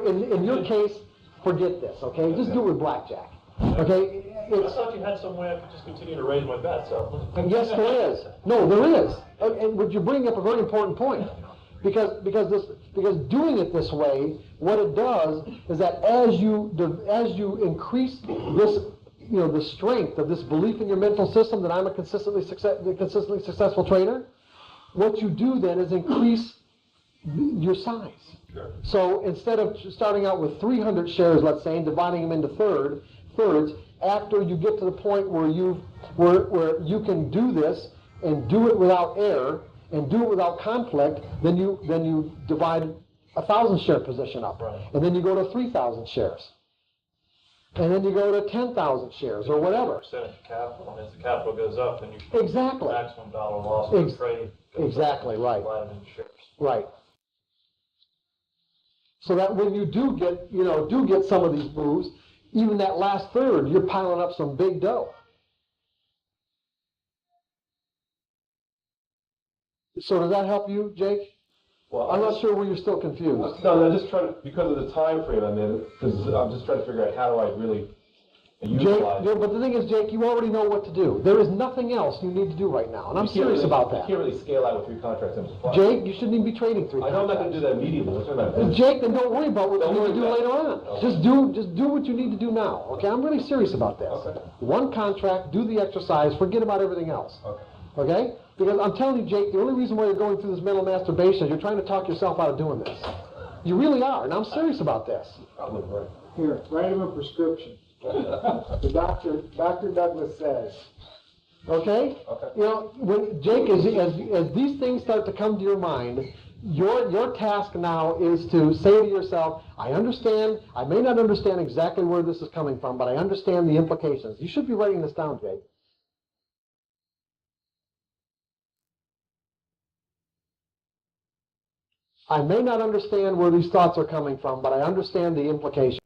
In your case, forget this, okay? Just do it with blackjack, okay?
I thought you had some way I could just continue to raise my bet, so.
Yes, there is. No, there is. And would you bring up a very important point? Because doing it this way, what it does is that as you increase this, the strength of this belief in your mental system that I'm a consistently successful trader, what you do then is increase your size.
Sure.
So instead of starting out with 300 shares, let's say, and dividing them into thirds, after you get to the point where you can do this and do it without error and do it without conflict, then you divide 1,000 share position up,
right.
And then you go to 3,000 shares, and then you go to 10,000 shares or whatever.
Percentage of capital, and as the capital goes up, then you
exactly
maximum dollar loss per trade.
Exactly right.
Divided into shares.
Right. So that when you do get some of these moves, even that last third, you're piling up some big dough. So does that help you, Jake?
Well,
I'm not sure where you're still confused.
No, I'm just trying to, because of the time frame I'm in, because I'm just trying to figure out how do I really utilize.
Jake, but the thing is, Jake, you already know what to do. There is nothing else you need to do right now, and I'm serious about that.
You can't really scale out with 3 contracts in supply.
Jake, you shouldn't even be trading 3
I know I'm not going to do that immediately. We're talking about business.
Jake, then don't worry about what you need to do later on.
Okay.
Just do what you need to do now. Okay, I'm really serious about this.
Okay.
1 contract, do the exercise, forget about everything else.
Okay.
Okay? Because I'm telling you, Jake, the only reason why you're going through this mental masturbation is you're trying to talk yourself out of doing this. You really are, and I'm serious about this.
Here, write him a prescription. The Dr. Douglas says.
Okay? When Jake, as these things start to come to your mind, your task now is to say to yourself, I understand, I may not understand exactly where this is coming from, but I understand the implications. You should be writing this down, Jake. I may not understand where these thoughts are coming from, but I understand the implications.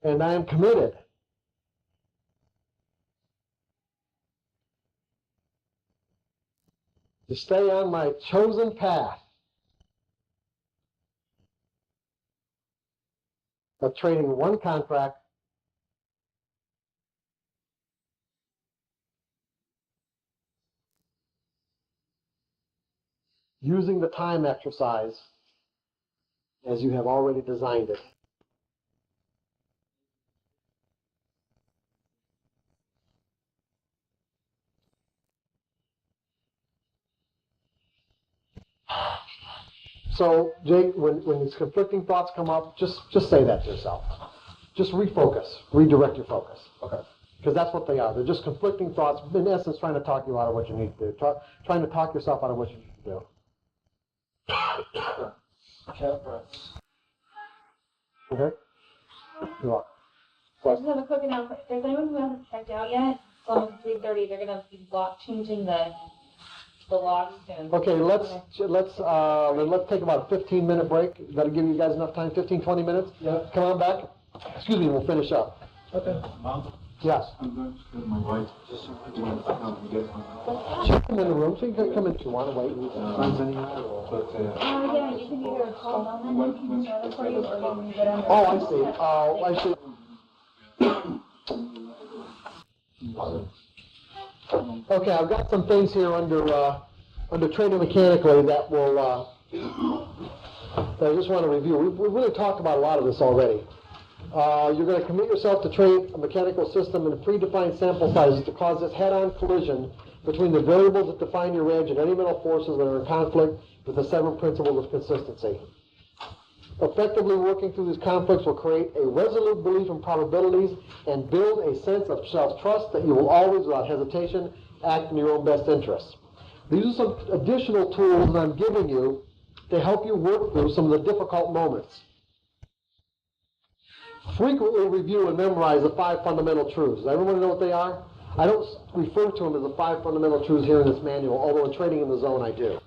And I am committed to stay on my chosen path of trading one contract using the time exercise as you have already designed it. So, Jake, when these conflicting thoughts come up, just say that to yourself. Just refocus, redirect your focus. Okay. Because that's what they are. They're just conflicting thoughts, in essence, trying to talk you out of what you need to do. Trying to talk yourself out of what you need to do. Okay? You're welcome.
I just have a quick announcement. If there's anyone who hasn't checked out yet, it's almost 3:30. They're gonna be changing the logs soon.
Okay, let's take about a 15-minute break. That'll give you guys enough time, 15, 20 minutes? Yeah. Come on back. Excuse me, we'll finish up.
Okay.
Yes.
I'm going to tell my wife just to come and get one.
She'll come in the room. She can come in if you want to wait.
Friends anyhow, but
Yeah, you can either call them and they can start it for you, or you can get on.
Oh, I see. Oh, I see. Okay, I've got some things here under training mechanically that will that I just want to review. We've really talked about a lot of this already. You're going to commit yourself to train a mechanical system in predefined sample sizes to cause this head-on collision between the variables that define your edge and any mental forces that are in conflict with the 7 principles of consistency. Effectively working through these conflicts will create a resolute belief in probabilities and build a sense of self-trust that you will always, without hesitation, act in your own best interests. These are some additional tools that I'm giving you to help you work through some of the difficult moments. Frequently review and memorize the 5 fundamental truths. Does everyone know what they are? I don't refer to them as the 5 fundamental truths here in this manual, although in Trading in the Zone I do.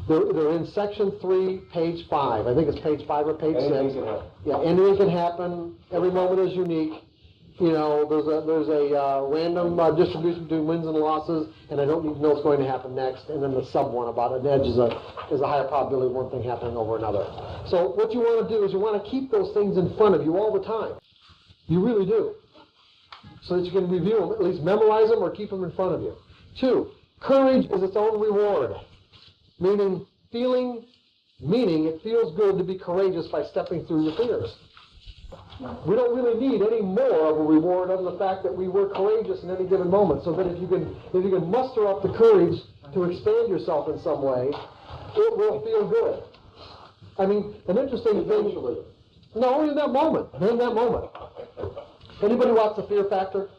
They're in section 3, page 5. I think it's page 5 or page 6.
Anything can happen.
Yeah, anything can happen. Every moment is unique. You know, there's a random distribution between wins and losses, and I don't need to know what's going to happen next. And then the sub one about an edge is a higher probability of one thing happening over another. So what you want to do is you want to keep those things in front of you all the time. You really do. So that you can review them, at least memorize them or keep them in front of you. 2, courage is its own reward. Meaning it feels good to be courageous by stepping through your fears. We don't really need any more of a reward other than the fact that we were courageous in any given moment. So that if you can muster up the courage to expand yourself in some way, it will feel good. I mean, an interesting thing. No, in that moment. In that moment. Anybody watch The Fear Factor?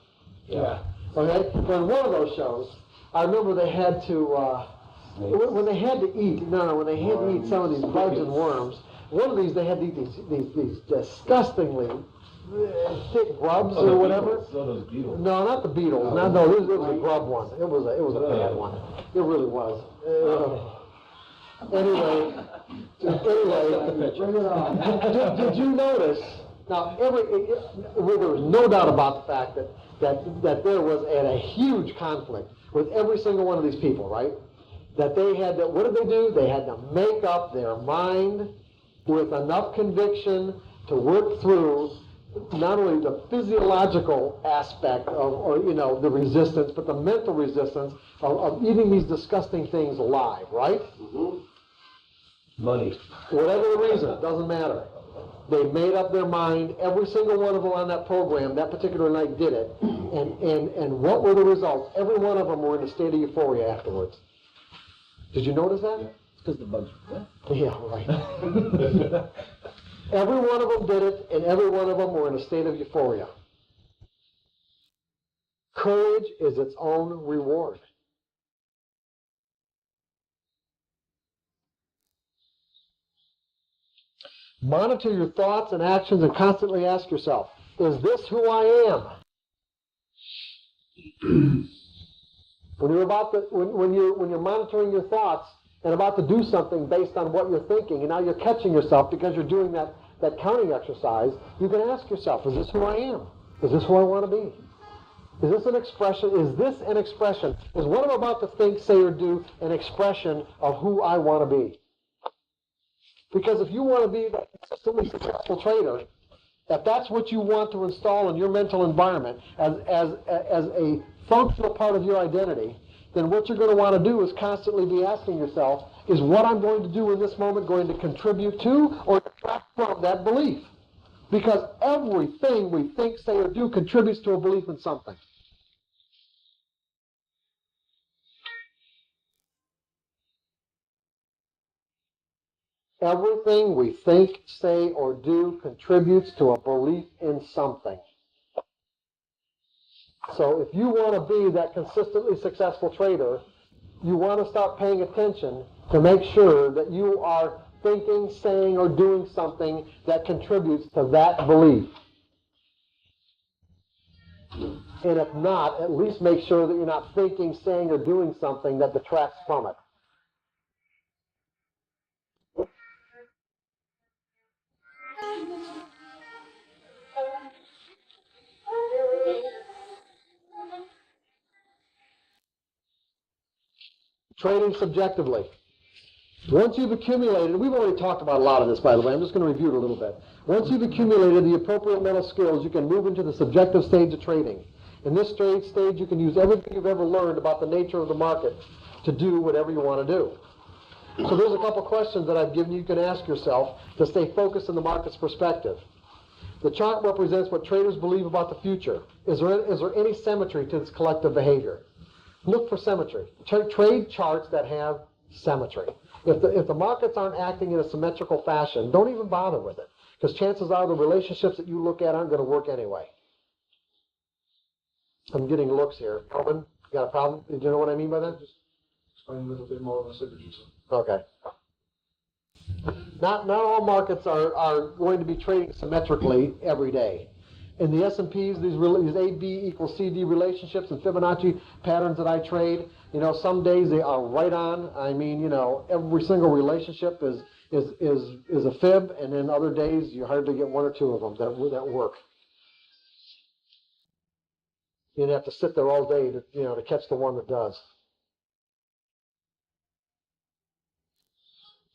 Yeah.
Okay. Well, in one of those shows, I remember they had to. When they had to eat, when they had to eat some of these bugs and worms, one of these they had to eat these disgustingly thick grubs or whatever.
So those beetles.
No, not the beetles. No, it was a grub one. It was a bad one. It really was. Anyway, did you notice? Now, there was no doubt about the fact that there was a huge conflict with every single one of these people, right? That they had to, what did they do? They had to make up their mind with enough conviction to work through not only the physiological aspect of, the resistance, but the mental resistance of eating these disgusting things alive, right?
Mm-hmm.
Money.
Whatever the reason, doesn't matter. They made up their mind. Every single one of them on that program, that particular night, did it. And what were the results? Every one of them were in a state of euphoria afterwards. Did you notice that?
It's because the bugs were dead.
Yeah, right. Every one of them did it, and every one of them were in a state of euphoria. Courage is its own reward. Monitor your thoughts and actions and constantly ask yourself, is this who I am? When you're monitoring your thoughts and about to do something based on what you're thinking, and now you're catching yourself because you're doing that counting exercise, you can ask yourself, is this who I am? Is this who I want to be? Is this an expression? Is this an expression? Is what I'm about to think, say, or do an expression of who I want to be? Because if you want to be a consistently successful trader, if that's what you want to install in your mental environment as a functional part of your identity, then what you're going to want to do is constantly be asking yourself, is what I'm going to do in this moment going to contribute to or detract from that belief? Because everything we think, say, or do contributes to a belief in something. Everything we think, say, or do contributes to a belief in something. So if you want to be that consistently successful trader, you want to start paying attention to make sure that you are thinking, saying, or doing something that contributes to that belief. And if not, at least make sure that you're not thinking, saying, or doing something that detracts from it. Trading subjectively. Once you've accumulated, we've already talked about a lot of this, by the way, I'm just going to review it a little bit. Once you've accumulated the appropriate mental skills, you can move into the subjective stage of trading. In this stage, you can use everything you've ever learned about the nature of the market to do whatever you want to do. So there's a couple questions that I've given you can ask yourself to stay focused in the market's perspective. The chart represents what traders believe about the future. Is there any symmetry to this collective behavior? Look for symmetry. Trade charts that have symmetry. If the markets aren't acting in a symmetrical fashion, don't even bother with it. Because chances are the relationships that you look at aren't going to work anyway. I'm getting looks here. Coleman, you got a problem? Do you know what I mean by that?
Just explain a little bit more on the signatures.
Okay. Not all markets are going to be trading symmetrically every day. In the S&Ps, these AB equals CD relationships and Fibonacci patterns that I trade, some days they are right on. I mean, every single relationship is a fib, and then other days you hardly get one or two of them that work. You'd have to sit there all day to catch the one that does.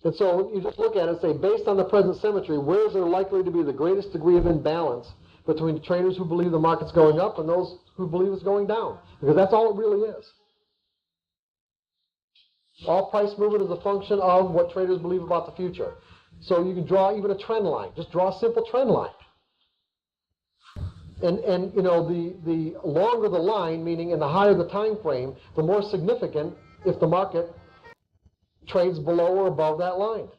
And so you just look at it and say, based on the present symmetry, where is there likely to be the greatest degree of imbalance between traders who believe the market's going up and those who believe it's going down? Because that's all it really is. All price movement is a function of what traders believe about the future. So you can draw even a trend line. Just draw a simple trend line. And the longer the line, meaning and the higher the time frame, the more significant if the market trades below or above that line.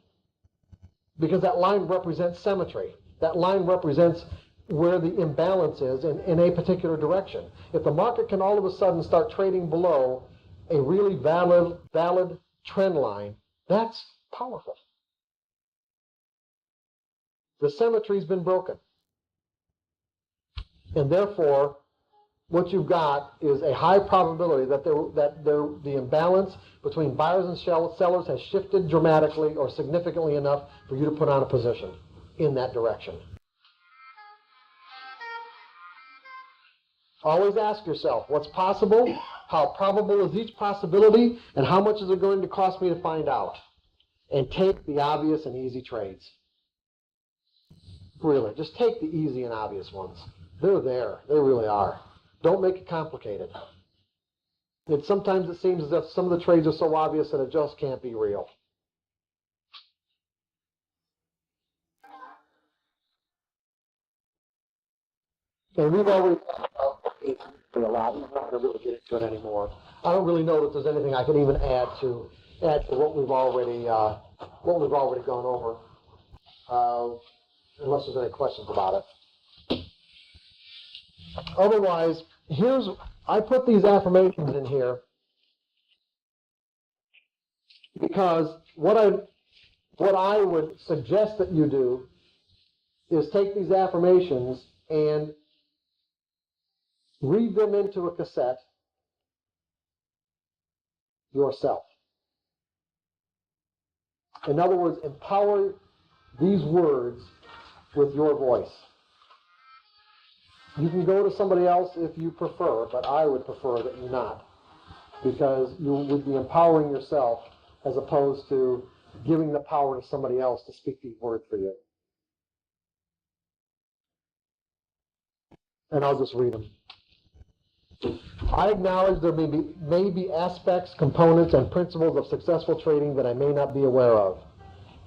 Because that line represents symmetry. That line represents where the imbalance is in a particular direction. If the market can all of a sudden start trading below a really valid trend line, that's powerful. The symmetry's been broken. And therefore, what you've got is a high probability that the imbalance between buyers and sellers has shifted dramatically or significantly enough for you to put on a position in that direction. Always ask yourself, what's possible? How probable is each possibility? And how much is it going to cost me to find out? And take the obvious and easy trades. Really, just take the easy and obvious ones. They're there. They really are. Don't make it complicated. And sometimes it seems as if some of the trades are so obvious that it just can't be real. And we've already talked about a lot. I'm not going to really get into it anymore. I don't really know that there's anything I can even add to what we've already gone over. Unless there's any questions about it. Otherwise, I put these affirmations in here because what I would suggest that you do is take these affirmations and read them into a cassette yourself. In other words, empower these words with your voice. You can go to somebody else if you prefer, but I would prefer that you not, because you would be empowering yourself as opposed to giving the power to somebody else to speak these words for you. And I'll just read them. I acknowledge there may be aspects, components, and principles of successful trading that I may not be aware of.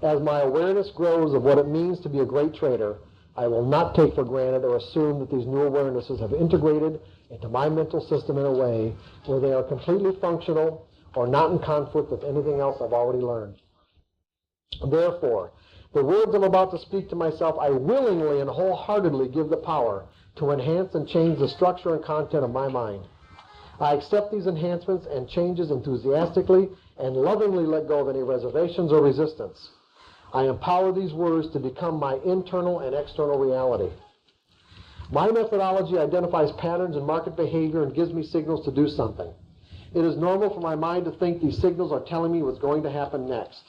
As my awareness grows of what it means to be a great trader, I will not take for granted or assume that these new awarenesses have integrated into my mental system in a way where they are completely functional or not in conflict with anything else I've already learned. Therefore, the words I'm about to speak to myself, I willingly and wholeheartedly give the power to enhance and change the structure and content of my mind. I accept these enhancements and changes enthusiastically and lovingly let go of any reservations or resistance. I empower these words to become my internal and external reality. My methodology identifies patterns in market behavior and gives me signals to do something. It is normal for my mind to think these signals are telling me what's going to happen next.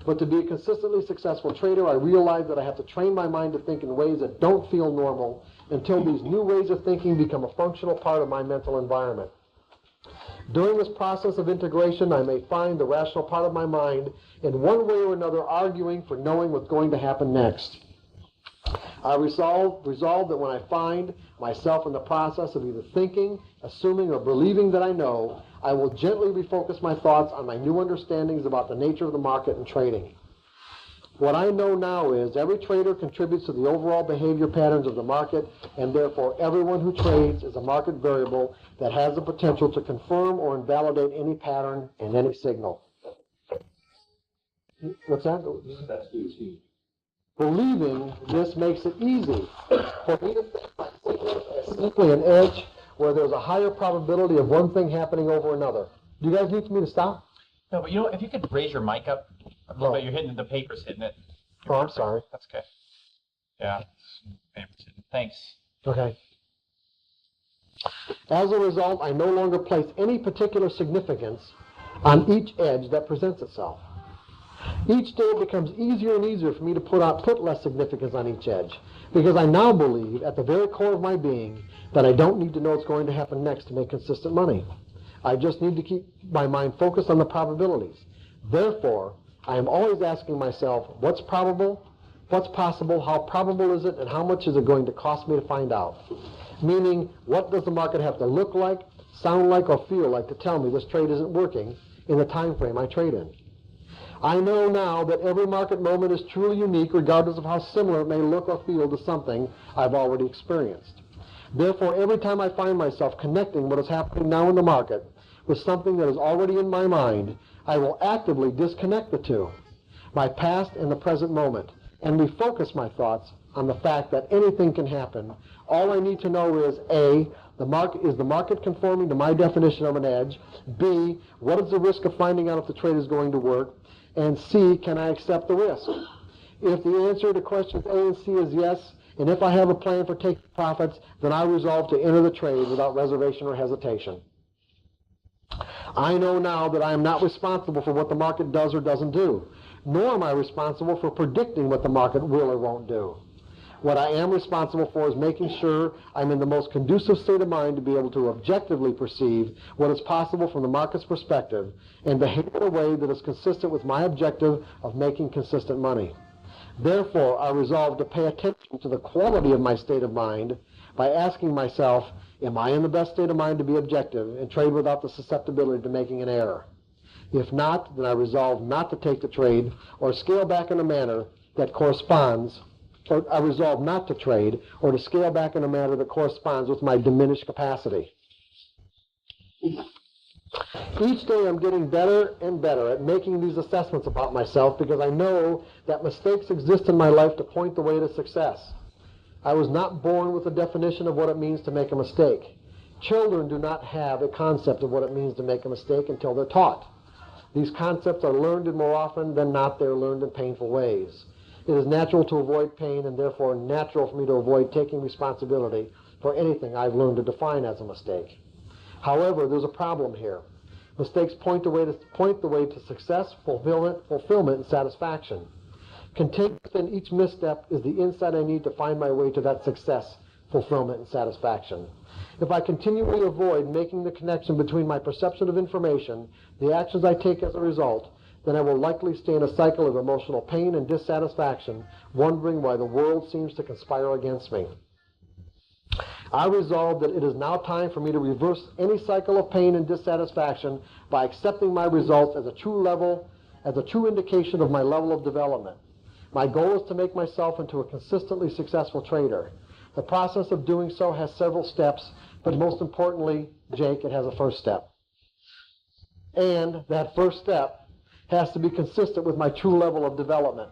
But to be a consistently successful trader, I realize that I have to train my mind to think in ways that don't feel normal until these new ways of thinking become a functional part of my mental environment. During this process of integration, I may find the rational part of my mind in one way or another arguing for knowing what's going to happen next. I resolve that when I find myself in the process of either thinking, assuming, or believing that I know, I will gently refocus my thoughts on my new understandings about the nature of the market and trading. What I know now is every trader contributes to the overall behavior patterns of the market, and therefore everyone who trades is a market variable that has the potential to confirm or invalidate any pattern and any signal. What's that?
That's huge.
Believing this makes it easy for me to think my signal as simply an edge where there's a higher probability of one thing happening over another. Do you guys need for me to stop?
No, but you know, if you could raise your mic up a little bit, you're hitting the papers, hitting it.
Oh, I'm sorry.
That's okay. Yeah, papers hitting. Thanks.
Okay. As a result, I no longer place any particular significance on each edge that presents itself. Each day it becomes easier and easier for me to put less significance on each edge, because I now believe at the very core of my being that I don't need to know what's going to happen next to make consistent money. I just need to keep my mind focused on the probabilities. Therefore, I am always asking myself, what's probable, what's possible, how probable is it, and how much is it going to cost me to find out? Meaning, what does the market have to look like, sound like, or feel like to tell me this trade isn't working in the time frame I trade in? I know now that every market moment is truly unique regardless of how similar it may look or feel to something I've already experienced. Therefore, every time I find myself connecting what is happening now in the market with something that is already in my mind, I will actively disconnect the two, my past and the present moment, and refocus my thoughts on the fact that anything can happen. All I need to know is A, is the market conforming to my definition of an edge? B, what is the risk of finding out if the trade is going to work? And C, can I accept the risk? If the answer to questions A and C is yes, and if I have a plan for taking profits, then I resolve to enter the trade without reservation or hesitation. I know now that I am not responsible for what the market does or doesn't do, nor am I responsible for predicting what the market will or won't do. What I am responsible for is making sure I'm in the most conducive state of mind to be able to objectively perceive what is possible from the market's perspective and behave in a way that is consistent with my objective of making consistent money. Therefore, I resolve to pay attention to the quality of my state of mind by asking myself, am I in the best state of mind to be objective and trade without the susceptibility to making an error? If not, then I resolve not to take the trade or scale back in a manner that corresponds, or I resolve not to trade or to scale back in a manner that corresponds with my diminished capacity. Each day I'm getting better and better at making these assessments about myself because I know that mistakes exist in my life to point the way to success. I was not born with a definition of what it means to make a mistake. Children do not have a concept of what it means to make a mistake until they're taught. These concepts are learned, and more often than not, they're learned in painful ways. It is natural to avoid pain, and therefore natural for me to avoid taking responsibility for anything I've learned to define as a mistake. However, there's a problem here. Mistakes point the way to success, fulfillment, and satisfaction. Contained within each misstep is the insight I need to find my way to that success fulfillment and satisfaction. If I continually avoid making the connection between my perception of information, the actions I take as a result, then I will likely stay in a cycle of emotional pain and dissatisfaction, wondering why the world seems to conspire against me. I resolve that it is now time for me to reverse any cycle of pain and dissatisfaction by accepting my results as a true indication of my level of development. My goal is to make myself into a consistently successful trader. The process of doing so has several steps, but most importantly, Jake, it has a first step. And that first step has to be consistent with my true level of development.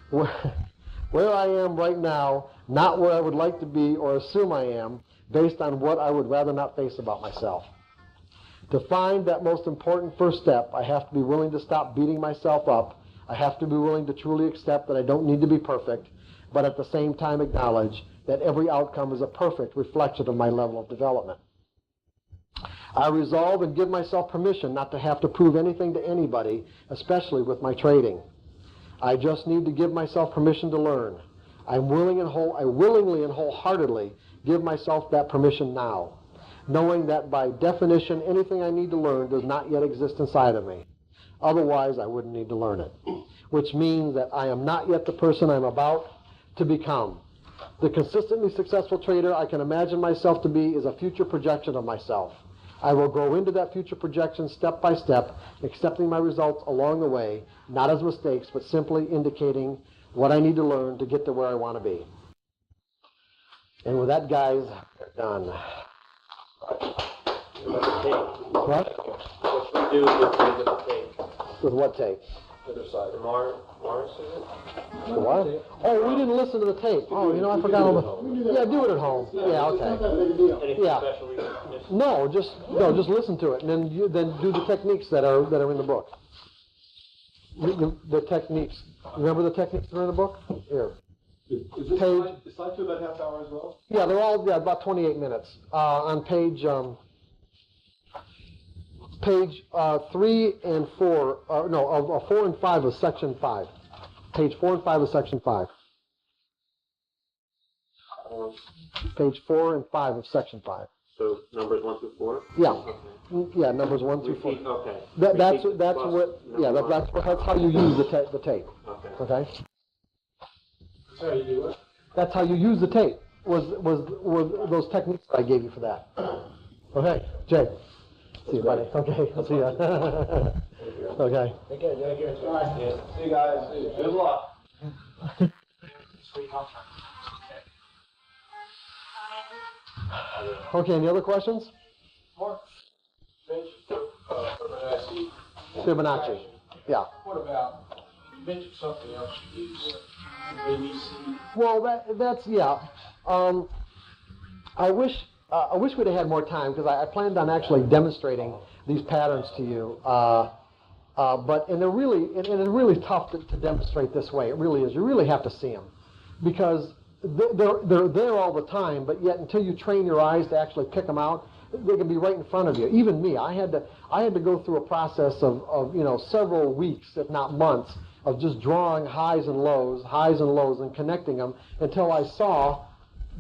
Where I am right now, not where I would like to be or assume I am, based on what I would rather not face about myself. To find that most important first step, I have to be willing to stop beating myself up. I have to be willing to truly accept that I don't need to be perfect, but at the same time acknowledge that every outcome is a perfect reflection of my level of development. I resolve and give myself permission not to have to prove anything to anybody, especially with my trading. I just need to give myself permission to learn. I willingly and wholeheartedly give myself that permission now, knowing that by definition anything I need to learn does not yet exist inside of me. Otherwise, I wouldn't need to learn it, which means that I am not yet the person I'm about to become. The consistently successful trader I can imagine myself to be is a future projection of myself. I will grow into that future projection step by step, accepting my results along the way, not as mistakes, but simply indicating what I need to learn to get to where I want to be. And with that, guys, we're done. What?
What should we do with the tape?
With what tape?
The other side. The Morris, is it?
The what? Oh, we didn't listen to the tape. Oh, you know, I forgot all the... Yeah, do it at home. Yeah, okay.
Anything
Yeah.
special we can miss?
No, just listen to it, and then do the techniques that are in the book. The techniques. Remember the techniques that are in the book? Here.
Is this
Page-
the slide to about half hour as well?
Yeah, they're all about 28 minutes. On page 3 and 4. 4 and 5 of section 5. Page 4 and 5 of section 5. Page 4 and 5 of section 5.
So numbers 1 through 4?
Yeah.
Okay.
Yeah, numbers 1 through 4.
Repeat, okay.
That's
Repeat plus
what. Yeah,
number
that's how you use the tape.
Okay.
Okay.
So you do it?
That's how you use the tape. Was those techniques that I gave you for that? Okay, Jay. See you, buddy. Okay, I'll see you. Okay.
Take care, Jake. Yeah. See you guys. Good luck.
Okay. Any other questions?
Mark mentioned Fibonacci.
Fibonacci. Yeah.
What about, you mentioned something else you use, ABC?
Well, that's yeah. I wish we'd have had more time because I planned on actually demonstrating these patterns to you. But they're really it's really tough to demonstrate this way. It really is. You really have to see them because they're there all the time. But yet, until you train your eyes to actually pick them out, they can be right in front of you. Even me, I had to go through a process of several weeks, if not months, of just drawing highs and lows, and connecting them until I saw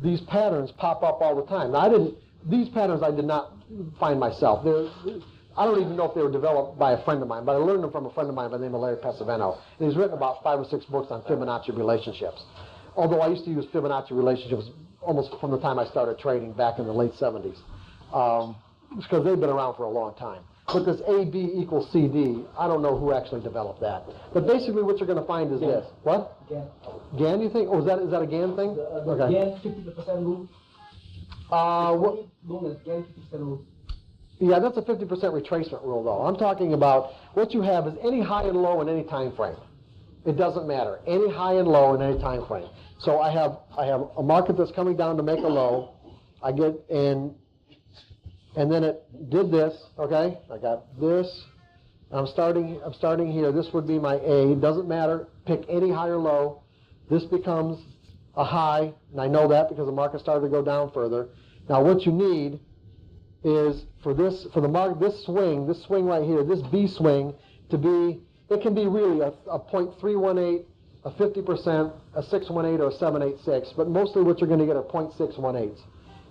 these patterns pop up all the time. Now, these patterns I did not find myself. I don't even know if they were developed by a friend of mine, but I learned them from a friend of mine by the name of Larry Pesavento. And he's written about 5 or 6 books on Fibonacci relationships. Although I used to use Fibonacci relationships almost from the time I started trading back in the late 70s. Because they've been around for a long time. But this AB equals CD, I don't know who actually developed that. But basically what you're going to find is this. What?
Gann.
Gann, you think? Oh, is that a Gann thing? Okay.
Gann 50% rule.
What?
Known as Gann 50% rule.
Yeah, that's a 50% retracement rule, though. I'm talking about what you have is any high and low in any time frame. It doesn't matter. Any high and low in any time frame. So I have a market that's coming down to make a low. I get and then it did this. Okay, I got this. I'm starting here. This would be my A. Doesn't matter. Pick any high or low. This becomes a high, and I know that because the market started to go down further. Now, what you need is for this swing right here, this B swing to be. It can be really a 0.318 a 50%, a 618, or a 786, but mostly what you're going to get are 0.618.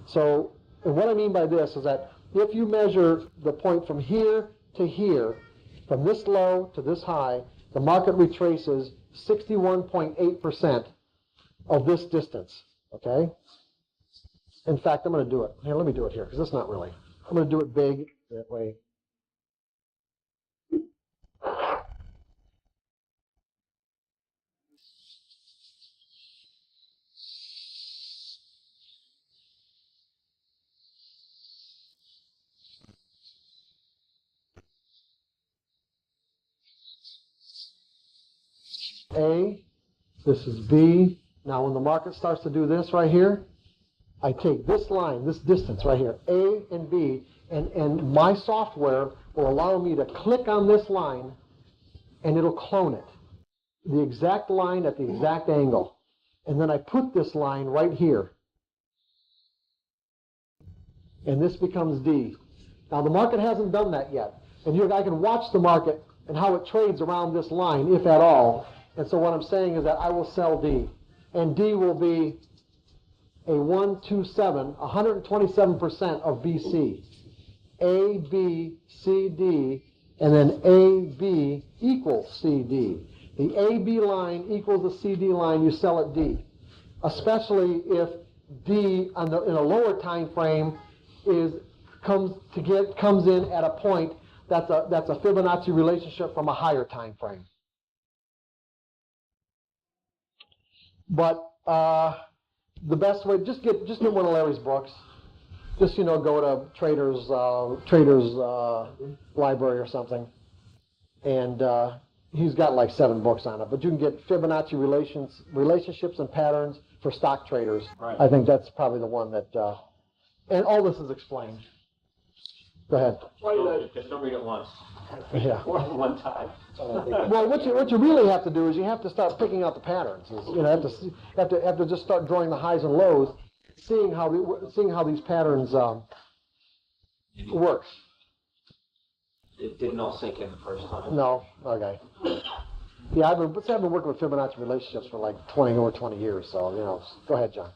So, and what I mean by this is that if you measure the point from here to here, from this low to this high, the market retraces 61.8% of this distance, okay? In fact, I'm going to do it. Here, let me do it here, because it's not really. I'm going to do it big, that way. A, this is B. Now when the market starts to do this right here, I take this line, this distance right here, A and B, and my software will allow me to click on this line and it'll clone it. The exact line at the exact angle. And then I put this line right here. And this becomes D. Now the market hasn't done that yet. And I can watch the market and how it trades around this line, if at all. And so what I'm saying is that I will sell D. And D will be a 127, 127% of BC. A, B, C, D, and then A, B equals CD. The AB line equals the CD line, you sell at D. Especially if D in a lower time frame comes in at a point that's a Fibonacci relationship from a higher time frame. But the best way, just get one of Larry's books. Just go to Trader's library or something, and he's got like 7 books on it. But you can get Fibonacci relationships and patterns for stock traders.
Right.
I think that's probably the one that, and all this is explained. Go ahead.
Just don't read it once.
Yeah.
One time.
Well, what you really have to do is you have to start picking out the patterns. Have to just start drawing the highs and lows, seeing how these patterns work.
It didn't all sink in the first time.
No. Okay. Yeah, I've been working with Fibonacci relationships for like 20 years. So go ahead, John.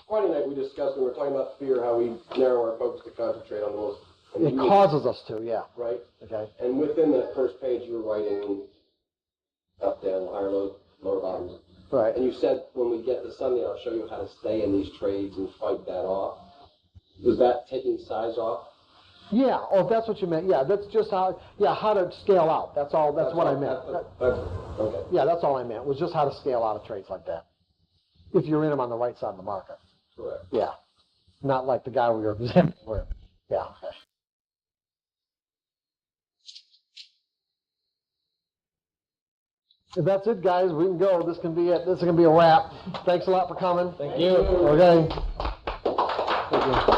Friday night we discussed when we were talking about fear how we narrow our focus to concentrate on the most.
It causes us to, yeah.
Right.
Okay.
And within that first page, you were writing up, down, higher, lower bottoms.
Right.
And you said when we get to Sunday, I'll show you how to stay in these trades and fight that off. Was that taking size off?
Yeah. Oh, if that's what you meant. Yeah, that's just how. Yeah, how to scale out. That's all. That's what I meant.
Okay.
Yeah, that's all I meant. Was just how to scale out of trades like that. If you're in them on the right side of the market.
Correct.
Yeah. Not like the guy we were examining. Yeah. Okay. If that's it, guys, we can go. This can be it. This is going to be a wrap. Thanks a lot for coming.
Thank you.
Okay. Thank you.